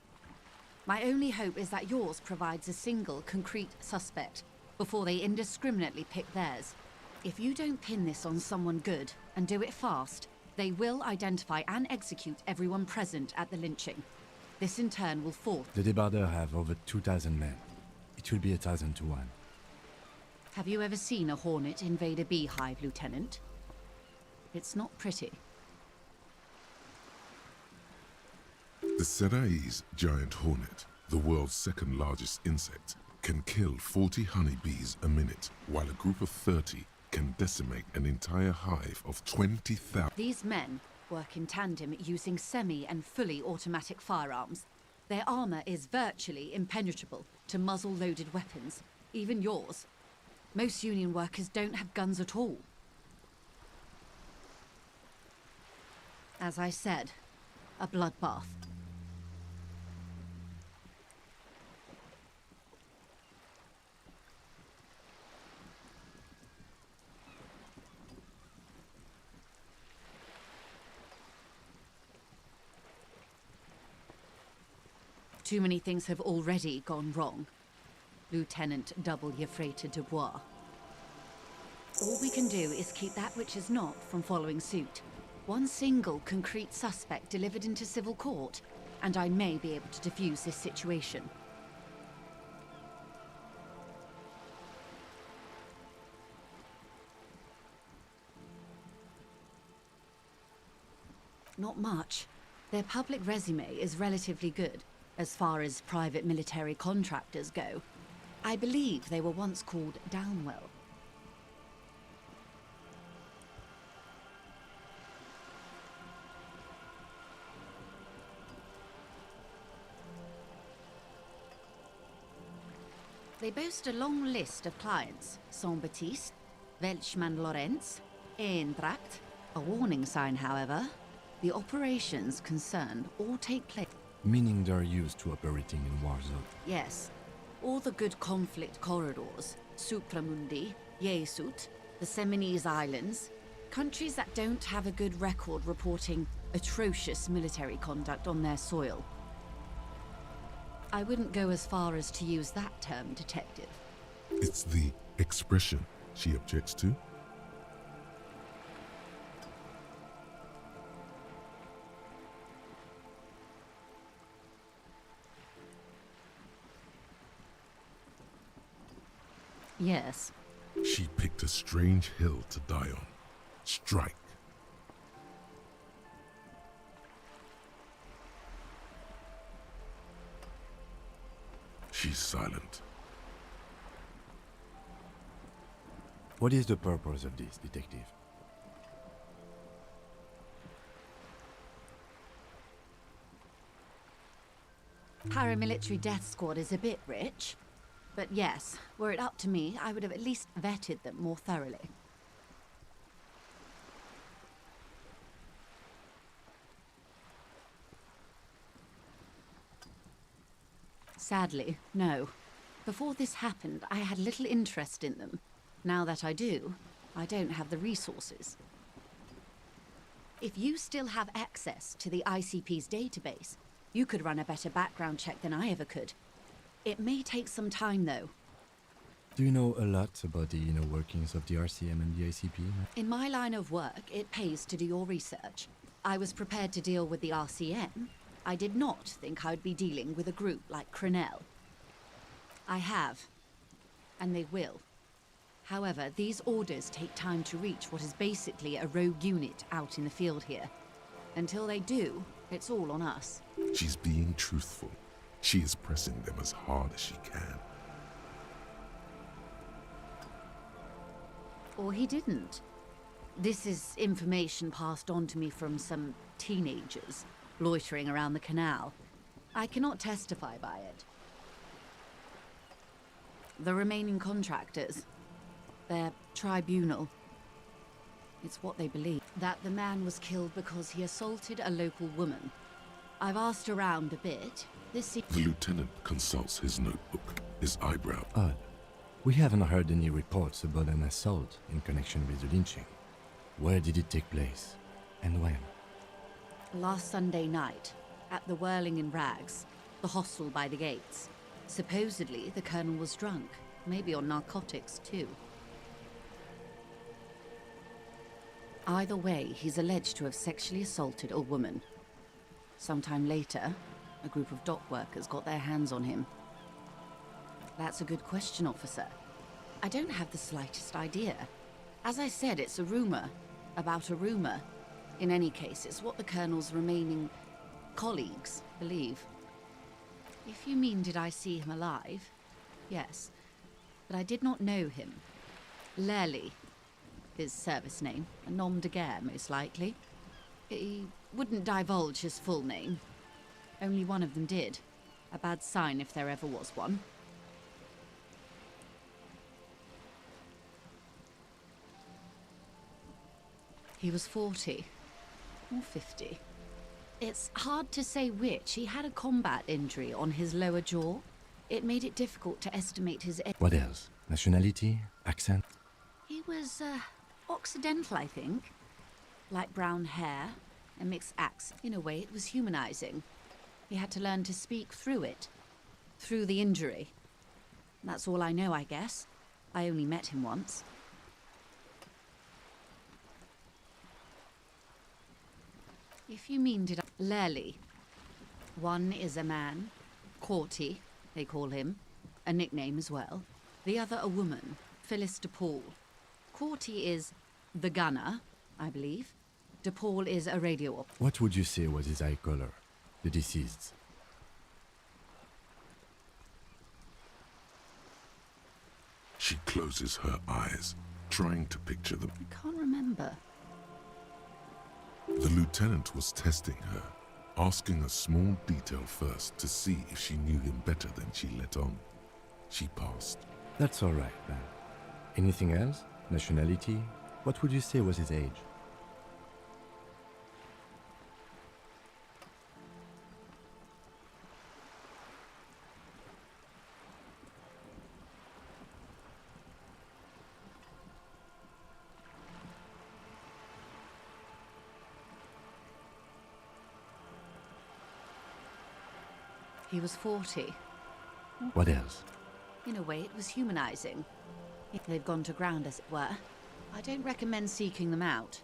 Speaker 14: My only hope is that yours provides a single, concrete suspect before they indiscriminately pick theirs. If you don't pin this on someone good, and do it fast, they will identify and execute everyone present at the lynching. This in turn will force...
Speaker 3: The débardeurs have over 2,000 men. It will be 1,000 to 1.
Speaker 14: Have you ever seen a hornet invade a beehive, Lieutenant? It's not pretty.
Speaker 2: The Seraï's giant hornet, the world's second largest insect, can kill 40 honeybees a minute, while a group of 30 can decimate an entire hive of 20,000.
Speaker 14: These men work in tandem using semi and fully automatic firearms. Their armor is virtually impenetrable to muzzle-loaded weapons, even yours. Most Union workers don't have guns at all. As I said, a bloodbath. Too many things have already gone wrong. Lieutenant Double Yefrata Dubois. All we can do is keep that which is not from following suit. One single concrete suspect delivered into civil court, and I may be able to defuse this situation. Not much. Their public resume is relatively good, as far as private military contractors go. I believe they were once called Downwell. They boast a long list of clients: Saint-Baptiste, Welchman-Lorenz, Eintracht. A warning sign, however. The operations concerned all take place...
Speaker 3: Meaning they're used to operating in war zones.
Speaker 14: Yes. All the good conflict corridors, Supramundi, Yesut, the Seminese Islands, countries that don't have a good record reporting atrocious military conduct on their soil. I wouldn't go as far as to use that term, detective.
Speaker 2: It's the expression she objects to.
Speaker 14: Yes.
Speaker 2: She picked a strange hill to die on. Strike. She's silent.
Speaker 3: What is the purpose of this, detective?
Speaker 14: Paramilitary death squad is a bit rich. But yes, were it up to me, I would have at least vetted them more thoroughly. Sadly, no. Before this happened, I had little interest in them. Now that I do, I don't have the resources. If you still have access to the ICP's database, you could run a better background check than I ever could. It may take some time, though.
Speaker 3: Do you know a lot about the inner workings of the RCM and the ICP?
Speaker 14: In my line of work, it pays to do your research. I was prepared to deal with the RCM. I did not think I'd be dealing with a group like Crenell. I have, and they will. However, these orders take time to reach what is basically a rogue unit out in the field here. Until they do, it's all on us.
Speaker 2: She's being truthful. She is pressing them as hard as she can.
Speaker 14: Or he didn't. This is information passed on to me from some teenagers loitering around the canal. I cannot testify by it. The remaining contractors, their tribunal, it's what they believe. That the man was killed because he assaulted a local woman. I've asked around a bit.
Speaker 2: The lieutenant consults his notebook, his eyebrow.
Speaker 3: Odd. We haven't heard any reports about an assault in connection with the lynching. Where did it take place? And when?
Speaker 14: Last Sunday night, at the Whirling in Rags, the hostel by the gates. Supposedly, the colonel was drunk, maybe on narcotics too. Either way, he's alleged to have sexually assaulted a woman. Sometime later, a group of dock workers got their hands on him. That's a good question, officer. I don't have the slightest idea. As I said, it's a rumor about a rumor. In any case, it's what the colonel's remaining colleagues believe. If you mean did I see him alive, yes. But I did not know him. Lely, his service name, a nom de guerre, most likely. He wouldn't divulge his full name. Only one of them did. A bad sign if there ever was one. He was 40. Or 50. It's hard to say which. He had a combat injury on his lower jaw. It made it difficult to estimate his age.
Speaker 3: What else? Nationality? Accent?
Speaker 14: He was, Occidental, I think. Light brown hair, a mixed accent. In a way, it was humanizing. He had to learn to speak through it. Through the injury. That's all I know, I guess. I only met him once. If you mean did I... Lely. One is a man. Corty, they call him. A nickname as well. The other a woman. Phyllis DePaul. Corty is the gunner, I believe. DePaul is a radio op.
Speaker 3: What would you say was his eye color? The deceased's.
Speaker 2: She closes her eyes, trying to picture them.
Speaker 14: I can't remember.
Speaker 2: The lieutenant was testing her, asking a small detail first to see if she knew him better than she let on. She passed.
Speaker 3: That's all right, then. Anything else? Nationality? What would you say was his age?
Speaker 14: He was 40.
Speaker 3: What else?
Speaker 14: In a way, it was humanizing. They've gone to ground, as it were. I don't recommend seeking them out.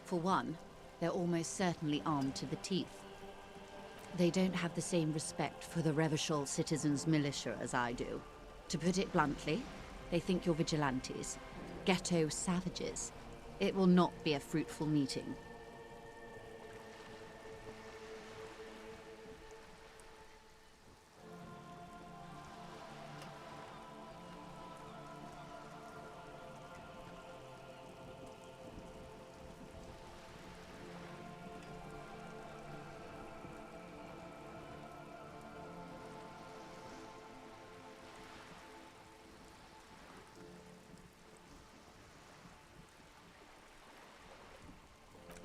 Speaker 14: For one, they're almost certainly armed to the teeth. They don't have the same respect for the Revachol citizens' militia as I do. To put it bluntly, they think you're vigilantes. Ghetto savages. It will not be a fruitful meeting.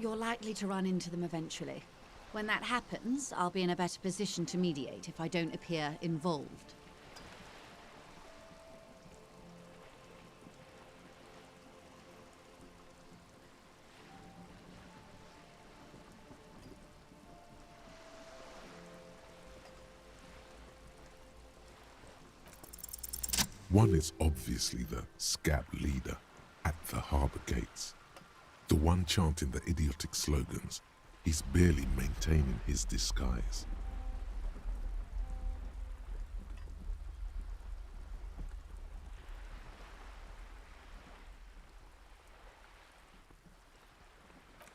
Speaker 14: You're likely to run into them eventually. When that happens, I'll be in a better position to mediate if I don't appear involved.
Speaker 2: One is obviously the scab leader at the harbour gates. The one chanting the idiotic slogans. He's barely maintaining his disguise.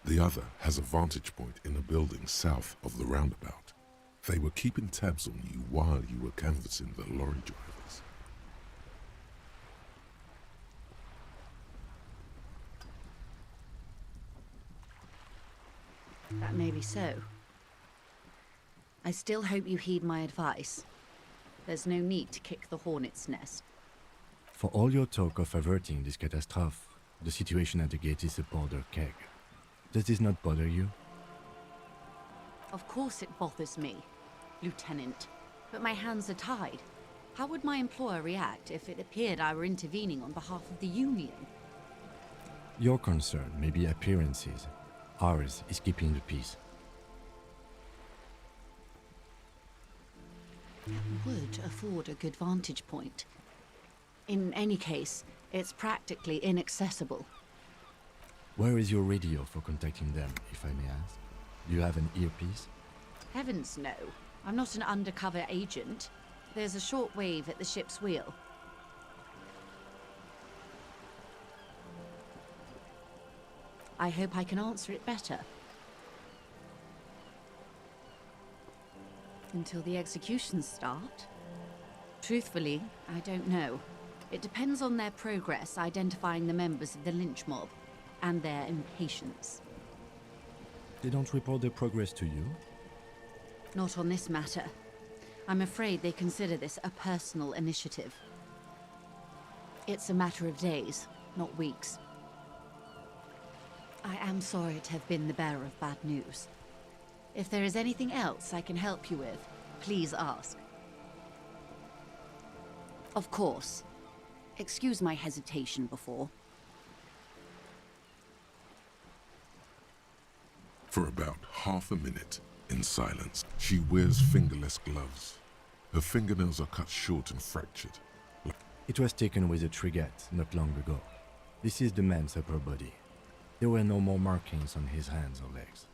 Speaker 2: The other has a vantage point in a building south of the roundabout. They were keeping tabs on you while you were canvassing the lorry drivers.
Speaker 14: That may be so. I still hope you heed my advice. There's no need to kick the hornet's nest.
Speaker 3: For all your talk of averting this catastrophe, the situation at the gate is a powder keg. Does this not bother you?
Speaker 14: Of course it bothers me, Lieutenant. But my hands are tied. How would my employer react if it appeared I were intervening on behalf of the Union?
Speaker 3: Your concern may be appearances. Ours is keeping the peace.
Speaker 14: That would afford a good vantage point. In any case, it's practically inaccessible.
Speaker 3: Where is your radio for contacting them, if I may ask? Do you have an earpiece?
Speaker 14: Heavens no. I'm not an undercover agent. There's a short wave at the ship's wheel. I hope I can answer it better. Until the executions start? Truthfully, I don't know. It depends on their progress identifying the members of the lynch mob, and their impatience.
Speaker 3: They don't report their progress to you?
Speaker 14: Not on this matter. I'm afraid they consider this a personal initiative. It's a matter of days, not weeks. I am sorry to have been the bearer of bad news. If there is anything else I can help you with, please ask. Of course. Excuse my hesitation before.
Speaker 2: For about half a minute, in silence, she wears fingerless gloves. Her fingernails are cut short and fractured.
Speaker 3: It was taken with a trigette not long ago. This is the man's upper body. There were no more markings on his hands or legs.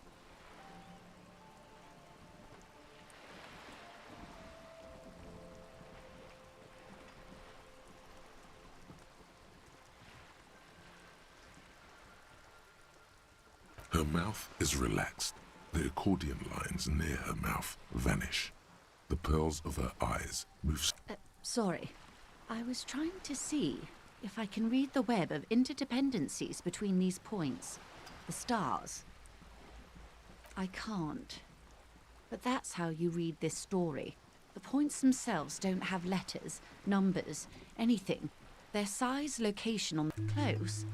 Speaker 2: Her mouth is relaxed. The accordion lines near her mouth vanish. The pearls of her eyes move.
Speaker 14: Sorry. I was trying to see if I can read the web of interdependencies between these points. The stars. I can't. But that's how you read this story. The points themselves don't have letters, numbers, anything. Their size, location on close.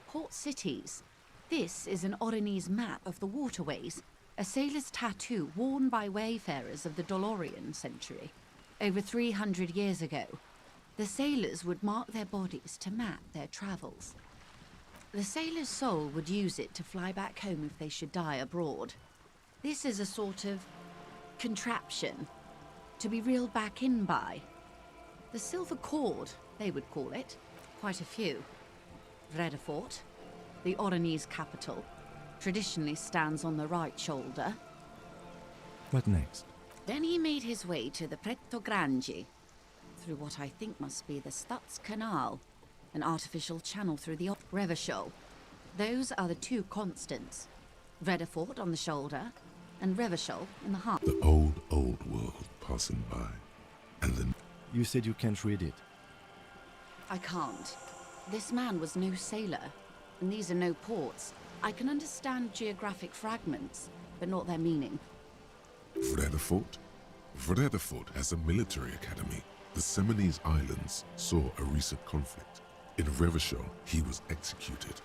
Speaker 14: Port cities. This is an Oronese map of the waterways, a sailor's tattoo worn by wayfarers of the Dolorian century. Over 300 years ago, the sailors would mark their bodies to map their travels. The sailor's soul would use it to fly back home if they should die abroad. This is a sort of contraption to be reeled back in by. The silver cord, they would call it. Quite a few. Vredefort, the Oronese capital, traditionally stands on the right shoulder.
Speaker 3: What next?
Speaker 14: Then he made his way to the Pretto Grande, through what I think must be the Stutz Canal, an artificial channel through the Revachol. Those are the two constants. Vredefort on the shoulder, and Revachol in the heart.
Speaker 2: The old world passing by, and then...
Speaker 3: You said you can't read it.
Speaker 14: I can't. This man was no sailor, and these are no ports. I can understand geographic fragments, but not their meaning.
Speaker 2: Vredefort? Vredefort has a military academy. The Seminese Islands saw a recent conflict. In Revachol, he was executed.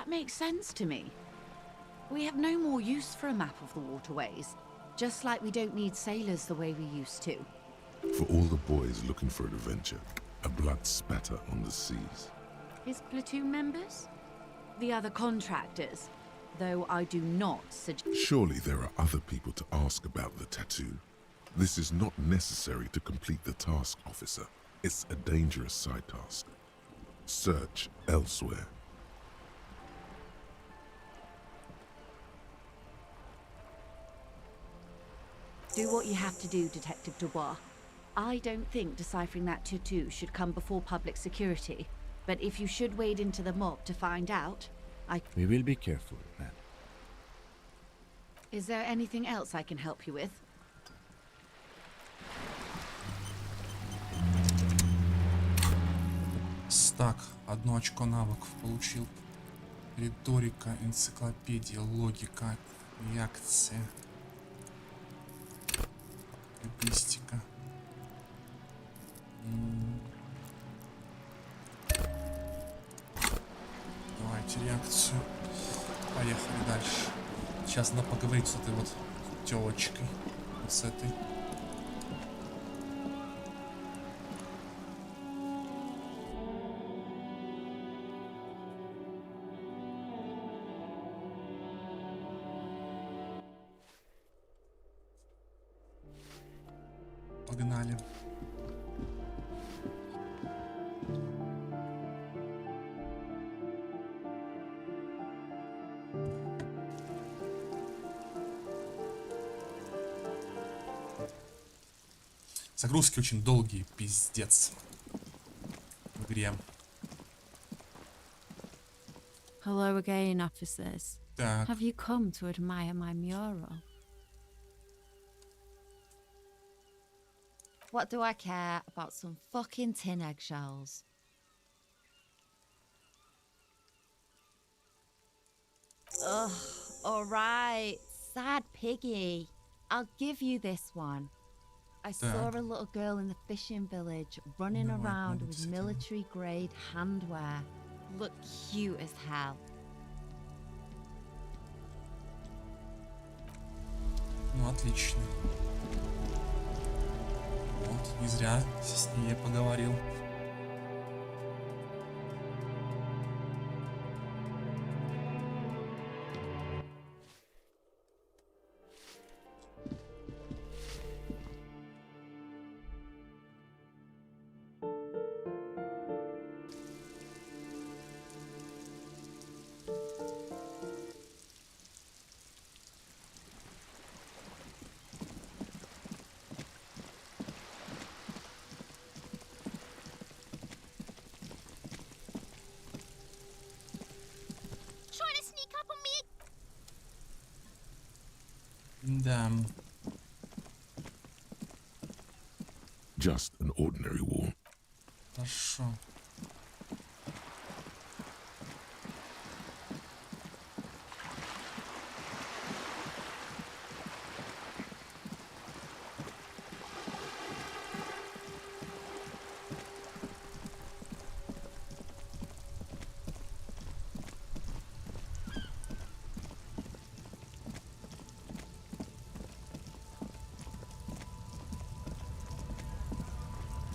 Speaker 14: That makes sense to me. We have no more use for a map of the waterways, just like we don't need sailors the way we used to.
Speaker 2: For all the boys looking for adventure, a blood spatter on the seas.
Speaker 14: His platoon members? The other contractors, though I do not suggest...
Speaker 2: Surely there are other people to ask about the tattoo. This is not necessary to complete the task, officer. It's a dangerous side task. Search elsewhere.
Speaker 14: Do what you have to do, Detective Dubois. I don't think deciphering that tattoo should come before public security. But if you should wade into the mob to find out,
Speaker 3: We will be careful, ma'am.
Speaker 14: Is there anything else I can help you with?
Speaker 1: Так, 1 очко навыков получил. Риторика, энциклопедия, логика, реакция. Логистика. Давайте реакцию. Поехали дальше. Сейчас надо поговорить с этой вот тёлочкой. Вот с этой. Погнали. Загрузки очень долгие, пиздец. В игре.
Speaker 15: Hello again, officers.
Speaker 1: Так.
Speaker 15: Have you come to admire my mural?
Speaker 6: What do I care about some fucking tin eggshells? Ugh, alright, sad piggy. I'll give you this one. I saw a little girl in the fishing village running around with military grade handwear. Look cute as hell.
Speaker 1: Ну, отлично. Вот, не зря с ней я поговорил. Да.
Speaker 2: Just an ordinary wall.
Speaker 1: Хорошо.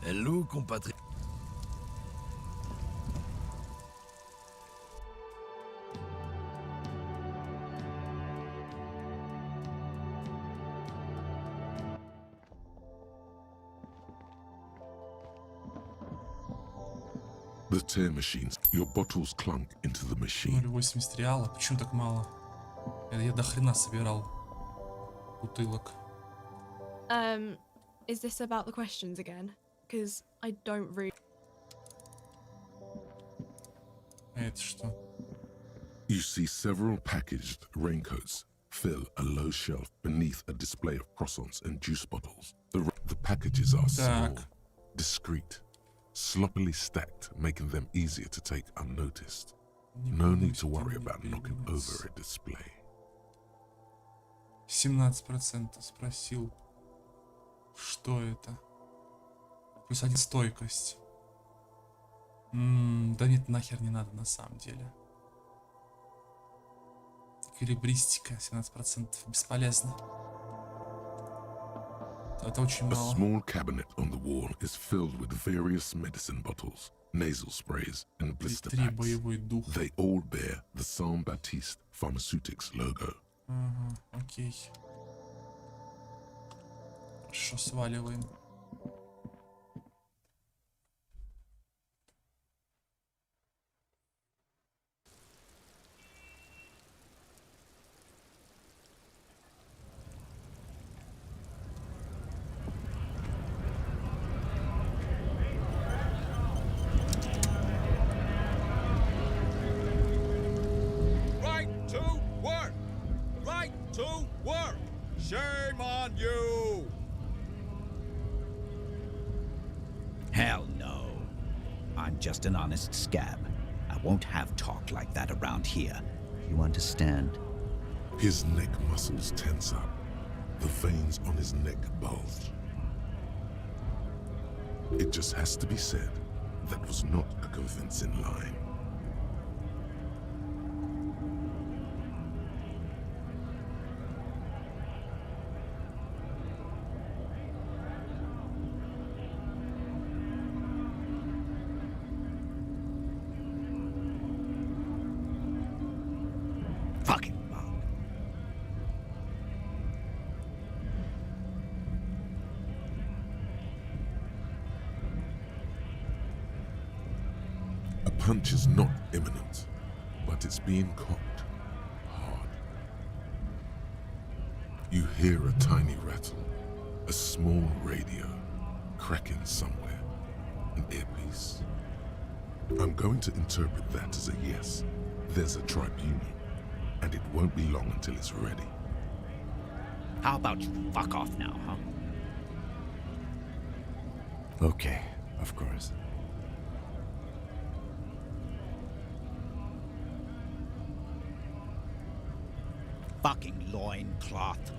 Speaker 16: Hello, compatriotes.
Speaker 2: The tear machines. Your bottles clunk into the machine.
Speaker 1: 0,80 реала. Почему так мало? Я до хрена собирал бутылок.
Speaker 17: Is this about the questions again? Because I don't really...
Speaker 1: А это что?
Speaker 2: You see several packaged raincoats fill a low shelf beneath a display of croissants and juice bottles. The packages are small, discreet, sloppily stacked, making them easier to take unnoticed. No need to worry about knocking over a display.
Speaker 1: 17% спросил, что это. Плюс 1 стойкость. Да нет, нахер не надо на самом деле. Эквилибристика 17%. Бесполезно. Это очень
Speaker 2: A
Speaker 1: мало.
Speaker 2: small cabinet on the wall is filled with various medicine bottles, nasal sprays, and blister
Speaker 1: Три
Speaker 2: packs.
Speaker 1: боевой дух.
Speaker 2: They all bear the Saint Baptiste Pharmaceutics logo.
Speaker 1: Ага, окей. Хорошо, сваливаем.
Speaker 16: Right to work! Right to work! Shame on you!
Speaker 18: Hell no. I'm just an honest scab. I won't have talk like that around here. You understand?
Speaker 2: His neck muscles tense up. The veins on his neck bulge. It just has to be said, that was not a convincing line.
Speaker 18: Fucking bug.
Speaker 2: A punch is not imminent, but it's being cocked hard. You hear a tiny rattle, a small radio, cracking somewhere, an earpiece. I'm going to interpret that as a yes. There's a tribunal, and it won't be long until it's ready.
Speaker 18: How about you fuck off now, huh?
Speaker 3: Okay, of course.
Speaker 18: Fucking loincloth.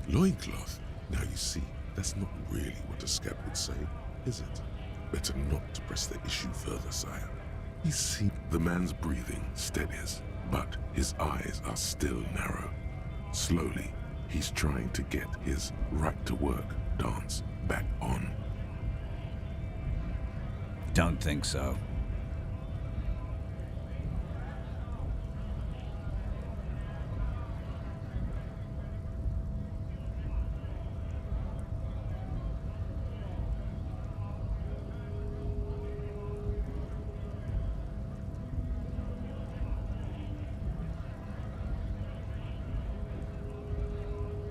Speaker 2: Loincloth? Now you see, that's not really what a scab would say, is it? Better not to press the issue further, sire. You see, the man's breathing steadies, but his eyes are still narrow. Slowly, he's trying to get his right-to-work dance back on.
Speaker 18: Don't think so.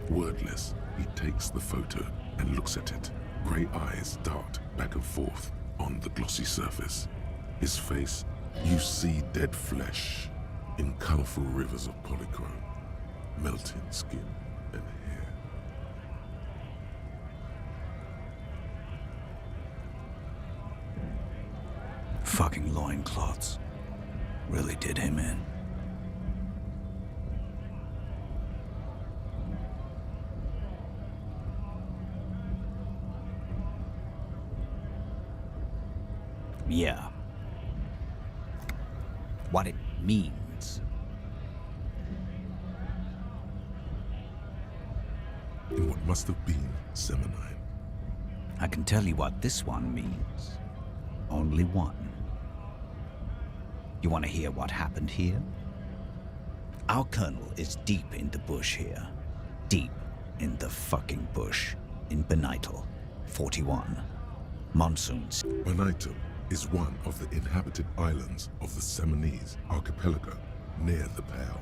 Speaker 2: Wordless, he takes the photo and looks at it. Grey eyes dart back and forth on the glossy surface. His face, you see dead flesh in colorful rivers of polychrome, melting skin and hair.
Speaker 18: Fucking loincloths. Really did him in. Yeah. What it means.
Speaker 2: In what must have been Seminine.
Speaker 18: I can tell you what this one means. Only one. You want to hear what happened here? Our colonel is deep in the bush here. Deep in the fucking bush. In Benital, 41. Monsoons.
Speaker 2: Benital is one of the inhabited islands of the Seminese archipelago near the Pale.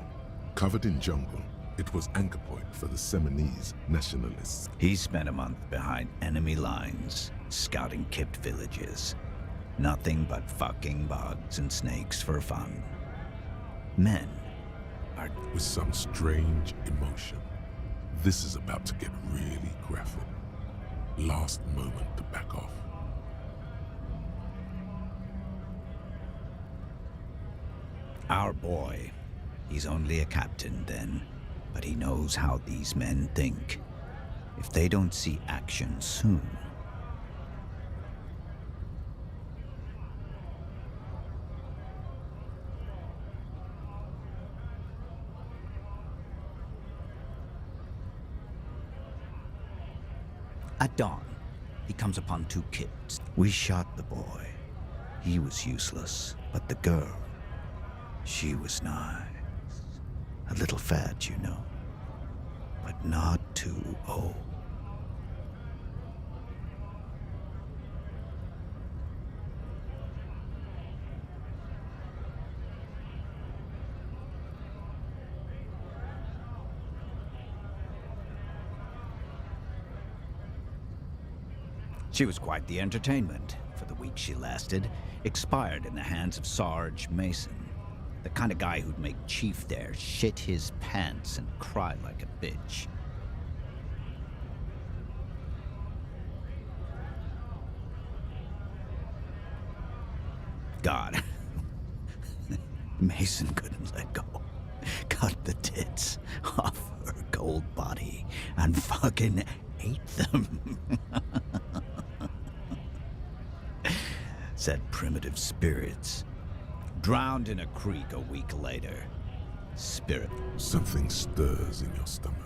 Speaker 2: Covered in jungle, it was anchor point for the Seminese nationalists.
Speaker 18: He spent a month behind enemy lines, scouting kept villages. Nothing but fucking bugs and snakes for fun. Men are...
Speaker 2: With some strange emotion. This is about to get really graphic. Last moment to back off.
Speaker 18: Our boy. He's only a captain then, but he knows how these men think. If they don't see action soon... At dawn, he comes upon 2 kids. We shot the boy. He was useless, but the girl, she was nice. A little fat, you know, but not too old. She was quite the entertainment for the week she lasted. Expired in the hands of Sarge Mason, the kind of guy who'd make Chief there shit his pants and cry like a bitch. God, Mason couldn't let go. Cut the tits off her cold body and fucking ate them. Said primitive spirits. Drowned in a creek a week later. Spirit.
Speaker 2: Something stirs in your stomach.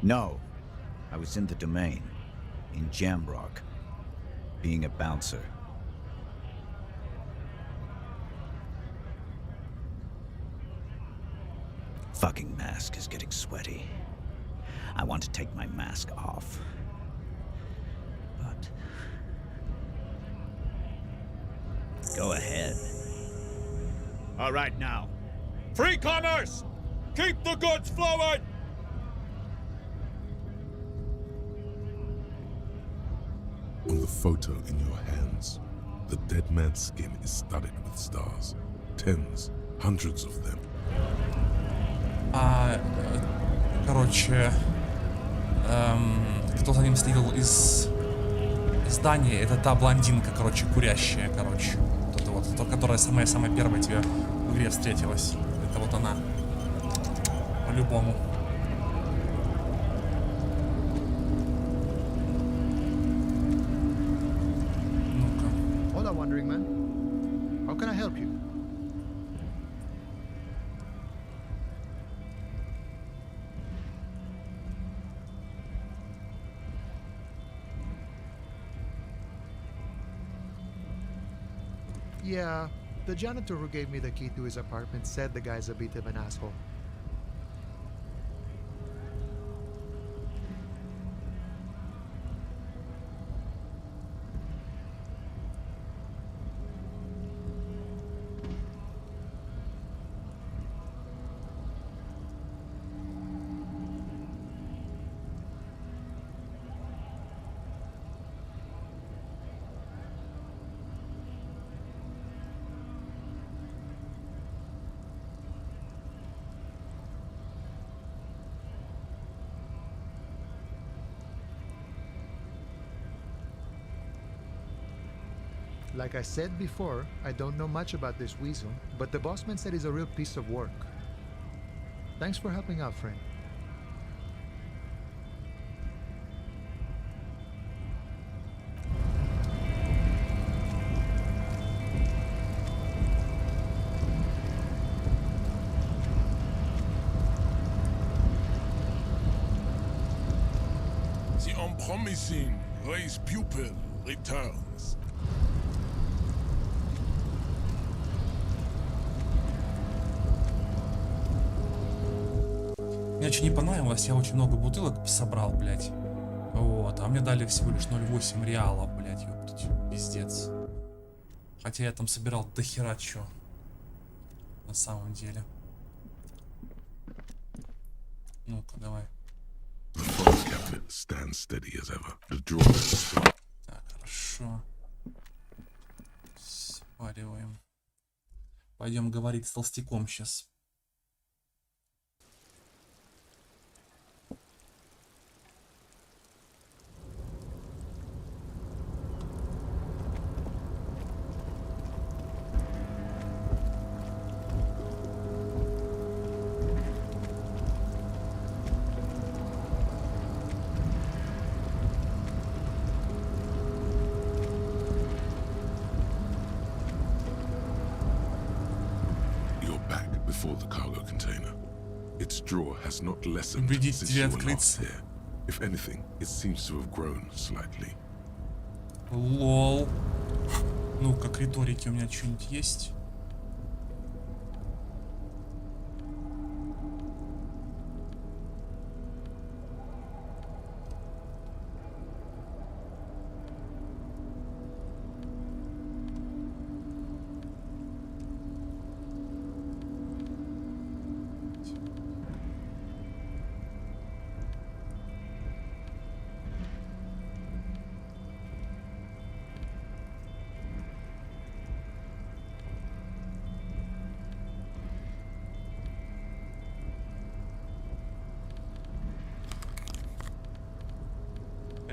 Speaker 18: No, I was in the domain, in Jamrock, being a bouncer. Fucking mask is getting sweaty. I want to take my mask off. But... go ahead.
Speaker 16: All right, now. Free commerce! Keep the goods flowing!
Speaker 2: On the photo in your hands, the dead man's skin is studded with stars. Tens, hundreds of them.
Speaker 1: Короче, кто за ним следил из здания, это та блондинка, короче, курящая, короче. Вот, та, которая самая первая тебе в игре встретилась. Это вот она. По-любому.
Speaker 19: Hola, Wandering Man. How can I help you? Yeah, the janitor who gave me the key to his apartment said the guy's a bit of an asshole. Like I said before, I don't know much about this weasel, but the bossman said he's a real piece of work. Thanks for helping out, friend.
Speaker 2: The unpromising race pupil returns.
Speaker 1: Мне очень не понравилось, я очень много бутылок собрал, блядь. Вот, а мне дали всего лишь 0,8 реалов, блядь, ёптать, пиздец. Хотя я там собирал дохера чё. На самом деле. Ну-ка, давай. Так, хорошо. Свариваем. Пойдем говорить с толстяком сейчас.
Speaker 2: back before the cargo container. Its drawer has not lessened
Speaker 1: Убедить
Speaker 2: since
Speaker 1: тебя
Speaker 2: you were
Speaker 1: открыться.
Speaker 2: last here. If anything, it seems to have grown slightly.
Speaker 1: Лол. Ну, как риторики у меня что-нибудь есть?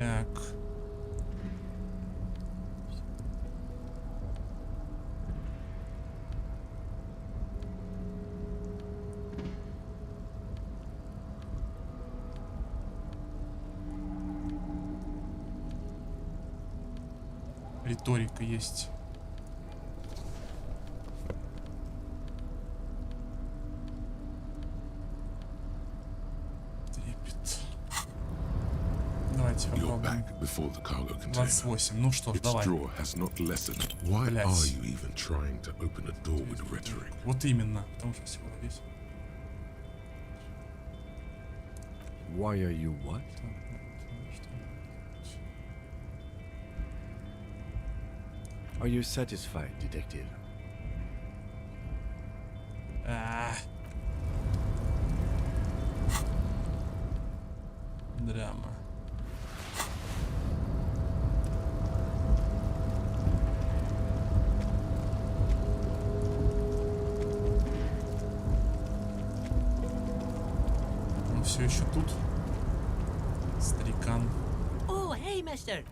Speaker 1: Так. Риторика есть. Давайте попробуем. 28. Ну что ж, давай. Блять. Вот именно. Потому что всего здесь.
Speaker 3: Why are you what? Are you satisfied, detective?
Speaker 1: Драма. Он все еще тут. Старикан.
Speaker 9: Oh, hey, mister.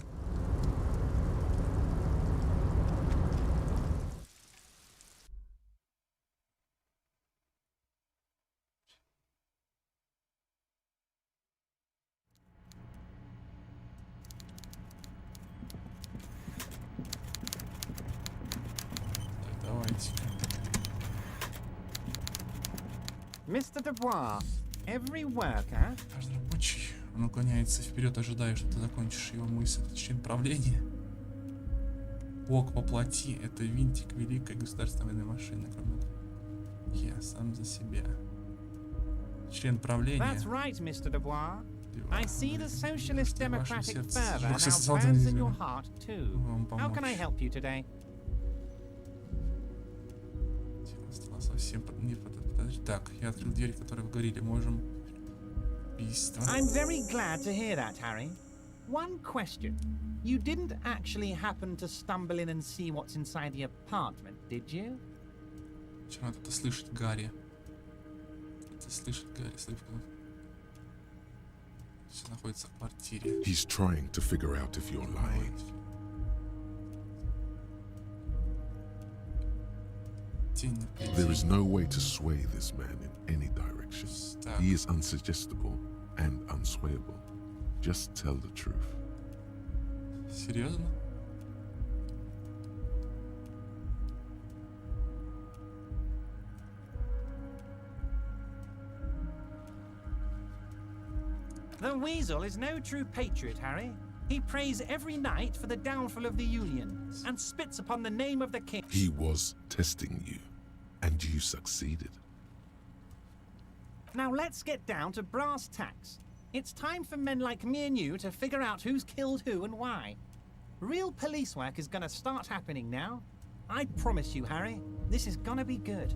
Speaker 20: Mr. Dubois, every worker...
Speaker 1: Каждый рабочий, он уклоняется вперед, ожидая, что ты закончишь его мысль. Это член правления. Бог воплоти — это винтик великой государственной военной машины, кроме того. Я сам за себя. Член правления.
Speaker 20: That's right, Mr. Dubois. I see the socialist democratic fervor now
Speaker 1: Социал-
Speaker 20: burns in your heart too. How can I help you today?
Speaker 1: Стало совсем не подожди. Так, я открыл дверь, которую вы говорили. Можем убийство.
Speaker 20: I'm very glad to hear that, Harry. One question. You didn't actually happen to stumble in and see what's inside the apartment, did you?
Speaker 1: Вчера это слышит Гарри. Это слышит Гарри. Все находится в квартире.
Speaker 2: He's trying to figure out if you're lying. There is no way to sway this man in any direction. He is unsuggestible and unswayable. Just tell the truth.
Speaker 1: Серьезно?
Speaker 20: The Weasel is no true patriot, Harry. He prays every night for the downfall of the Union and spits upon the name of the king.
Speaker 2: He was testing you, and you succeeded.
Speaker 20: Now let's get down to brass tacks. It's time for men like me and you to figure out who's killed who and why. Real police work is gonna start happening now. I promise you, Harry, this is gonna be good.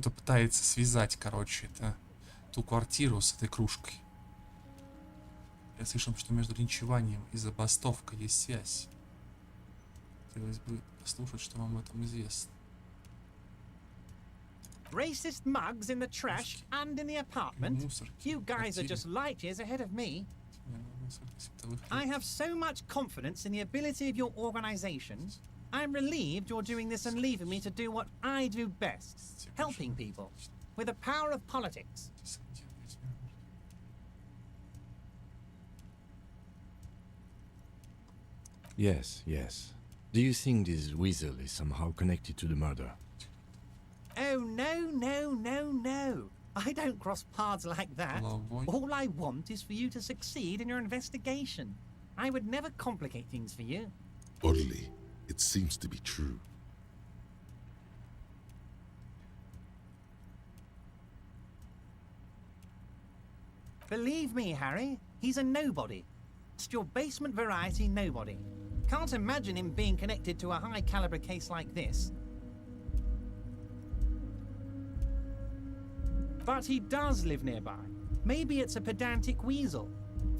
Speaker 1: Кто-то пытается связать, короче, это ту квартиру с этой кружкой. Я слышал, что между линчеванием и забастовкой есть связь. Хотелось бы послушать, что вам об этом известно.
Speaker 20: Racist mugs in the trash and in the apartment. You guys are just light years ahead of me. I have so much confidence in the ability of your organization. I'm relieved you're doing this and leaving me to do what I do best, helping people, with the power of politics.
Speaker 3: Yes, yes. Do you think this weasel is somehow connected to the murder?
Speaker 20: Oh, no, no, no, no. I don't cross paths like that. All I want is for you to succeed in your investigation. I would never complicate things for you.
Speaker 2: Oddly, it seems to be true.
Speaker 20: Believe me, Harry, he's a nobody. Just your basement variety nobody. Can't imagine him being connected to a high-caliber case like this. But he does live nearby. Maybe it's a pedantic weasel.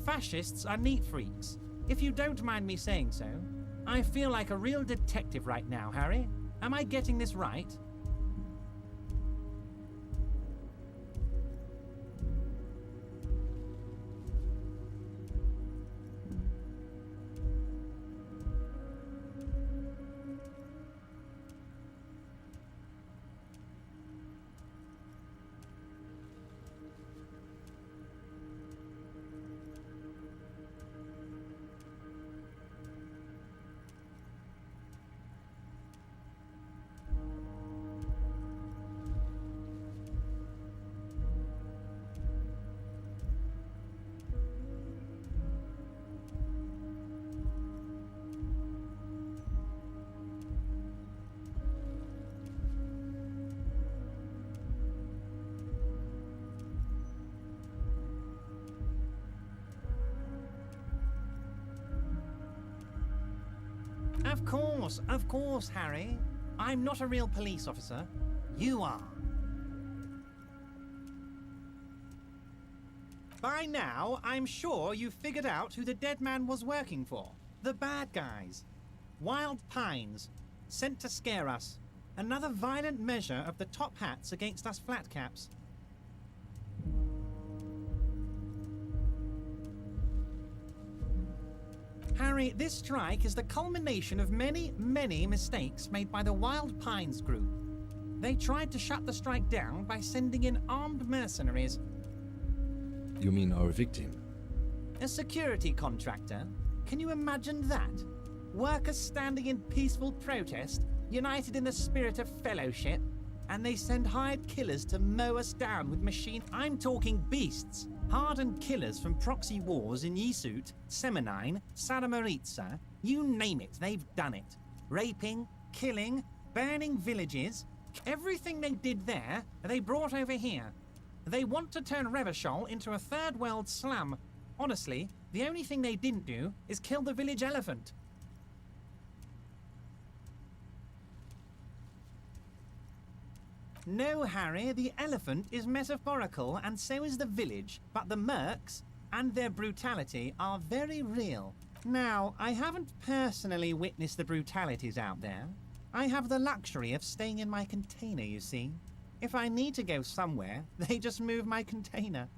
Speaker 20: Fascists are neat freaks. If you don't mind me saying so, I feel like a real detective right now, Harry. Am I getting this right? Of course, Harry. I'm not a real police officer. You are. By now, I'm sure you've figured out who the dead man was working for. The bad guys. Wild Pines. Sent to scare us. Another violent measure of the top hats against us flatcaps. Harry, this strike is the culmination of many, many mistakes made by the Wild Pines group. They tried to shut the strike down by sending in armed mercenaries.
Speaker 3: You mean our victim?
Speaker 20: A security contractor? Can you imagine that? Workers standing in peaceful protest, united in the spirit of fellowship, and they send hired killers to mow us down with machine. I'm talking beasts. Hardened killers from proxy wars in Yisut, Semenine, Saramoritsa, you name it, they've done it. Raping, killing, burning villages, everything they did there, they brought over here. They want to turn Revachol into a third world slum. Honestly, the only thing they didn't do is kill the village elephant. No, Harry, the elephant is metaphorical and so is the village, but the mercs and their brutality are very real. Now, I haven't personally witnessed the brutalities out there. I have the luxury of staying in my container, you see. If I need to go somewhere, they just move my container.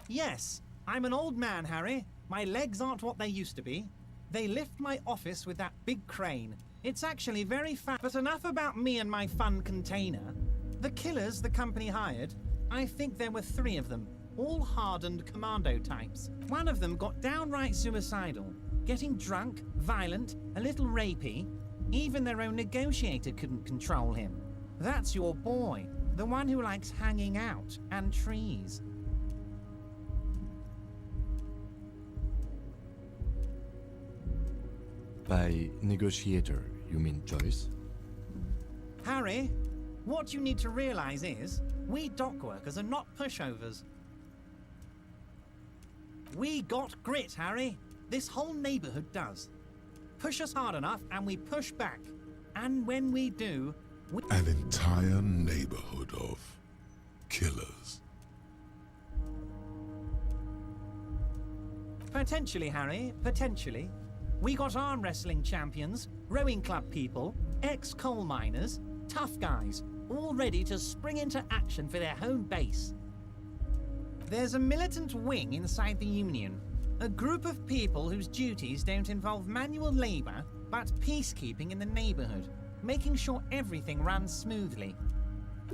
Speaker 20: Yes, I'm an old man, Harry. My legs aren't what they used to be. They lift my office with that big crane. It's actually very fast. But enough about me and my fun container. The killers the company hired, I think there were 3 of them, all hardened commando types. One of them got downright suicidal, getting drunk, violent, a little rapey. Even their own negotiator couldn't control him. That's your boy, the one who likes hanging out and trees.
Speaker 3: By negotiator, you mean Joyce?
Speaker 20: Harry, what you need to realize is, we dock workers are not pushovers. We got grit, Harry. This whole neighborhood does. Push us hard enough and we push back. And when we do,
Speaker 2: An entire neighborhood of killers.
Speaker 20: Potentially, Harry, potentially. We got arm wrestling champions, rowing club people, ex-coal miners, tough guys, all ready to spring into action for their home base. There's a militant wing inside the Union, a group of people whose duties don't involve manual labor, but peacekeeping in the neighborhood, making sure everything runs smoothly.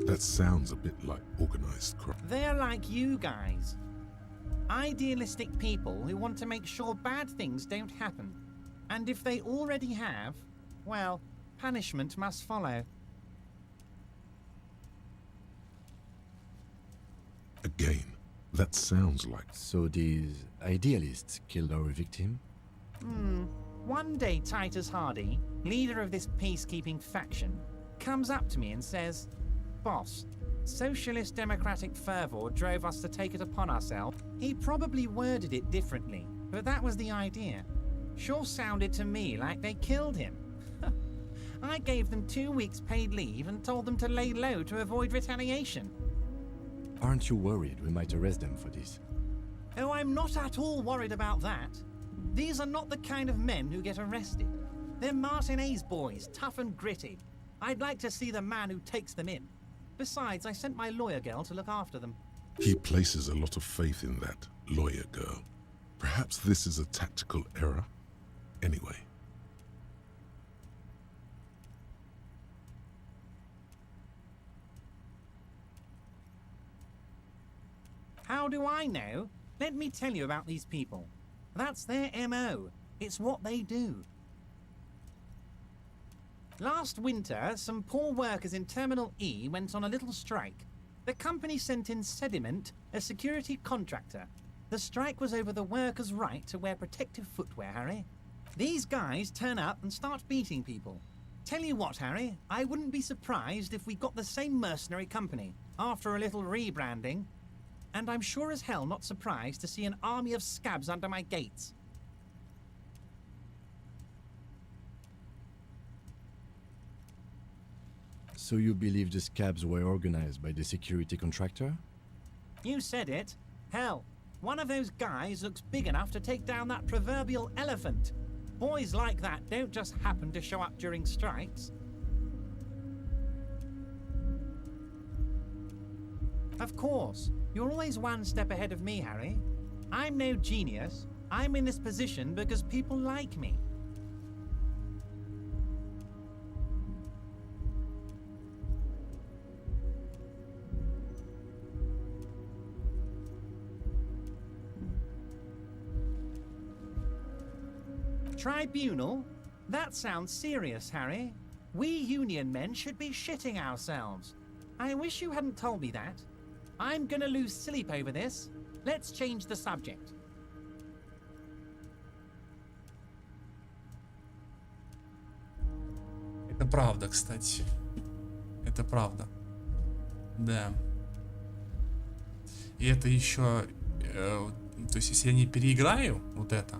Speaker 2: That sounds a bit like organized crime.
Speaker 20: They're like you guys. Idealistic people who want to make sure bad things don't happen. And if they already have, well, punishment must follow.
Speaker 2: Again, that sounds like...
Speaker 3: So these idealists killed our victim?
Speaker 20: One day Titus Hardy, leader of this peacekeeping faction, comes up to me and says, "Boss, socialist democratic fervor drove us to take it upon ourselves." He probably worded it differently, but that was the idea. Sure sounded to me like they killed him. I gave them 2 weeks paid leave and told them to lay low to avoid retaliation.
Speaker 3: Aren't you worried we might arrest them for this?
Speaker 20: Oh, I'm not at all worried about that. These are not the kind of men who get arrested. They're Martinez boys, tough and gritty. I'd like to see the man who takes them in. Besides, I sent my lawyer girl to look after them.
Speaker 2: He places a lot of faith in that lawyer girl. Perhaps this is a tactical error? Anyway.
Speaker 20: How do I know? Let me tell you about these people. That's their MO. It's what they do. Last winter, some poor workers in Terminal E went on a little strike. The company sent in Sediment, a security contractor. The strike was over the workers' right to wear protective footwear, Harry. These guys turn up and start beating people. Tell you what, Harry, I wouldn't be surprised if we got the same mercenary company after a little rebranding. And I'm sure as hell not surprised to see an army of scabs under my gates.
Speaker 3: So you believe the scabs were organized by the security contractor?
Speaker 20: You said it. Hell, one of those guys looks big enough to take down that proverbial elephant. Boys like that don't just happen to show up during strikes. Of course, you're always one step ahead of me, Harry. I'm no genius. I'm in this position because people like me. Tribunal? That sounds serious, Harry. We Union men should be shitting ourselves. I wish you hadn't told me that. I'm gonna lose sleep over this. Let's change the subject.
Speaker 1: Это правда, кстати. Это правда. Да. И это еще... то есть, если я не переиграю вот это,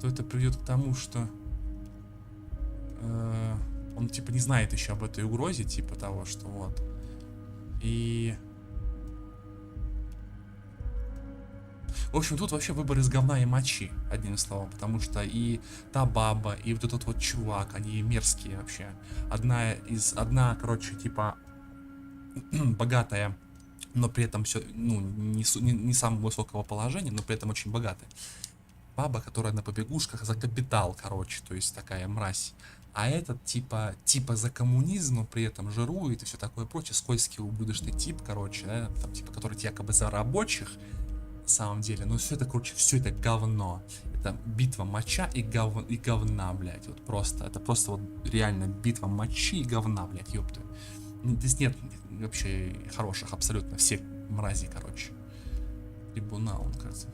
Speaker 1: то это приведет к тому, что... он, типа, не знает еще об этой угрозе, типа того, что вот. И... В общем, тут вообще выбор из говна и мочи, одним словом, потому что и та баба, и вот этот вот чувак, они мерзкие вообще. Одна, короче, типа, богатая, но при этом все, ну, не самого высокого положения, но при этом очень богатая. Баба, которая на побегушках за капитал, короче, то есть такая мразь. А этот, типа за коммунизм, но при этом жирует и все такое прочее, скользкий ублюдочный тип, короче, да, там, типа, который якобы за рабочих, на самом деле, но все это, короче, все это говно. Это битва моча и говна, блядь, вот просто, это просто вот реально битва мочи и говна, блядь, ёпта. Здесь нет вообще хороших, абсолютно, все мрази, короче. Трибунал, он, кажется.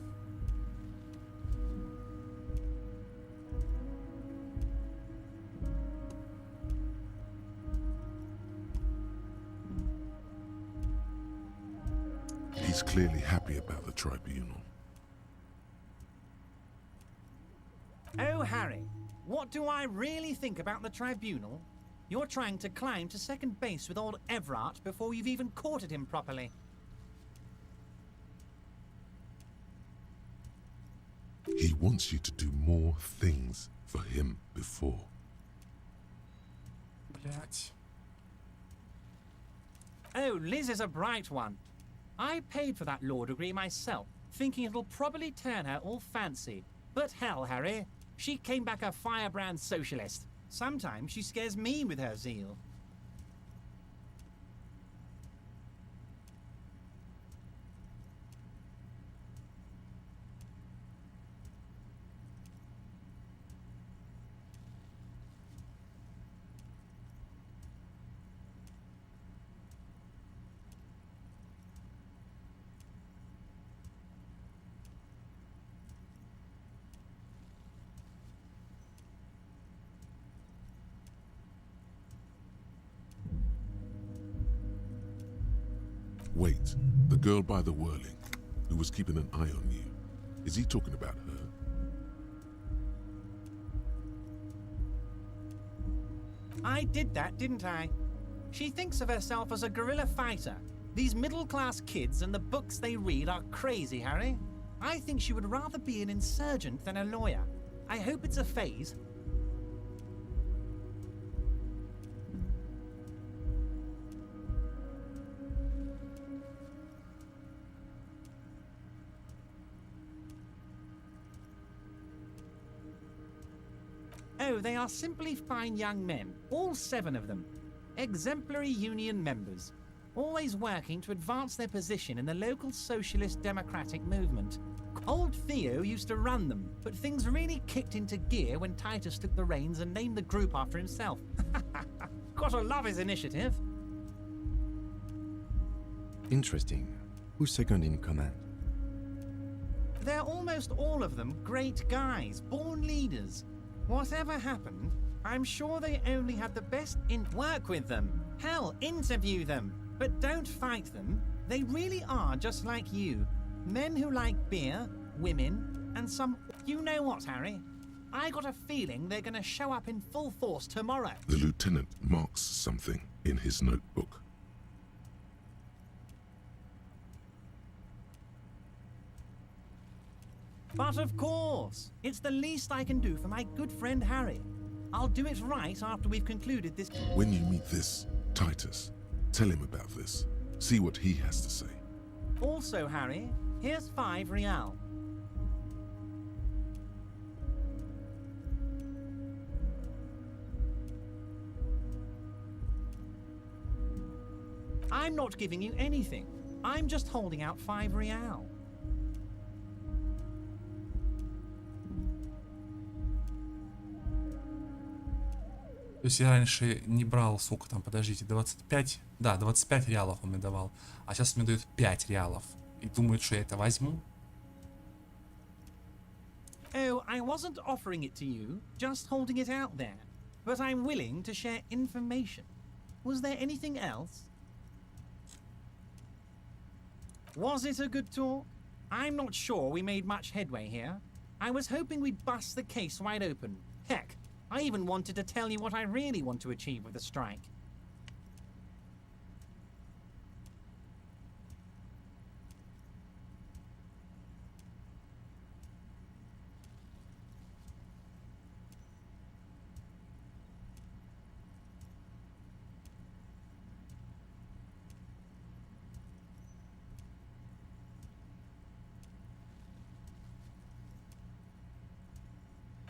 Speaker 2: He's clearly happy about the tribunal.
Speaker 20: Oh, Harry, what do I really think about the tribunal? You're trying to climb to second base with old Everard before you've even courted him properly.
Speaker 2: He wants you to do more things for him before.
Speaker 1: Блять.
Speaker 20: Oh, Liz is a bright one. I paid for that law degree myself, thinking it'll probably turn her all fancy. But hell, Harry, she came back a firebrand socialist. Sometimes she scares me with her zeal.
Speaker 2: Wait, the girl by the whirling, who was keeping an eye on you, is he talking about her?
Speaker 20: I did that, didn't I? She thinks of herself as a guerrilla fighter. These middle-class kids and the books they read are crazy, Harry. I think she would rather be an insurgent than a lawyer. I hope it's a phase. Oh, they are simply fine young men, all 7 of them. Exemplary union members, always working to advance their position in the local socialist democratic movement. Old Theo used to run them, but things really kicked into gear when Titus took the reins and named the group after himself. Gotta love his initiative.
Speaker 3: Interesting. Who's second in command?
Speaker 20: They're almost all of them great guys, born leaders. Whatever happened, I'm sure they only had the best in work with them. Hell, interview them. But don't fight them. They really are just like you. Men who like beer, women, and some... You know what, Harry? I got a feeling they're gonna show up in full force tomorrow.
Speaker 2: The lieutenant marks something in his notebook.
Speaker 20: But of course, it's the least I can do for my good friend Harry. I'll do it right after we've concluded this...
Speaker 2: When you meet this Titus, tell him about this. See what he has to say.
Speaker 20: Also, Harry, here's 5 real. I'm not giving you anything. I'm just holding out 5 real.
Speaker 1: То есть я раньше не брал, сколько там, подождите, 25? Да, 25 реалов он мне давал. А сейчас мне дают 5 реалов. И думают, что я это возьму.
Speaker 20: Oh, I wasn't offering it to you, just holding it out there. But I'm willing to share information. Was there anything else? Was it a good talk? I'm not sure we made much headway here. I was hoping we'd bust the case wide open. Heck, I even wanted to tell you what I really want to achieve with the strike.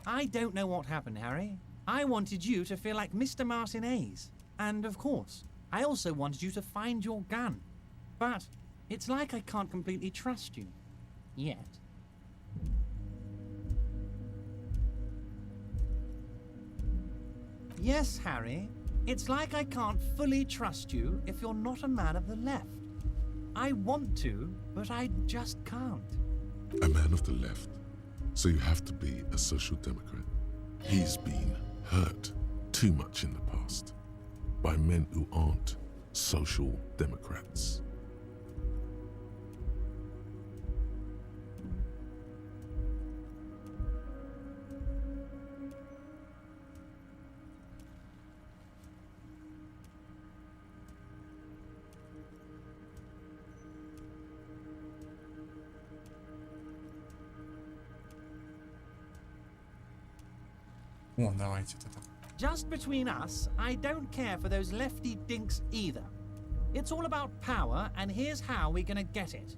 Speaker 20: I don't know what happened, Harry. I wanted you to feel like Mr. Martinez. And of course, I also wanted you to find your gun. But it's like I can't completely trust you. Yet. Yes, Harry. It's like I can't fully trust you if you're not a man of the left. I want to, but I just can't.
Speaker 2: A man of the left. So you have to be a social democrat. He's been hurt too much in the past by men who aren't social democrats.
Speaker 1: О, давайте вот это.
Speaker 20: Just between us, I don't care for those lefty dinks either. It's all about power, and here's how we're gonna get it.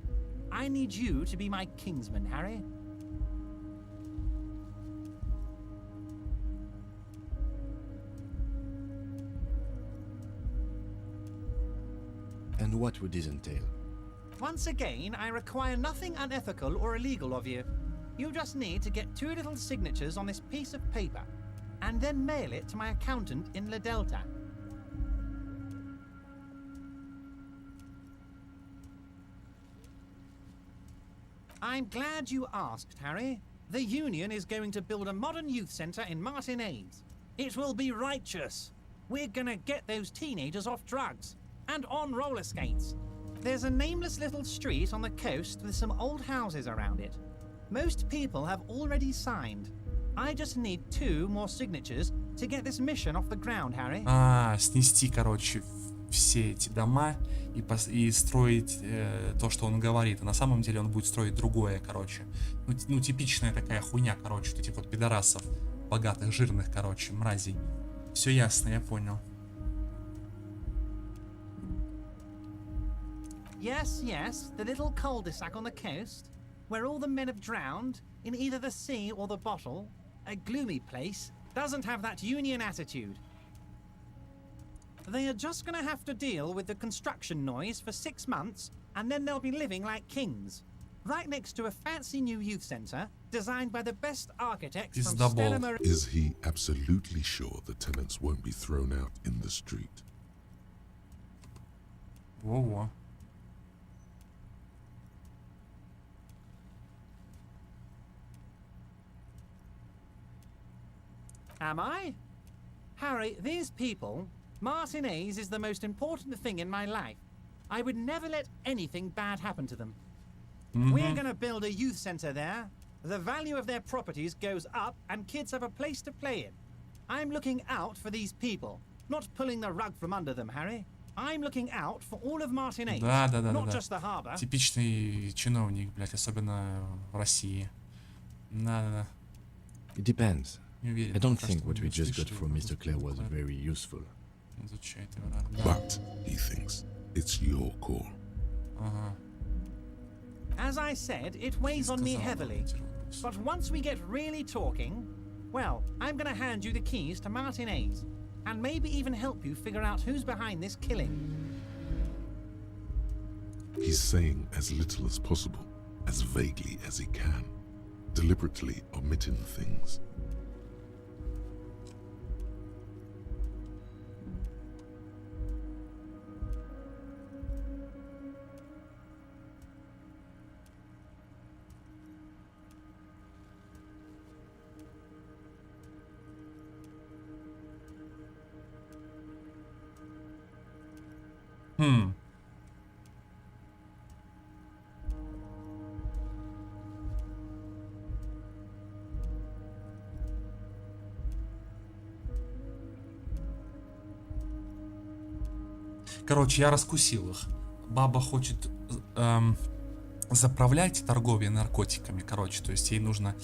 Speaker 20: I need you to be my kingsman, Harry.
Speaker 3: And what would this entail?
Speaker 20: Once again, I require nothing unethical or illegal of you. You just need to get 2 little signatures on this piece of paper, and then mail it to my accountant in La Delta. I'm glad you asked, Harry. The Union is going to build a modern youth centre in Martinez. It will be righteous. We're gonna get those teenagers off drugs and on roller skates. There's a nameless little street on the coast with some old houses around it. Most people have already signed. I just need 2 more signatures to get this mission off the ground, Harry.
Speaker 1: Снести, короче, все эти дома и строить то, что он говорит. А на самом деле он будет строить другое, короче. Ну, типичная такая хуйня, короче, вот этих вот пидорасов, богатых, жирных, короче, мразей. Все ясно, я понял.
Speaker 20: Yes, the little cul-de-sac on the coast, where all the men have drowned in either the sea or the bottle. A gloomy place, doesn't have that Union attitude. They are just gonna have to deal with the construction noise for 6 months, and then they'll be living like kings. Right next to a fancy new youth centre, designed by the best architects from Stella Maris.
Speaker 2: Is he absolutely sure the tenants won't be thrown out in the street?
Speaker 1: Во-во.
Speaker 20: Am I? Harry, these people, Martinez is the most important thing in my life. I would never let anything bad happen to them. We're gonna build a youth centre there. The value of their properties goes up and kids have a place to play in. I'm looking out for these people, not pulling the rug from under them, Harry. I'm looking out for all of Martinez, not just the harbor.
Speaker 1: Типичный чиновник, блядь, особенно в России. Да.
Speaker 3: It depends. I don't think what we just got from Mr. Clare was very useful.
Speaker 2: But, he thinks, it's your call.
Speaker 20: As I said, it weighs on me heavily. But once we get really talking, well, I'm gonna hand you the keys to Martinez, and maybe even help you figure out who's behind this killing.
Speaker 2: He's saying as little as possible, as vaguely as he can, deliberately omitting things.
Speaker 1: Короче, я раскусил их. Баба хочет заправлять торговлей наркотиками, короче. То есть ей нужно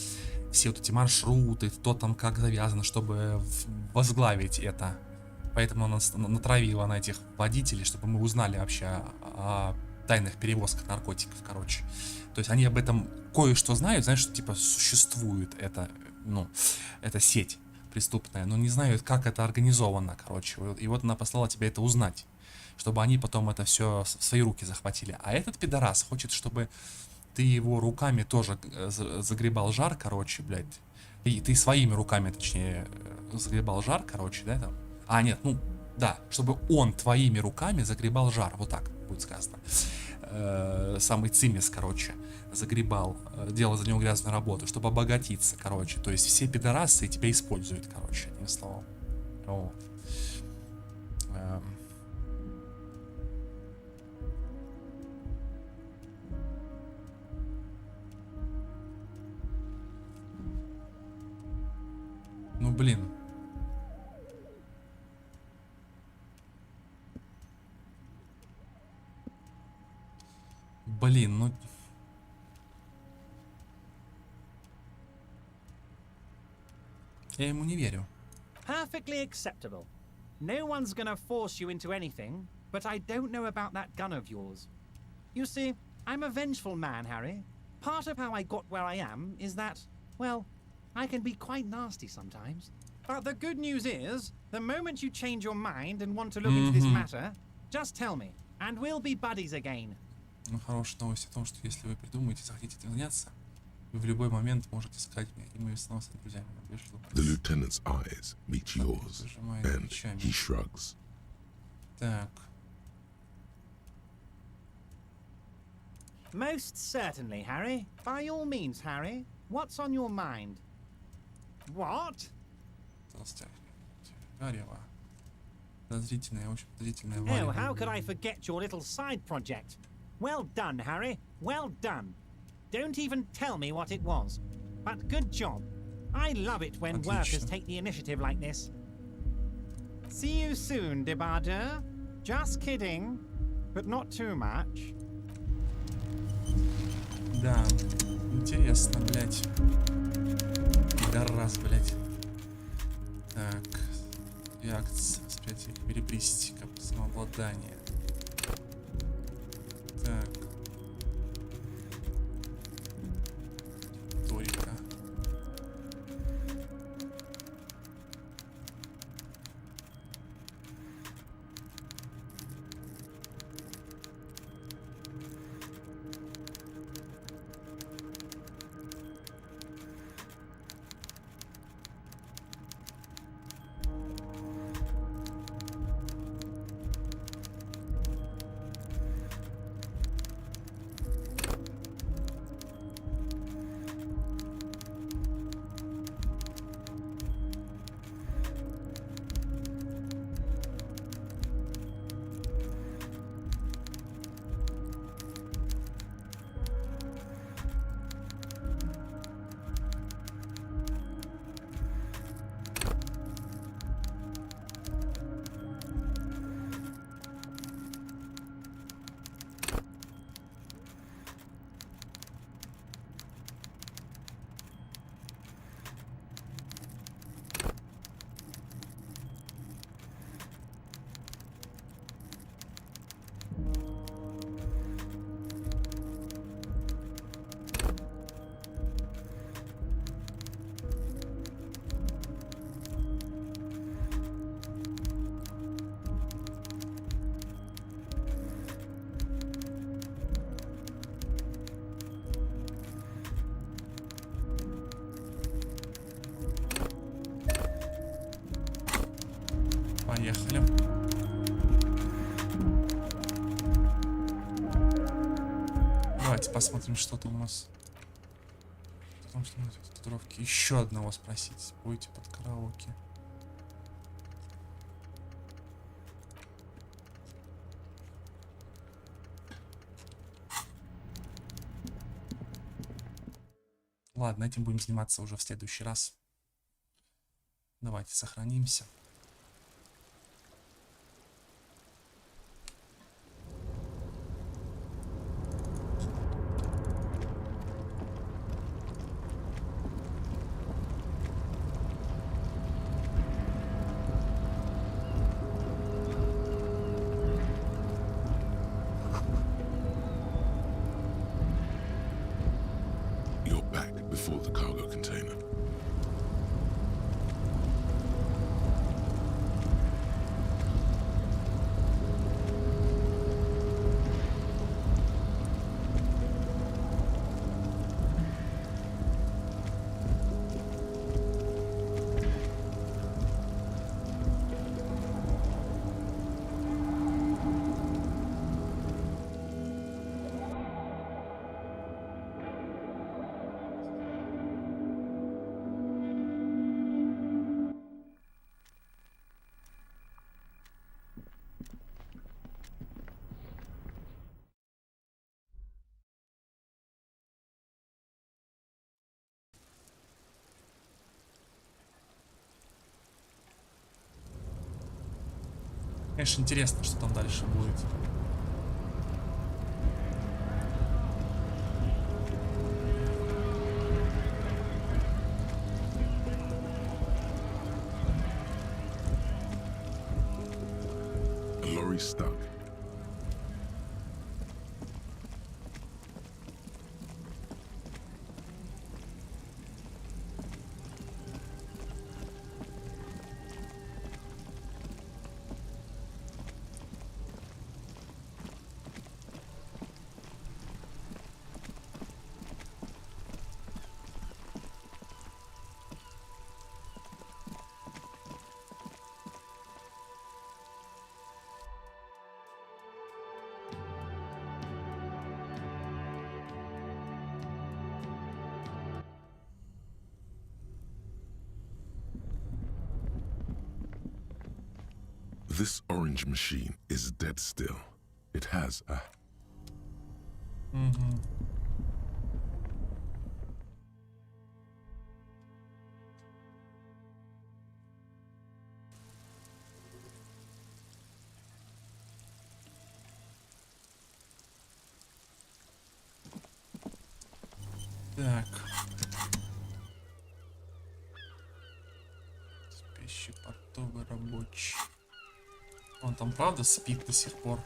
Speaker 1: все вот эти маршруты, кто там как завязано, чтобы возглавить это. Поэтому она натравила на этих водителей, чтобы мы узнали вообще о тайных перевозках наркотиков, короче. То есть они об этом кое-что знают, знаешь, что типа существует эта сеть преступная, но не знают, как это организовано, короче. И вот она послала тебе это узнать, чтобы они потом это все в свои руки захватили. А этот пидорас хочет, чтобы ты его руками тоже загребал жар, короче, блядь. И ты своими руками, точнее, загребал жар, короче, да, там. А, нет, чтобы он твоими руками загребал жар, вот так будет сказано. Самый цимис, короче, загребал, делал за него грязную работу, чтобы обогатиться, короче. То есть все пидорасы тебя используют, короче, одним словом. Вот. Ну, блин. Блин, ну... Я ему не верю.
Speaker 20: Perfectly acceptable. No one's gonna force you into anything, but I don't know about that gun of yours. You see, I'm a vengeful man, Harry. Part of how I got where I am is that, well, I can be quite nasty sometimes. But the good news is, the moment you change your mind and want to look into this matter, just tell me, and we'll be buddies again.
Speaker 1: Ну, хорошая новость о том, что если вы придумаете, захотите этим заняться, вы в любой момент можете сказать мне, и мы снова с друзьями.
Speaker 2: The lieutenant's eyes meet yours, and he shrugs.
Speaker 1: Так.
Speaker 20: Most certainly, Harry. By all means, Harry. What's on your mind? What? Oh, how could I forget your little side project? Well done, Harry. Well done. Don't even tell me what it was. But good job. I love it when workers take the initiative like this. See you soon, debardeur. Just kidding. But not too much.
Speaker 1: Да, интересно, блядь. Пидорас, блядь. Так. Реакция, восприятие, эквилибристика, самообладание. Так. Риторика. Поехали. Давайте посмотрим, что там у нас. Потому что татуировки. Еще одного спросить. Будете под караоке. Ладно, этим будем заниматься уже в следующий раз. Давайте сохранимся.
Speaker 2: You're back before the cargo container.
Speaker 1: Конечно, интересно, что там дальше будет.
Speaker 2: very stuck. This orange machine is dead still. It has a...
Speaker 1: Так. Спящий портовый рабочий. Он там правда спит до сих пор.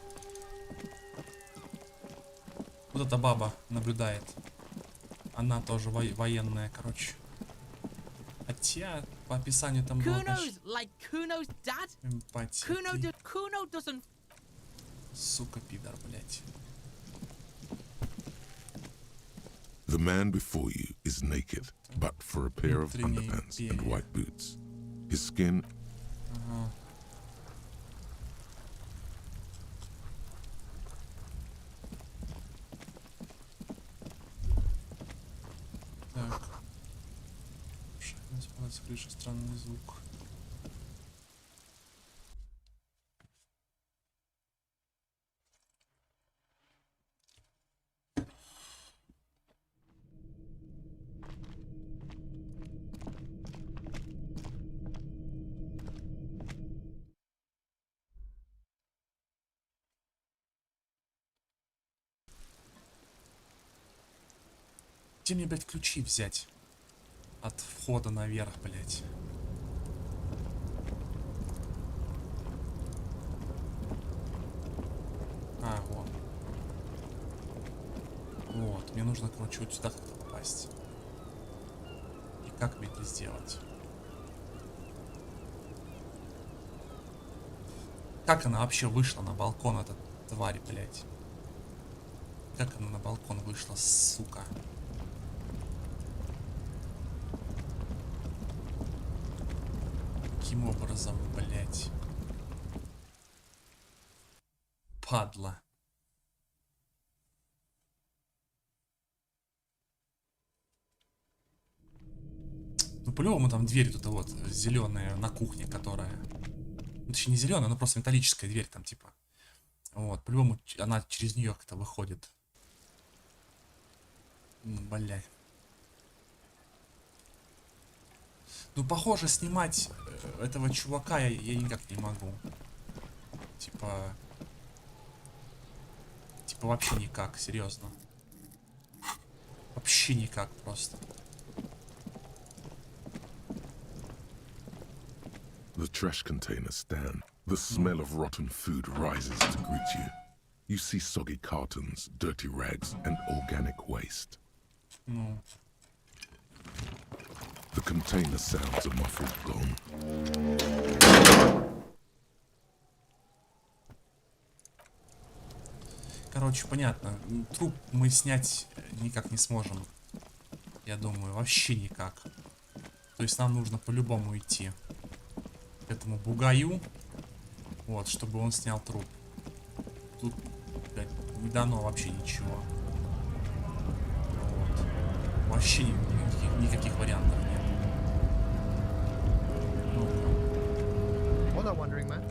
Speaker 1: Вот эта баба наблюдает. Она тоже военная, короче. Хотя по описанию там было,
Speaker 9: Kuno's like Kuno's dad?
Speaker 1: эмпатия.
Speaker 9: Kuno doesn't...
Speaker 1: Сука, пидор, блять.
Speaker 2: The man before you is naked, but for a pair of underpants and white boots. His skin...
Speaker 1: Так. С крыши странный звук. Где мне, блядь, ключи взять? От входа наверх, блядь. А, вот. Вот, мне нужно, короче, вот сюда как-то попасть. И как мне это сделать? Как она вообще вышла на балкон, эта тварь, блядь? Как она на балкон вышла, сука? Каким образом, блять? Падла. Ну, по-любому там дверь тут вот зеленая на кухне, которая... Ну, точнее, не зеленая, но просто металлическая дверь там, типа. Вот, по-любому она через нее как-то выходит. Блядь. Ну, похоже, снимать этого чувака я никак не могу. Типа вообще никак, серьезно. Вообще никак просто.
Speaker 2: The trash containers stand. The smell of rotten food rises to greet you. You see soggy cartons, dirty rags, and organic waste.
Speaker 1: No.
Speaker 2: The container sounds a muffled gong.
Speaker 1: Короче, понятно. Труп мы снять никак не сможем. Я думаю, вообще никак. То есть нам нужно по-любому идти к этому бугаю. Вот, чтобы он снял труп. Тут, блядь, не дано вообще ничего. Вот. Вообще никаких вариантов нет.
Speaker 19: Hold on, wandering man.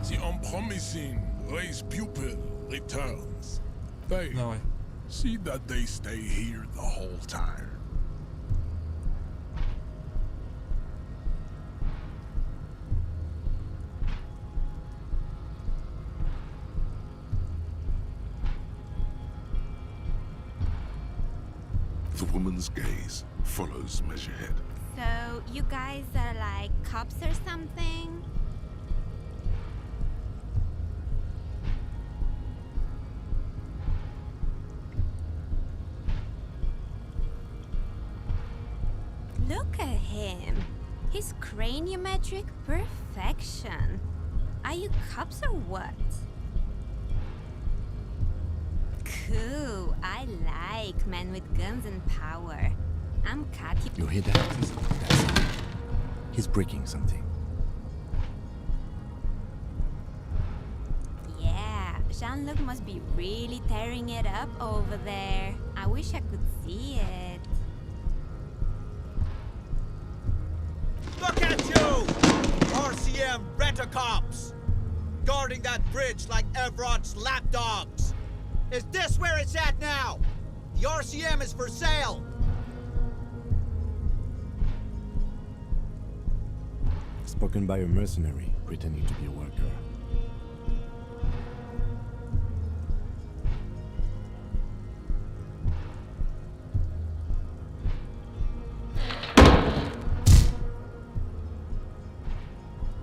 Speaker 2: The unpromising raised pupil returns. They see that they stay here the whole time. The woman's gaze follows Measurehead.
Speaker 4: So, you guys are like cops or something? Look at him. His craniometric perfection. Are you cops or what? Cool. I like men with guns and power. I'm Katya.
Speaker 3: You hear that? That's him. He's breaking something.
Speaker 4: Yeah, Jean-Luc must be really tearing it up over there. I wish I could see it.
Speaker 16: Look at you! RCM rent-a-cops! Guarding that bridge like Evron's lapdogs! Is this where it's at now? The RCM is for sale!
Speaker 3: Spoken by a mercenary pretending to be a worker.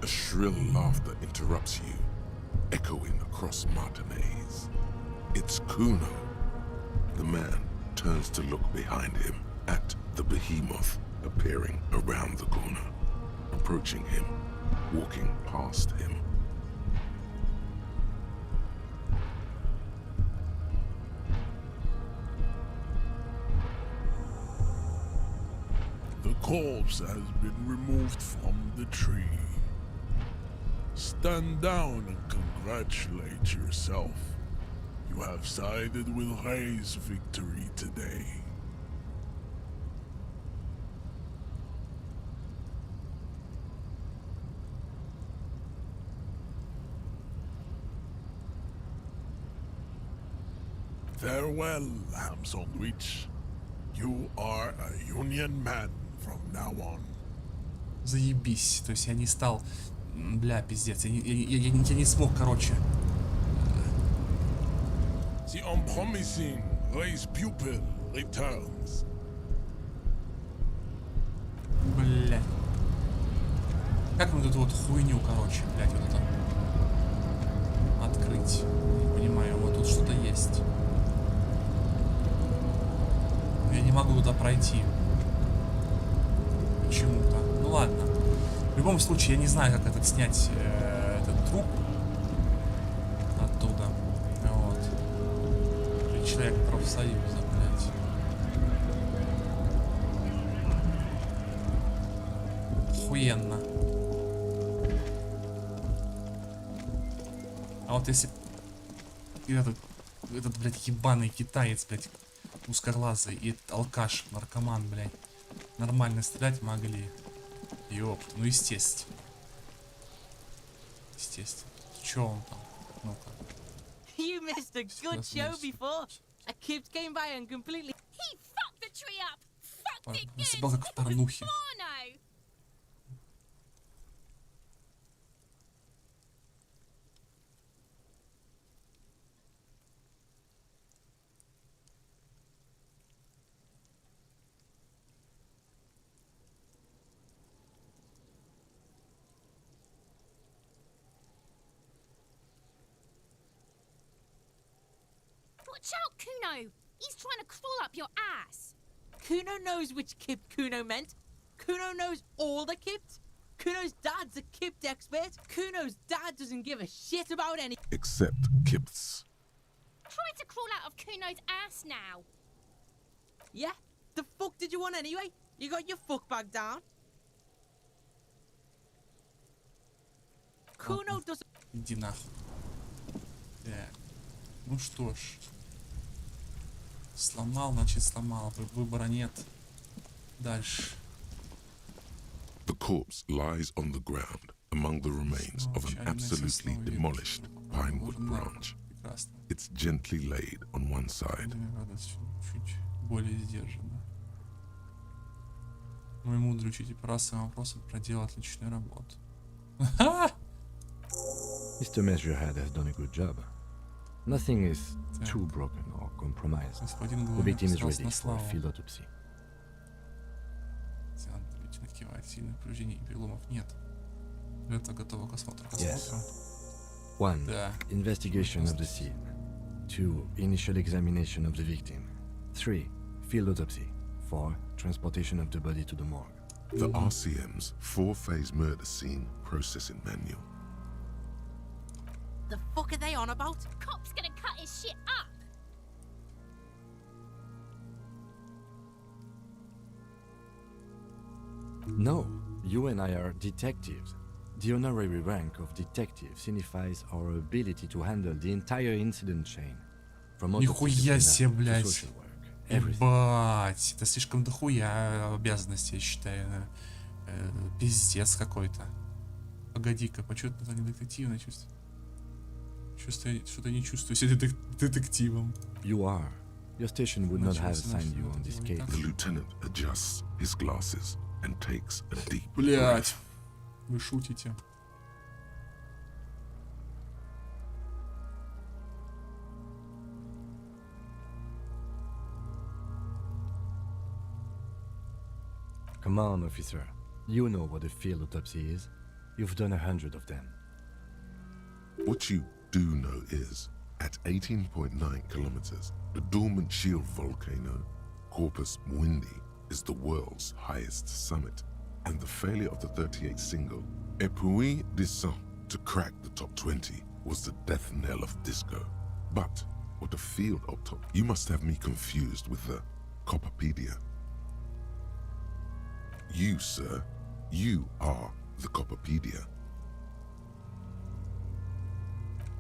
Speaker 2: A shrill laughter interrupts you, echoing across Martinez. It's Kuno. The man turns to look behind him at the behemoth appearing around the corner, approaching him, walking past him.
Speaker 21: The corpse has been removed from the tree. Stand down and congratulate yourself. You have sided with Ray's victory today. Farewell, ham sandwich. You are a union man from now on.
Speaker 1: Заебись. То есть я не стал... Бля, пиздец. Я не смог, короче.
Speaker 21: The unpromising Ray's pupil returns.
Speaker 1: Бля. Как мне эту вот хуйню, короче, блядь, вот это открыть? Не понимаю, вот тут что-то есть. Я не могу туда пройти. Почему-то. Ну ладно. В любом случае, я не знаю, как этот снять этот труп оттуда. Вот. Или человек профсоюза, блядь. Охуенно. А вот если этот, блядь, ебаный китаец, блядь, узкоглазый и этот алкаш, наркоман, блядь, нормально стрелять могли. Ёп, ну естественно. Естественно. Чё он там? Ну-ка.
Speaker 22: You missed a good show before. A kid came by and completely...
Speaker 4: He fucked the tree up! Fucked it good!
Speaker 1: Засыпал как в порнухе.
Speaker 4: Porno!
Speaker 22: Watch out, Kuno! He's trying to crawl up your ass! Kuno knows which Kipt Kuno meant. Kuno knows all the Kipts. Kuno's dad's a Kipt expert. Kuno's dad doesn't give a shit about any...
Speaker 2: Except Kip's.
Speaker 22: Try to crawl out of Kuno's ass now. Yeah? The fuck did you want anyway? You got your fuck bag down? Kuno doesn't...
Speaker 1: Иди нахуй. Так. Ну что ж. Сломал, значит сломал. Выбора нет. Дальше.
Speaker 2: The corpse lies on the ground among the remains of an absolutely demolished pinewood branch. It's gently laid on one side.
Speaker 1: Чуть более сдержанно. Мой мудрый учитель по расовым вопросам проделал отличную работу.
Speaker 3: Mr. Measurehead has done a good job. Nothing is too broken or compromised. The victim is ready for a field autopsy.
Speaker 1: Начинает кивать. Сильных повреждений и переломов нет. Это готово к осмотру.
Speaker 3: Yes. 1. Investigation of the scene. 2. Initial examination of the victim. 3. Field autopsy. 4. Transportation of the body to the morgue.
Speaker 2: The RCM's 4-phase murder scene processing manual.
Speaker 22: The fuck are they on about?
Speaker 12: Cop's gonna cut his shit up.
Speaker 3: No, you and I are detectives. The honorary rank of detective signifies our ability to handle the entire incident chain. From
Speaker 1: Нихуя себе,
Speaker 3: to
Speaker 1: блядь.
Speaker 3: social work, everything.
Speaker 1: Ебать, это слишком дохуя обязанностей, я считаю. Пиздец какой-то. Погоди-ка, почему-то это не детективное чувство. Что-то не чувствую себя детективом.
Speaker 3: You are. Your station would not have assigned you on this case.
Speaker 2: The lieutenant adjusts his glasses and takes a deep
Speaker 1: Блядь,
Speaker 2: breath.
Speaker 1: вы шутите.
Speaker 3: Come on, officer. You know what a field autopsy is. You've done 100 of them.
Speaker 2: What you do know is, at 18.9 kilometers, the dormant shield volcano, Corpus Mundi, is the world's highest summit, and the failure of the 38 single, Epui Descent, to crack the top 20 was the death knell of disco. But what a field autopsy. You must have me confused with the Copperpedia. You, sir, you are the Copperpedia.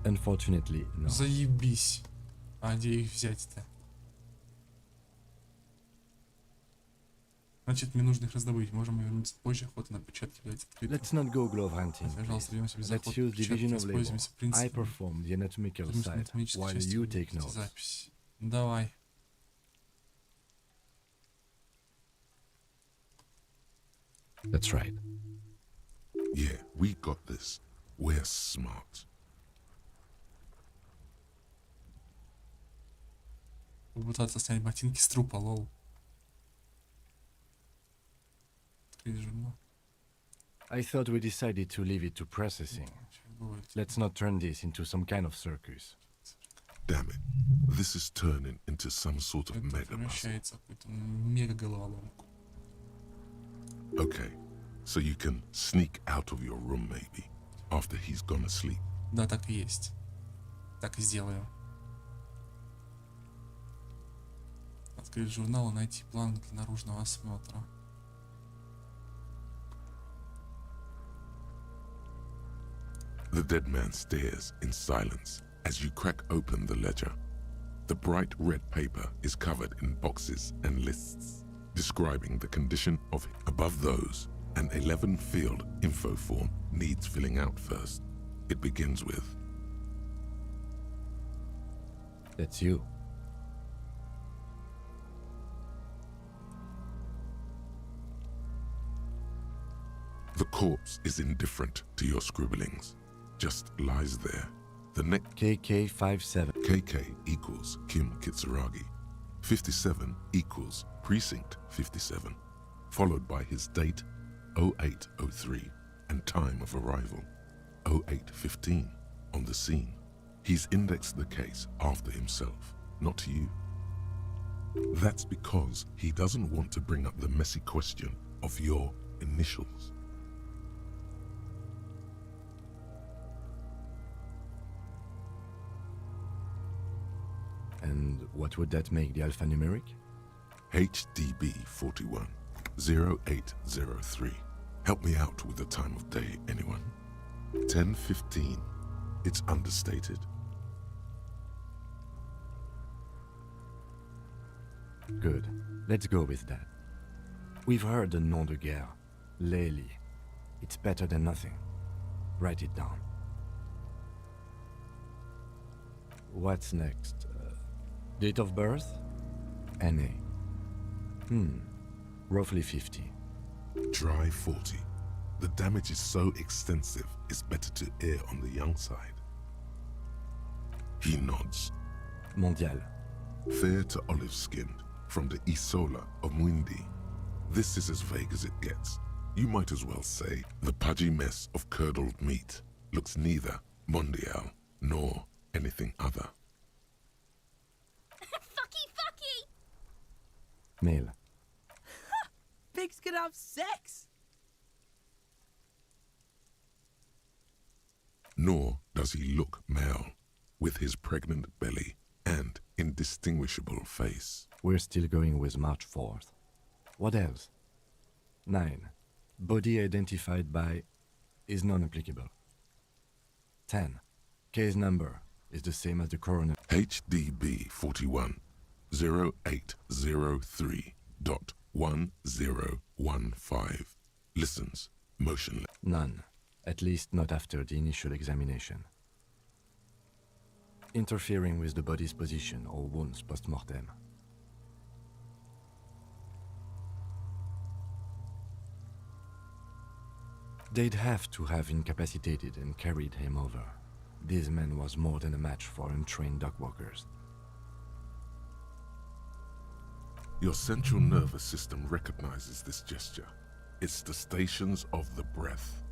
Speaker 3: Unfortunately, no.
Speaker 1: Заебись. А где их взять-то? Значит, мне нужно их раздобыть. Можем вернуться позже. Охота на початке, блядь, открыто.
Speaker 3: Let's not go glove hunting.
Speaker 1: Пожалуйста, вернемся без
Speaker 3: Let's
Speaker 1: охоты
Speaker 3: use
Speaker 1: на початке.
Speaker 3: division of labor.
Speaker 1: Воспользуемся принципом.
Speaker 3: I perform the anatomical side,
Speaker 1: Анатомической
Speaker 3: while
Speaker 1: части
Speaker 3: you take notes.
Speaker 1: запись. Давай.
Speaker 3: That's right.
Speaker 2: Yeah, we got this. We're smart.
Speaker 1: Попытаться снять ботинки с трупа, лол. Открыть журнал.
Speaker 3: I thought we decided to leave it to processing. Let's not turn this into some kind of circus.
Speaker 2: Damn it. This is turning into some sort of mega muscle.
Speaker 1: Превращается в какую-то мега-головоломку.
Speaker 2: Okay, so you can sneak out of your room maybe, after he's gone asleep.
Speaker 1: Да, так и есть. Так и сделаю. Открыть журнал и найти план для наружного осмотра.
Speaker 2: The dead man stares in silence as you crack open the ledger. The bright red paper is covered in boxes and lists, describing the condition of it. Above those, an 11-field info form needs filling out first. It begins with,
Speaker 3: That's you.
Speaker 2: the corpse is indifferent to your scribblings, just lies there. The next
Speaker 3: KK57.
Speaker 2: KK equals Kim Kitsuragi. 57 equals Precinct 57, followed by his date 0803 and time of arrival 0815 on the scene. He's indexed the case after himself, not you. That's because he doesn't want to bring up the messy question of your initials.
Speaker 3: And what would that make the alphanumeric?
Speaker 2: HDB 41 0803. Help me out with the time of day, anyone? 10:15. It's understated.
Speaker 3: Good. Let's go with that. We've heard the nom de guerre. Lely. It's better than nothing. Write it down. What's next? Date of birth? NA. Roughly 50.
Speaker 2: Dry 40. The damage is so extensive, it's better to err on the young side. He nods.
Speaker 3: Mondial.
Speaker 2: Fair to olive-skinned, from the Isola of Mwindi. This is as vague as it gets. You might as well say the pudgy mess of curdled meat looks neither mondial nor anything other.
Speaker 22: Fucky!
Speaker 3: Male.
Speaker 9: Pigs can have sex!
Speaker 2: Nor does he look male, with his pregnant belly and indistinguishable face.
Speaker 3: We're still going with March 4th. What else? 9. Body identified by is non-applicable. 10. Case number is the same as the coroner.
Speaker 2: HDB 41 0803.1015. Listens, motionless.
Speaker 3: None. At least not after the initial examination. Interfering with the body's position or wounds post-mortem. They'd have to have incapacitated and carried him over. This man was more than a match for untrained dog walkers.
Speaker 2: Your central nervous system recognizes this gesture. It's the stations of the breath.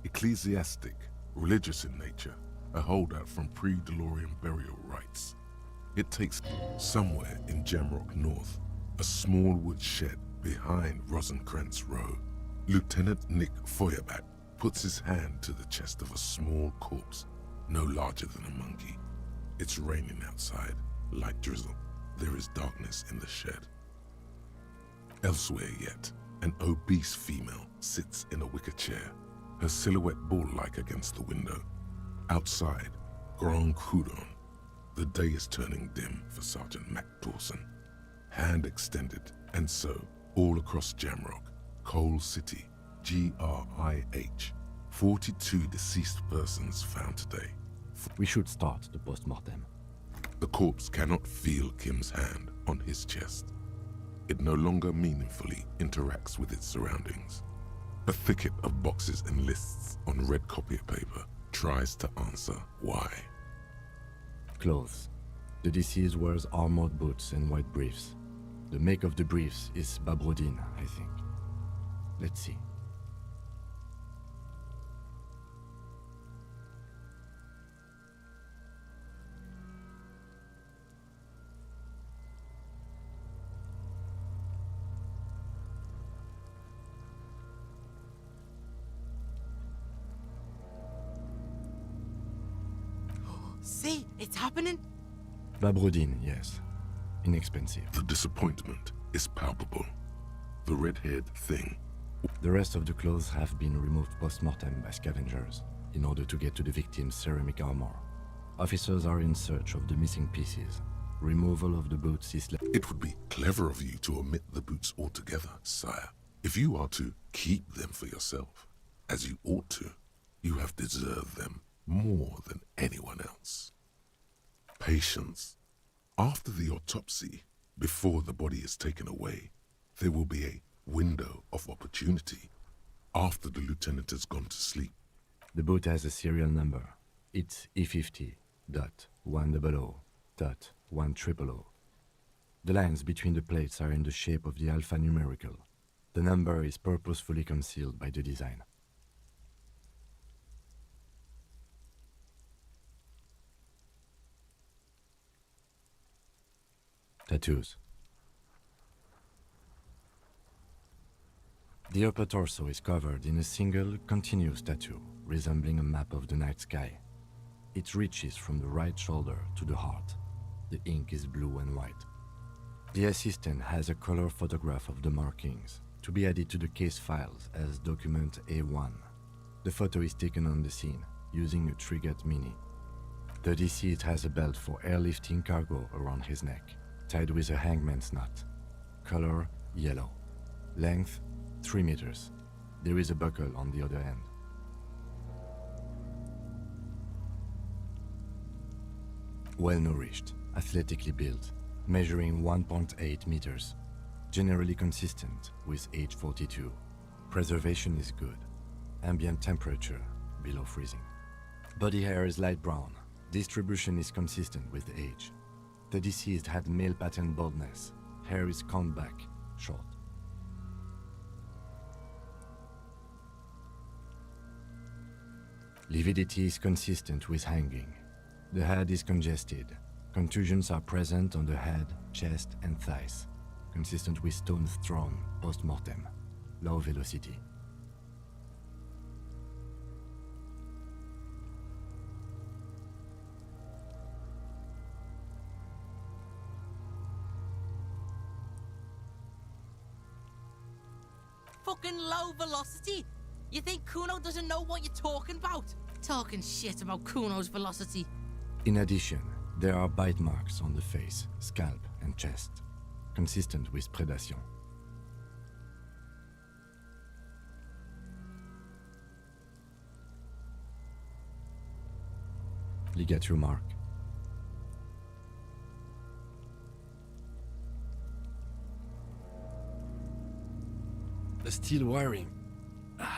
Speaker 2: Ecclesiastic, religious in nature, a holdout from pre-DeLorean burial rites. It takes somewhere in Jamrock North, a small wood shed behind Rosencrantz Row. Lieutenant Nick Feuerbach puts his hand to the chest of a small corpse, no larger than a monkey. It's raining outside, light drizzle. There is darkness in the shed. Elsewhere yet, an obese female sits in a wicker chair, her silhouette bull-like against the window. Outside, Grand Coudon. The day is turning dim for Sergeant Mac Dawson. Hand extended, and so, all across Jamrock, Coal City, GRIH, 42 deceased persons found today.
Speaker 3: We should start the post-mortem.
Speaker 2: The corpse cannot feel Kim's hand on his chest. It no longer meaningfully interacts with its surroundings. A thicket of boxes and lists on red copier paper tries to answer why.
Speaker 3: Clothes. The deceased wears armored boots and white briefs. The make of the briefs is Babrodine, I think. Let's see.
Speaker 9: See, it's happening.
Speaker 3: Babrodine, yes. Inexpensive.
Speaker 2: The disappointment is palpable. The red-haired thing.
Speaker 3: The rest of the clothes have been removed post-mortem by scavengers in order to get to the victim's ceramic armor. Officers are in search of the missing pieces. Removal of the boots is...
Speaker 2: It would be clever of you to omit the boots altogether, sire. If you are to keep them for yourself, as you ought to, you have deserved them more than anyone else. Patience. After the autopsy, before the body is taken away, there will be a window of opportunity after the lieutenant has gone to sleep.
Speaker 3: The boot has a serial number. It's E50.100.100. The lines between the plates are in the shape of the alphanumerical. The number is purposefully concealed by the design. Tattoos. The upper torso is covered in a single, continuous tattoo, resembling a map of the night sky. It reaches from the right shoulder to the heart. The ink is blue and white. The assistant has a color photograph of the markings, to be added to the case files as document A1. The photo is taken on the scene, using a Trigat Mini. The deceased has a belt for airlifting cargo around his neck, tied with a hangman's knot. Color, yellow. Length, 3 meters. There is a buckle on the other end. Well-nourished, athletically built, measuring 1.8 meters. Generally consistent with age 42. Preservation is good. Ambient temperature, below freezing. Body hair is light brown, Distribution is consistent with age. The deceased had male pattern baldness. Hair is combed back, short. Lividity is consistent with hanging. The head is congested. Contusions are present on the head, chest, and thighs, consistent with stones thrown post-mortem. Low velocity.
Speaker 22: Fucking low velocity? You think Kuno doesn't know what you're talking about? Talking shit about Kuno's velocity.
Speaker 3: In addition, there are bite marks on the face, scalp, and chest, consistent with predation. Ligature mark. The steel wiring.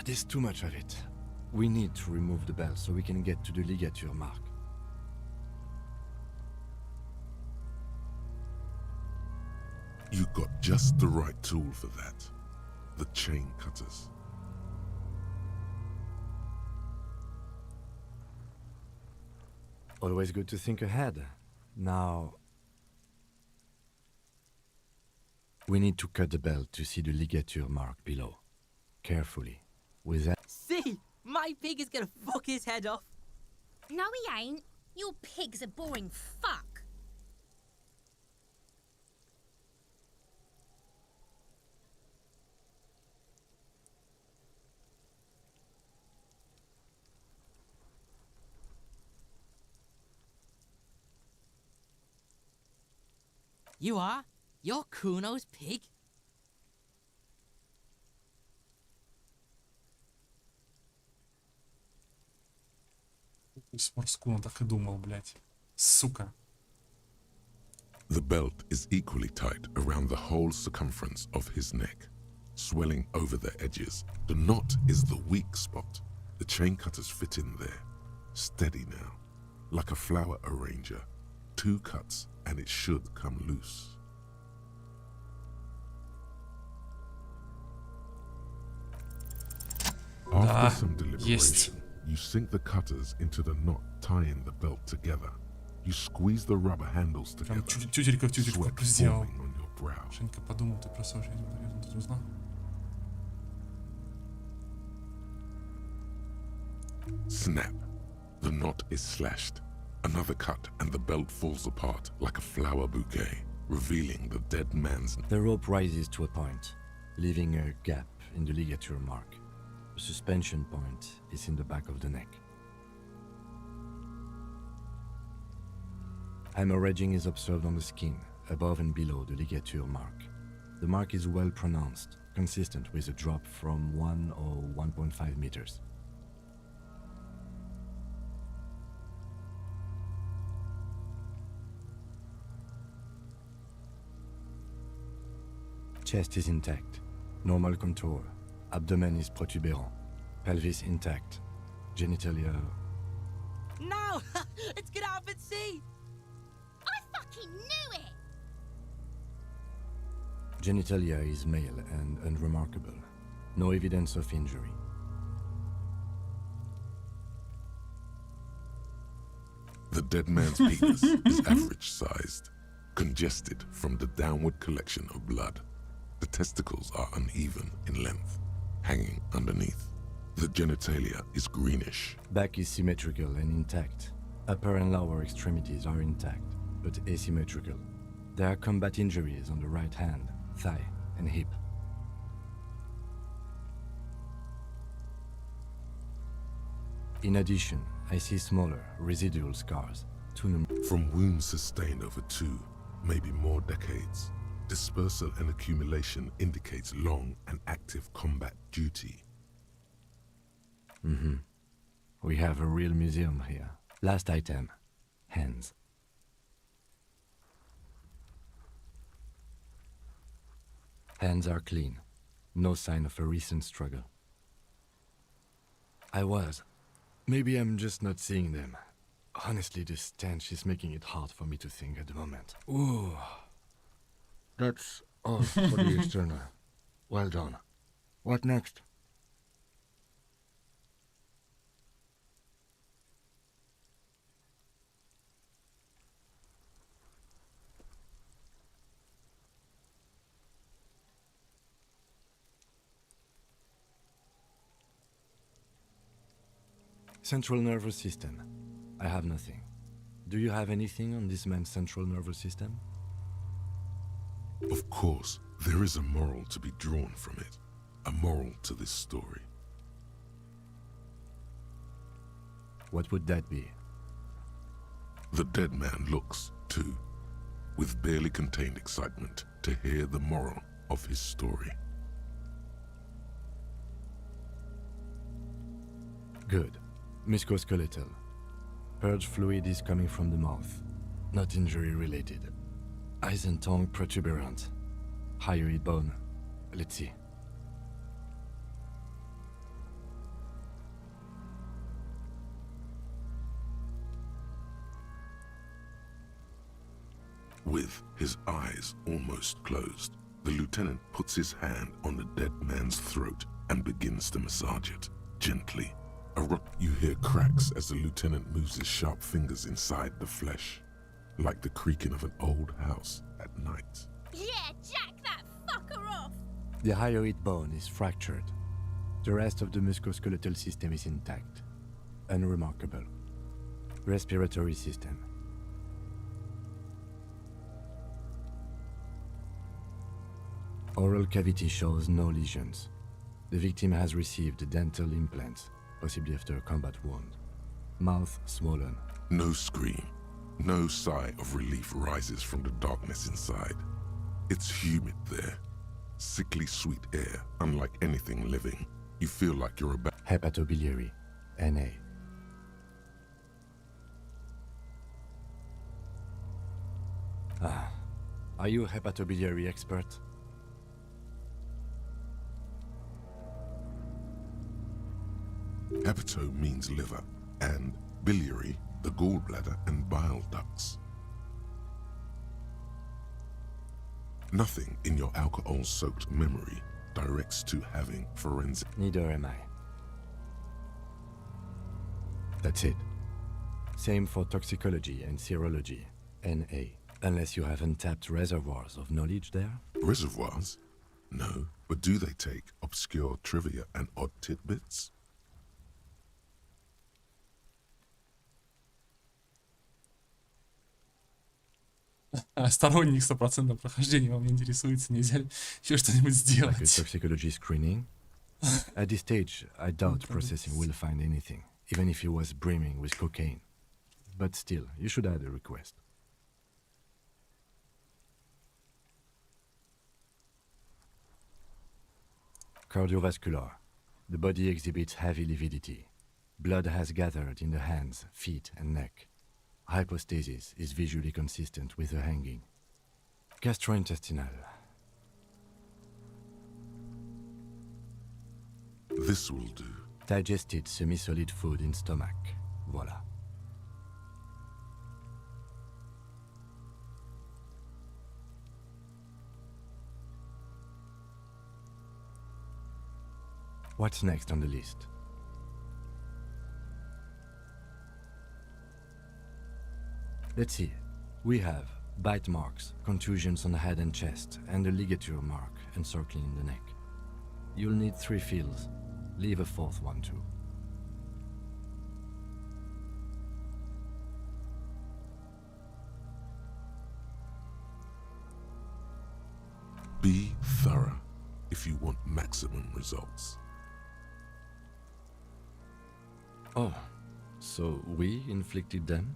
Speaker 3: There's too much of it. We need to remove the belt so we can get to the ligature mark.
Speaker 2: You got just the right tool for that. The chain cutters.
Speaker 3: Always good to think ahead. Now, we need to cut the belt to see the ligature mark below. Carefully. With that.
Speaker 22: See? My pig is gonna fuck his head off.
Speaker 5: No, he ain't. Your pig's a boring fuck.
Speaker 22: You are? You're Kuno's pig?
Speaker 1: Сморскую, так и думал, блядь. Сука.
Speaker 2: The belt is equally tight around the whole circumference of his neck, swelling over the edges. The knot is the weak spot. The chain cutters fit in there. Steady now, like a flower arranger. 2 cuts and it should come loose. After some deliberation, you sink the cutters into the knot tying the belt together. You squeeze the rubber handles together.
Speaker 1: Тютелька в тютельку
Speaker 2: Sweat
Speaker 1: сделал.
Speaker 2: forming on your brow.
Speaker 1: Женька подумал, ты про Сашу ты узнал?
Speaker 2: Snap. The knot is slashed. Another cut and the belt falls apart like a flower bouquet, revealing the dead man's...
Speaker 3: The rope rises to a point, leaving a gap in the ligature mark. The suspension point is in the back of the neck. Hemorrhaging is observed on the skin, above and below the ligature mark. The mark is well pronounced, consistent with a drop from 1 or 1.5 meters. Chest is intact, normal contour. Abdomen is protuberant, pelvis intact, genitalia...
Speaker 22: No! Let's get out and see!
Speaker 5: I fucking knew it!
Speaker 3: Genitalia is male and unremarkable. No evidence of injury.
Speaker 2: The dead man's penis is average-sized, congested from the downward collection of blood. The testicles are uneven in length, hanging underneath. The genitalia is greenish.
Speaker 3: Back is symmetrical and intact. Upper and lower extremities are intact, but asymmetrical. There are combat injuries on the right hand, thigh, and hip. In addition, I see smaller, residual scars.
Speaker 2: From wounds sustained over 2, maybe more decades. Dispersal and accumulation indicates long and active combat duty.
Speaker 3: We have a real museum here. Last item, hands. Hands are clean. No sign of a recent struggle. Maybe I'm just not seeing them. Honestly, this stench is making it hard for me to think at the moment. Ooh. That's all for the external. Well done. What next? Central nervous system. I have nothing. Do you have anything on this man's central nervous system?
Speaker 2: Of course, there is a moral to be drawn from it. A moral to this story.
Speaker 3: What would that be?
Speaker 2: The dead man looks, too, with barely contained excitement to hear the moral of his story.
Speaker 3: Good. Musculoskeletal. Purge fluid is coming from the mouth. Not injury related. Eyes and tongue protuberant. Hyoid bone. Let's see.
Speaker 2: With his eyes almost closed, the lieutenant puts his hand on the dead man's throat and begins to massage it, gently. You hear cracks as the lieutenant moves his sharp fingers inside the flesh, like the creaking of an old house at night.
Speaker 5: Yeah, jack that fucker off!
Speaker 3: The hyoid bone is fractured. The rest of the musculoskeletal system is intact. Unremarkable. Respiratory system. Oral cavity shows no lesions. The victim has received dental implants, possibly after a combat wound. Mouth swollen.
Speaker 2: No scream, no sigh of relief rises from the darkness inside. It's humid there. Sickly sweet air, unlike anything living. You feel like you're about...
Speaker 3: Hepatobiliary. NA. Ah. Are you a hepatobiliary expert?
Speaker 2: Hepato means liver, and biliary, the gallbladder and bile ducts. Nothing in your alcohol-soaked memory directs to having forensic...
Speaker 3: Neither am I. That's it. Same for toxicology and serology, NA. Unless you have untapped reservoirs of knowledge there?
Speaker 2: Reservoirs? No, but do they take obscure trivia and odd tidbits?
Speaker 1: Сторонник 100% прохождения вам интересуется, нельзя ли еще что-нибудь сделать?
Speaker 3: Like a toxicology screening? At this stage, I doubt processing will find anything, even if he was brimming with cocaine. But still, you should add a request. Cardiovascular. The body exhibits heavy lividity. Blood has gathered in the hands, feet, and neck. Hypostasis is visually consistent with the hanging. Gastrointestinal.
Speaker 2: This will do.
Speaker 3: Digested semi-solid food in stomach. Voila. What's next on the list? Let's see. We have bite marks, contusions on the head and chest, and a ligature mark encircling the neck. You'll need 3 fields. Leave a 4th one too.
Speaker 2: Be thorough if you want maximum results.
Speaker 3: Oh, so we inflicted them?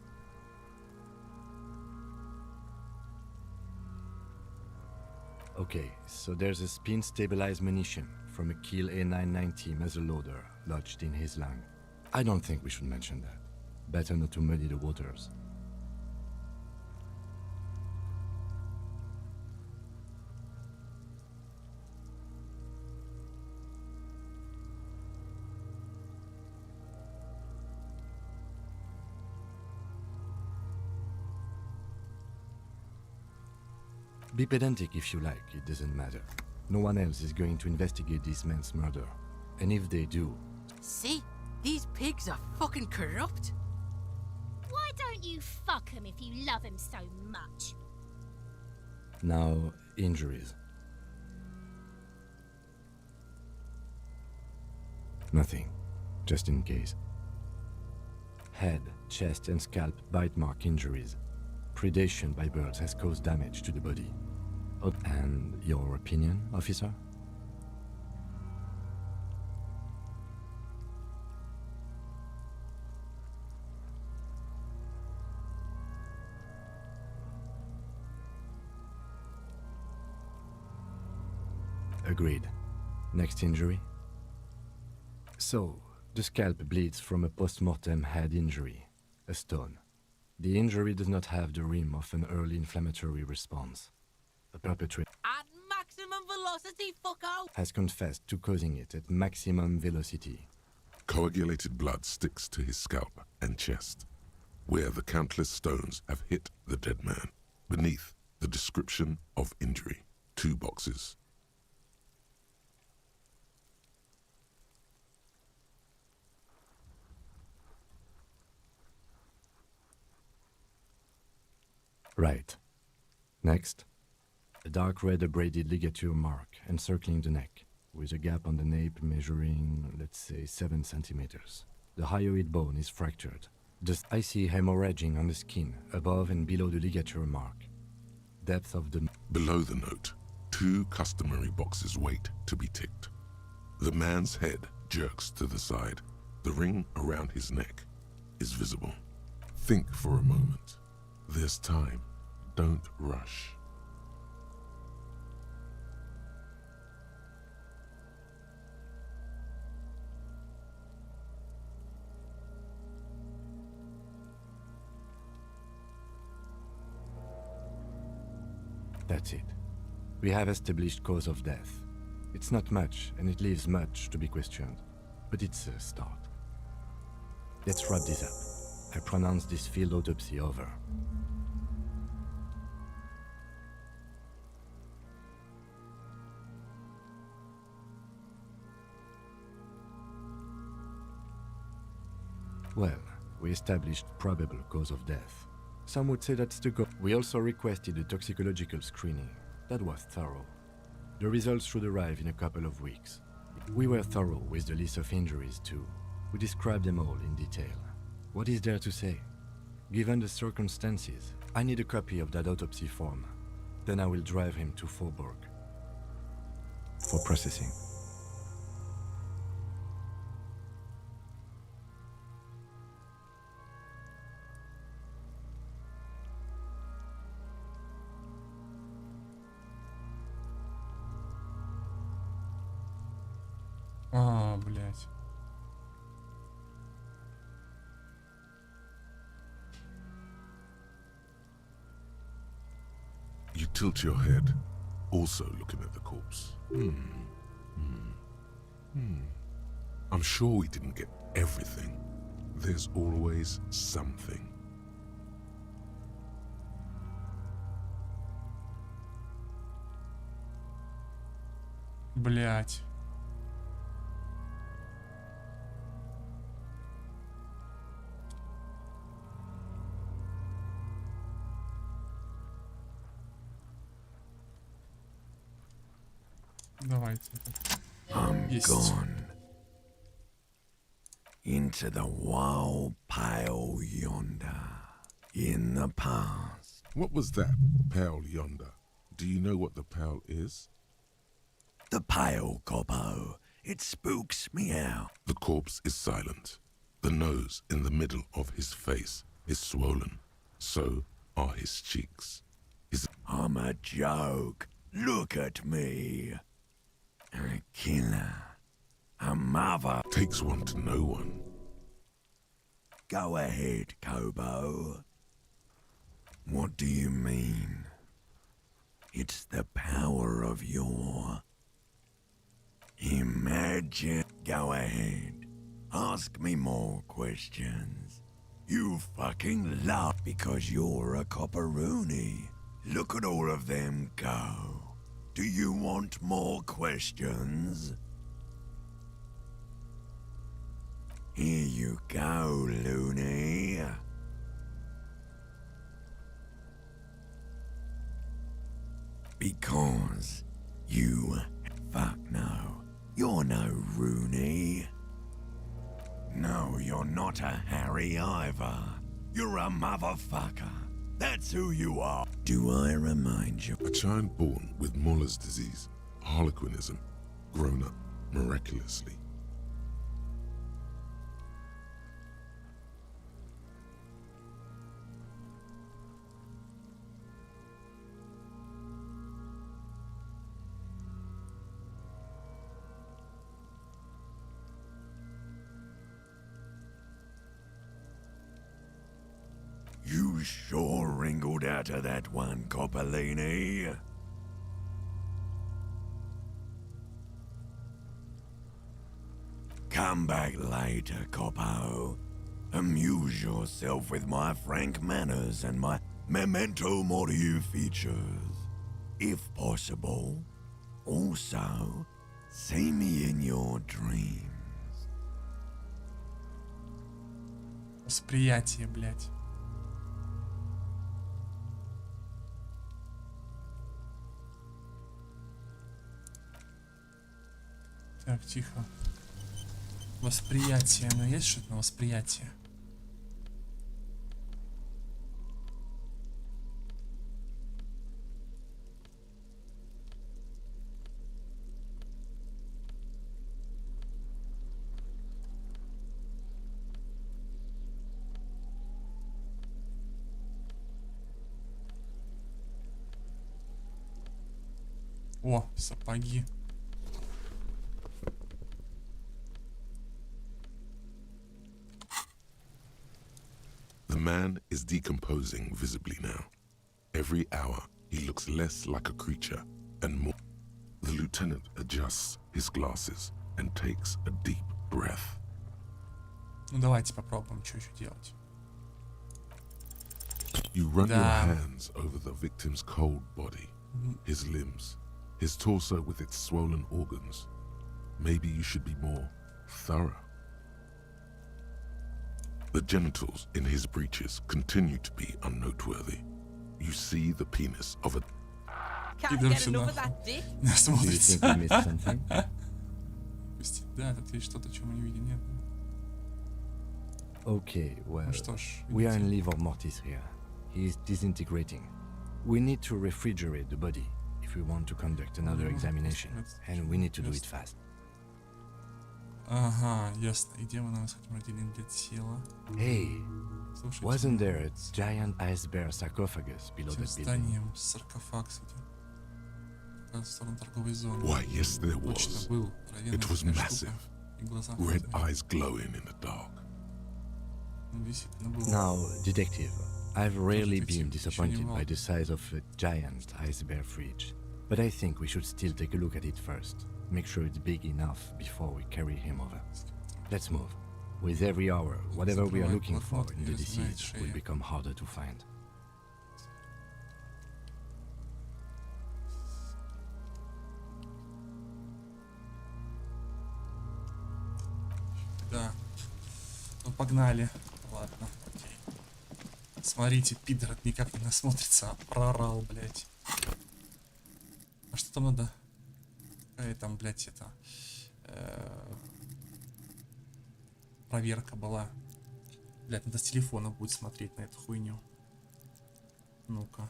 Speaker 3: Okay, so there's a spin-stabilized munition from a Kiel A990 muzzleloader lodged in his lung. I don't think we should mention that. Better not to muddy the waters. Be pedantic if you like, it doesn't matter. No one else is going to investigate this man's murder. And if they do...
Speaker 22: See? These pigs are fucking corrupt.
Speaker 5: Why don't you fuck him if you love him so much?
Speaker 3: Now, injuries. Nothing, just in case. Head, chest and scalp bite mark injuries. Predation by birds has caused damage to the body. And your opinion, officer? Agreed. Next injury? So, the scalp bleeds from a post-mortem head injury, a stone. The injury does not have the rim of an early inflammatory response. The perpetrator
Speaker 22: At maximum velocity, fucko!
Speaker 3: has confessed to causing it at maximum velocity.
Speaker 2: Coagulated blood sticks to his scalp and chest, where the countless stones have hit the dead man. Beneath, the description of injury. 2 boxes.
Speaker 3: Right. Next. A dark red abraded ligature mark encircling the neck, with a gap on the nape measuring, let's say, 7 centimeters. The hyoid bone is fractured. Just icy hemorrhaging on the skin, above and below the ligature mark. Depth of the...
Speaker 2: Below the note, 2 customary boxes wait to be ticked. The man's head jerks to the side. The ring around his neck is visible. Think for a moment. There's time. Don't rush.
Speaker 3: That's it. We have established cause of death. It's not much, and it leaves much to be questioned. But it's a start. Let's wrap this up. I pronounce this field autopsy over. Well, we established probable cause of death. Some would say that's the goal. We also requested a toxicological screening. That was thorough. The results should arrive in a couple of weeks. We were thorough with the list of injuries too. We described them all in detail. What is there to say? Given the circumstances, I need a copy of that autopsy form. Then I will drive him to Faubourg for processing.
Speaker 1: А, блядь.
Speaker 2: You tilt your head, also looking at the corpse. I'm sure we didn't get everything. There's always something.
Speaker 1: Блядь. Давайте.
Speaker 7: I'm
Speaker 1: Есть.
Speaker 7: gone into the wild pale yonder in the past.
Speaker 2: What was that, pale yonder? Do you know what the pale is?
Speaker 7: The pale gobbo. It spooks me out.
Speaker 2: The corpse is silent. The nose in the middle of his face is swollen. So are his cheeks.
Speaker 7: I'm a joke. Look at me. A killer. A mother.
Speaker 2: Takes one to know one.
Speaker 7: Go ahead, Kobo. What do you mean? It's the power of your... Imagine. Go ahead. Ask me more questions. You fucking love because you're a copperoonie. Look at all of them go. Do you want more questions? Here you go, loony. Because you... Fuck no. You're no Rooney. No, you're not a Harry either. You're a motherfucker. That's who you are. Do I remind you?
Speaker 2: A child born with Muller's disease, harlequinism, grown up miraculously.
Speaker 7: You sure wrinkled out of that one, Coppolini. Come back later, Coppo. Amuse yourself with my frank manners and my memento mori features. If possible. Also, see me in your dreams.
Speaker 1: Восприятие, блядь. Так, тихо. Восприятие. Ну, есть что-то на восприятие? О, сапоги.
Speaker 2: The man is decomposing visibly now. Every hour, he looks less like a creature and more. The lieutenant adjusts his glasses and takes a deep breath.
Speaker 1: Ну, давайте попробуем, что еще делать.
Speaker 2: You run your hands over the victim's cold body, his limbs, his torso with its swollen organs. Maybe you should be more thorough. The genitals in his breeches continue to be unnoteworthy. You see the penis of a...
Speaker 22: Can't get enough of that dick.
Speaker 3: Do you think we missed something?
Speaker 1: Да, тут есть что-то, чего мы не видим, нет?
Speaker 3: Okay, well,
Speaker 1: что ж,
Speaker 3: we are in livor mortis here. He is disintegrating. We need to refrigerate the body if we want to conduct another examination, and we need to do it fast.
Speaker 1: Ага, ясно. И где мы нас хотим разделить для тела?
Speaker 3: Hey,
Speaker 1: Слушайте,
Speaker 3: wasn't there a giant ice bear sarcophagus below
Speaker 1: тем
Speaker 3: that building?
Speaker 1: зданием саркофаг сидит. В сторону торговой зоны.
Speaker 2: Why, yes, there
Speaker 1: Точно,
Speaker 2: was.
Speaker 1: был. Здоровенная
Speaker 2: It was
Speaker 1: такая
Speaker 2: massive.
Speaker 1: штука. И глаза
Speaker 2: Red
Speaker 1: красные.
Speaker 2: eyes glowing in the dark.
Speaker 1: Ну, действительно было.
Speaker 3: Now, detective, I've rarely been
Speaker 1: Detective,
Speaker 3: disappointed
Speaker 1: ничего не
Speaker 3: by the size of a giant ice bear fridge, but I think we should still take a look at it first. Make sure it's big enough before we carry him over. Let's move. With every hour, whatever we are looking for in the deceased will become harder to find.
Speaker 1: Да. Ну, погнали. Ладно, окей. Смотрите, пидор никак не насмотрится, а прорал, блядь. А что там надо? Какая там, блядь, это... проверка была. Блядь, надо с телефона будет смотреть на эту хуйню. Ну-ка.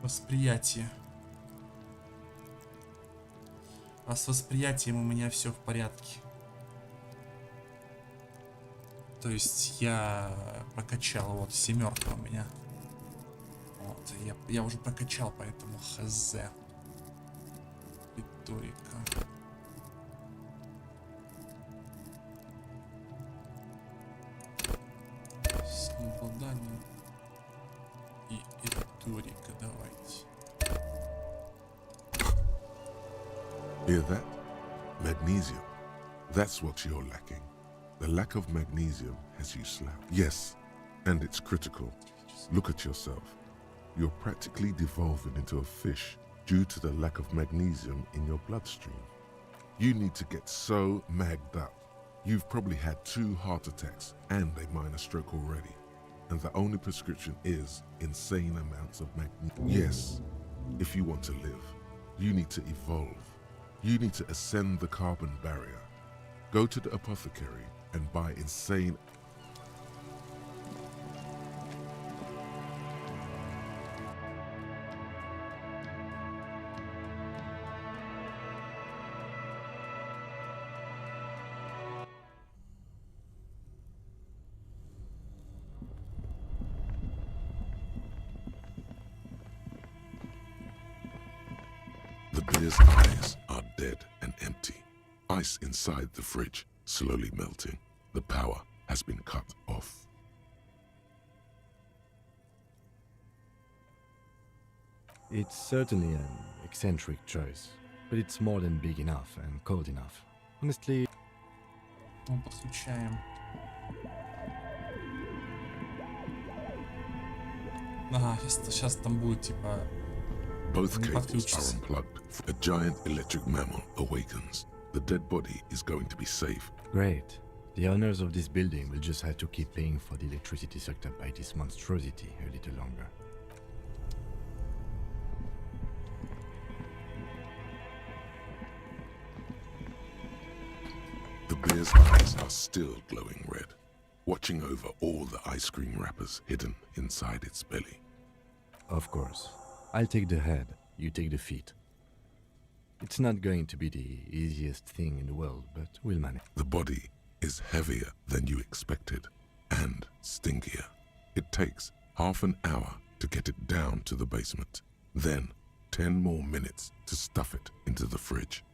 Speaker 1: Восприятие. А с восприятием у меня все в порядке. То есть я прокачал, вот 7 у меня. Вот, я уже прокачал, поэтому хз. Риторика. Йорика, давайте.
Speaker 2: Hear that? Magnesium. That's what you're lacking. The lack of magnesium has you slapped. Yes, and it's critical. Look at yourself. You're practically devolving into a fish due to the lack of magnesium in your bloodstream. You need to get so magged up. You've probably had 2 heart attacks and a minor stroke already. And the only prescription is insane amounts of magnesium. Yes, if you want to live, you need to evolve. You need to ascend the carbon barrier. Go to the apothecary and buy insane... The beer's eyes are dead and empty. Ice inside the fridge, slowly melting. The power has been cut off.
Speaker 3: It's certainly an eccentric choice, but it's more than big enough and cold enough. Honestly...
Speaker 1: Ну, подключаем. Ага, сейчас там будет, типа...
Speaker 2: Both cables are unplugged. A giant electric mammal awakens. The dead body is going to be safe.
Speaker 3: Great. The owners of this building will just have to keep paying for the electricity sucked up by this monstrosity a little longer.
Speaker 2: The bear's eyes are still glowing red, watching over all the ice cream wrappers hidden inside its belly.
Speaker 3: Of course. I'll take the head, you take the feet. It's not going to be the easiest thing in the world, but we'll manage.
Speaker 2: The body is heavier than you expected, and stinkier. It takes half an hour to get it down to the basement, then 10 more minutes to stuff it into the fridge.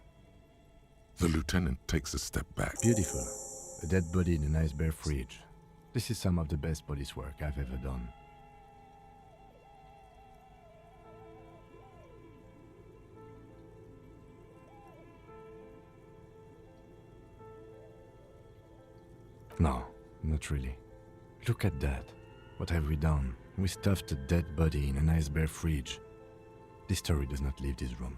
Speaker 2: The lieutenant takes a step back.
Speaker 3: Beautiful. A dead body in a nice bare fridge. This is some of the best police work I've ever done. No, not really. Look at that. What have we done? We stuffed a dead body in a nice bare fridge. This story does not leave this room.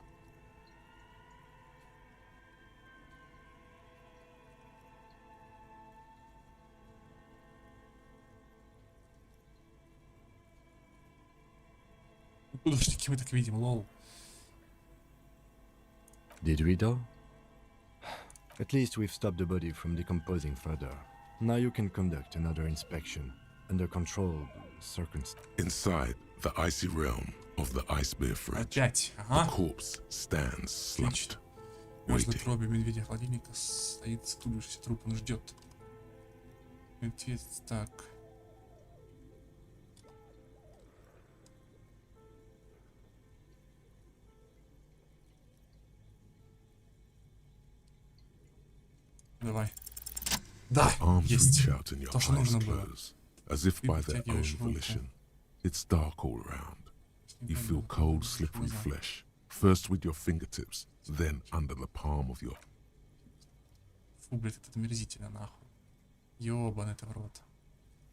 Speaker 1: Подождите, мы так видим, лол.
Speaker 3: Did we though? At least we've stopped the body from decomposing further. Now you can conduct another inspection under controlled circumstances.
Speaker 2: Inside the icy realm of the ice bear fridge, the corpse stands slumped,
Speaker 1: Возле
Speaker 2: waiting.
Speaker 1: троби медведя холодильника стоит сутулившийся труп, он ждет. Мертвец, так. Давай. Да,
Speaker 2: Arms
Speaker 1: есть.
Speaker 2: reach out and your
Speaker 1: То, что
Speaker 2: eyes
Speaker 1: нужно было.
Speaker 2: close, as if
Speaker 1: Ты
Speaker 2: by their own
Speaker 1: притягиваешь руку.
Speaker 2: volition. It's dark all around. You feel cold, slippery flesh, first with your fingertips, then under the palm of your...
Speaker 1: Фу, блядь, это омерзительно, нахуй. Ёбаный это в рот.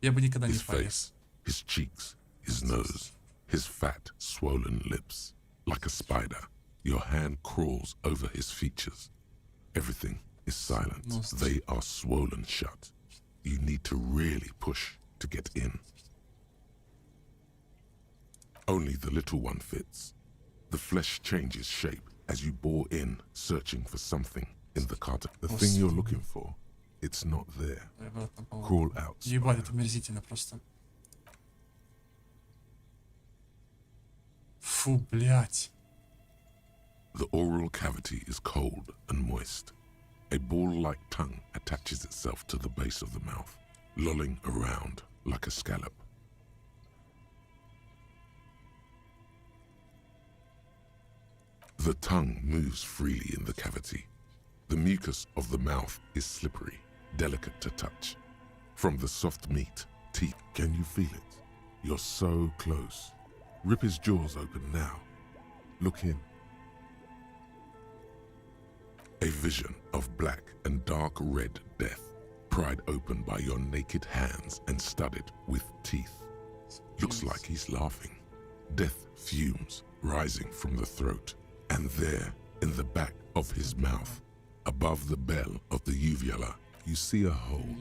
Speaker 1: Я бы никогда не
Speaker 2: His
Speaker 1: полез.
Speaker 2: face, his cheeks, his nose, his fat, swollen lips. Like a spider, your hand crawls over his features. Everything is silent. They are swollen shut. You need to really push to get in. Only the little one fits. The flesh changes shape as you bore in, searching for something in the carton. The thing you're looking for, it's not there. Crawl out.
Speaker 1: Ебать, это омерзительно просто. Фу, блядь.
Speaker 2: The oral cavity is cold and moist. A ball-like tongue attaches itself to the base of the mouth, lolling around like a scallop. The tongue moves freely in the cavity. The mucus of the mouth is slippery, delicate to touch. From the soft meat, teeth, can you feel it? You're so close. Rip his jaws open now. Look in. A vision of black and dark red death, pried open by your naked hands and studded with teeth. Looks like he's laughing. Death fumes rising from the throat, and there, in the back of his mouth, above the bell of the uvula, you see a hole,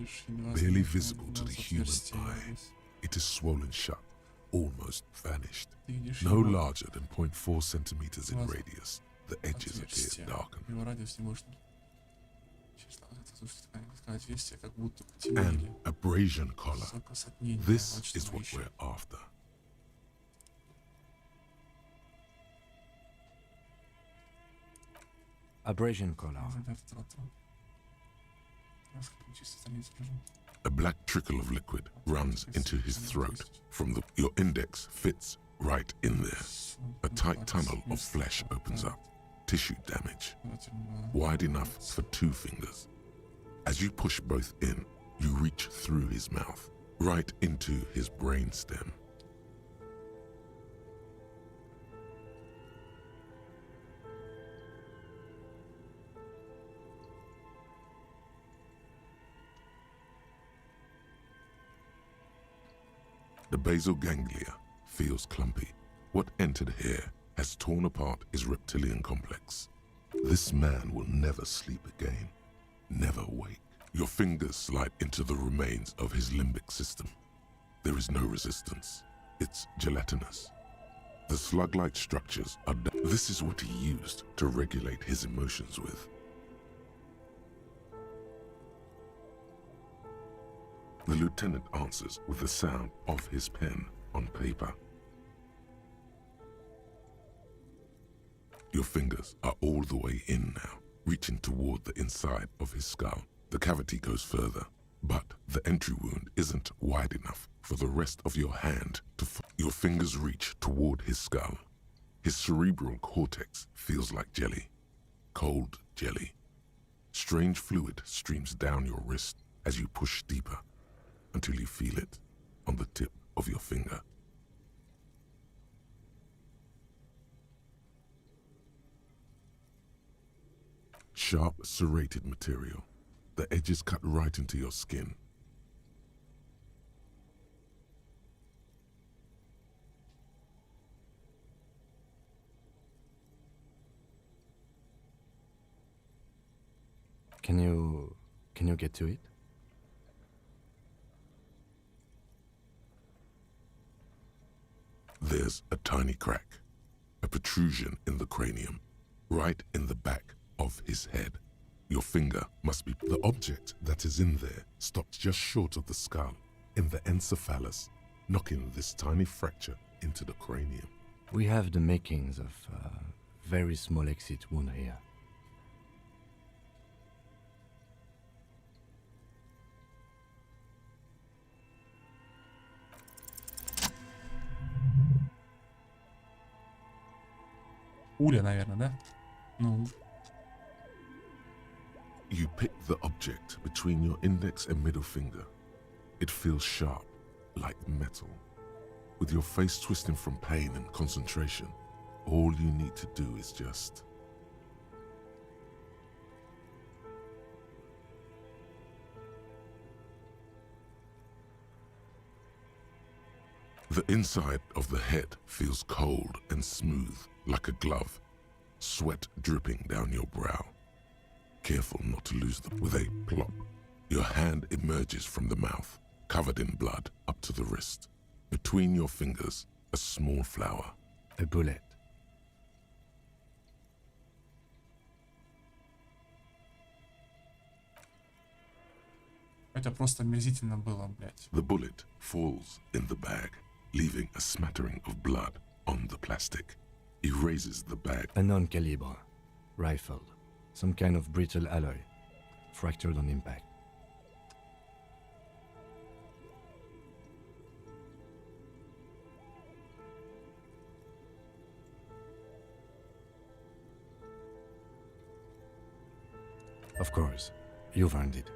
Speaker 2: barely visible to the human eye. It is swollen shut, almost vanished. No larger than 0.4 centimeters in radius, the edges appear darkened. An abrasion collar. This is what we're after.
Speaker 3: Abrasion collar.
Speaker 2: A black trickle of liquid runs into his throat from your index fits right in there. A tight tunnel of flesh opens up. Tissue damage. Wide enough for 2 fingers. As you push both in, you reach through his mouth, right into his brainstem. The basal ganglia feels clumpy. What entered here has torn apart his reptilian complex. This man will never sleep again, never wake. Your fingers slide into the remains of his limbic system. There is no resistance. It's gelatinous. The slug-like structures are This is what he used to regulate his emotions with. The lieutenant answers with the sound of his pen on paper. Your fingers are all the way in now, reaching toward the inside of his skull. The cavity goes further, but the entry wound isn't wide enough for the rest of your hand to Your fingers reach toward his skull. His cerebral cortex feels like jelly, cold jelly. Strange fluid streams down your wrist as you push deeper, until you feel it on the tip of your finger. Sharp, serrated material. The edges cut right into your skin.
Speaker 3: Can you get to it?
Speaker 2: There's a tiny crack, a protrusion in the cranium, right in the back of his head. Your finger must be... The object that is in there stops just short of the skull, in the encephalus, knocking this tiny fracture into the cranium.
Speaker 3: We have the makings of a very small exit wound here.
Speaker 1: Пуля, наверное, да? Ну.
Speaker 2: You pick the object between your index and middle finger. It feels sharp, like metal. With your face twisting from pain and concentration, all you need to do is just... The inside of the head feels cold and smooth, like a glove, sweat dripping down your brow. Careful not to lose them. With a plop, your hand emerges from the mouth, covered in blood up to the wrist. Between your fingers, a small flower.
Speaker 3: A bullet.
Speaker 1: Это просто омерзительно было, блядь.
Speaker 2: The bullet falls in the bag, leaving a smattering of blood on the plastic. He raises the bag.
Speaker 3: A non-caliber rifle. Some kind of brittle alloy. Fractured on impact. Of course, you've earned it.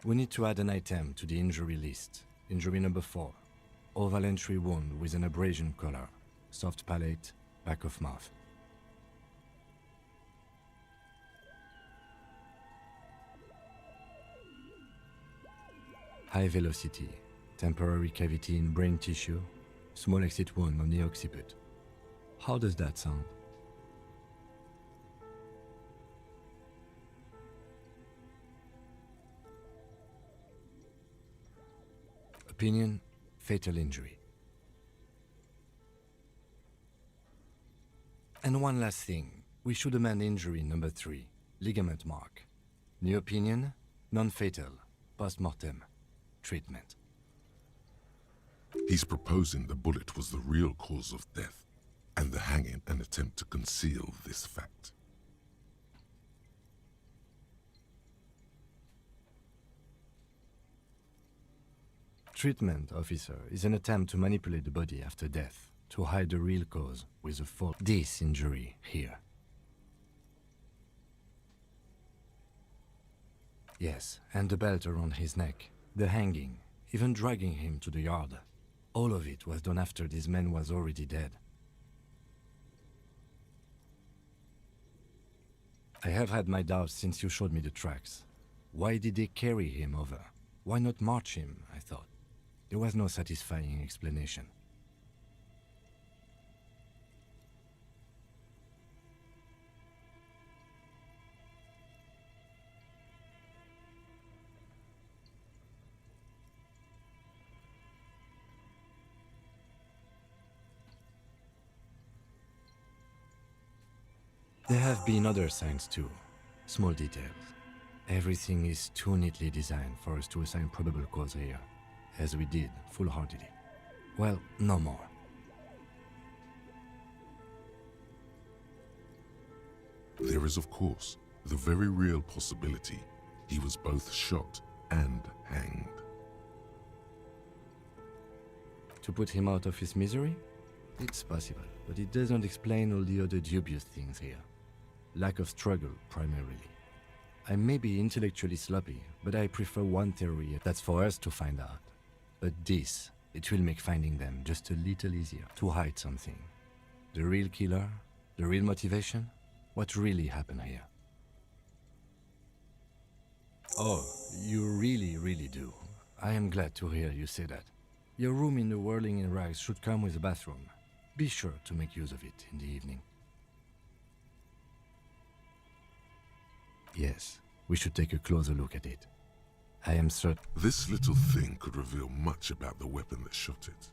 Speaker 3: We need to add an item to the injury list. Injury number 4. Oval entry wound with an abrasion color. Soft palate, back of mouth. High velocity, temporary cavity in brain tissue, small exit wound on the occiput. How does that sound? Opinion, fatal injury. And one last thing, we should amend injury number 3, ligament mark. New opinion, non-fatal, post-mortem, treatment.
Speaker 2: He's proposing the bullet was the real cause of death, and the hanging an attempt to conceal this fact.
Speaker 3: Treatment, officer, is an attempt to manipulate the body after death, to hide the real cause with a fault. This injury here. Yes, and the belt around his neck, the hanging, even dragging him to the yard. All of it was done after this man was already dead. I have had my doubts since you showed me the tracks. Why did they carry him over? Why not march him, I thought. There was no satisfying explanation. There have been other signs too, small details. Everything is too neatly designed for us to assign probable cause here, as we did, full-heartedly. Well, no more.
Speaker 2: There is, of course, the very real possibility he was both shot and hanged.
Speaker 3: To put him out of his misery? It's possible, but it doesn't explain all the other dubious things here. Lack of struggle, primarily. I may be intellectually sloppy, but I prefer one theory that's for us to find out. But this, it will make finding them just a little easier. To hide something. The real killer, the real motivation, what really happened here. Oh, you really do. I am glad to hear you say that. Your room in the Whirling in Rags should come with a bathroom. Be sure to make use of it in the evening. Yes, we should take a closer look at it. I am certain...
Speaker 2: This little thing could reveal much about the weapon that shot it.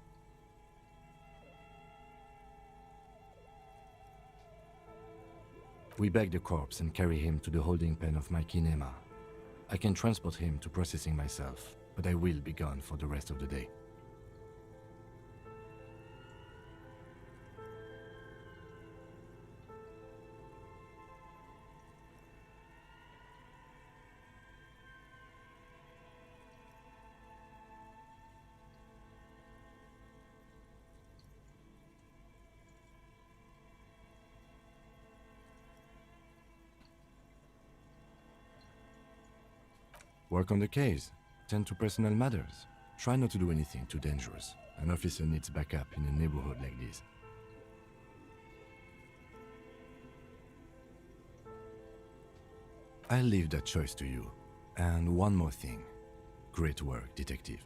Speaker 3: We bag the corpse and carry him to the holding pen of my kinema. I can transport him to processing myself, but I will be gone for the rest of the day. Work on the case. Tend to personal matters. Try not to do anything too dangerous. An officer needs backup in a neighborhood like this. I'll leave that choice to you. And one more thing. Great work, detective.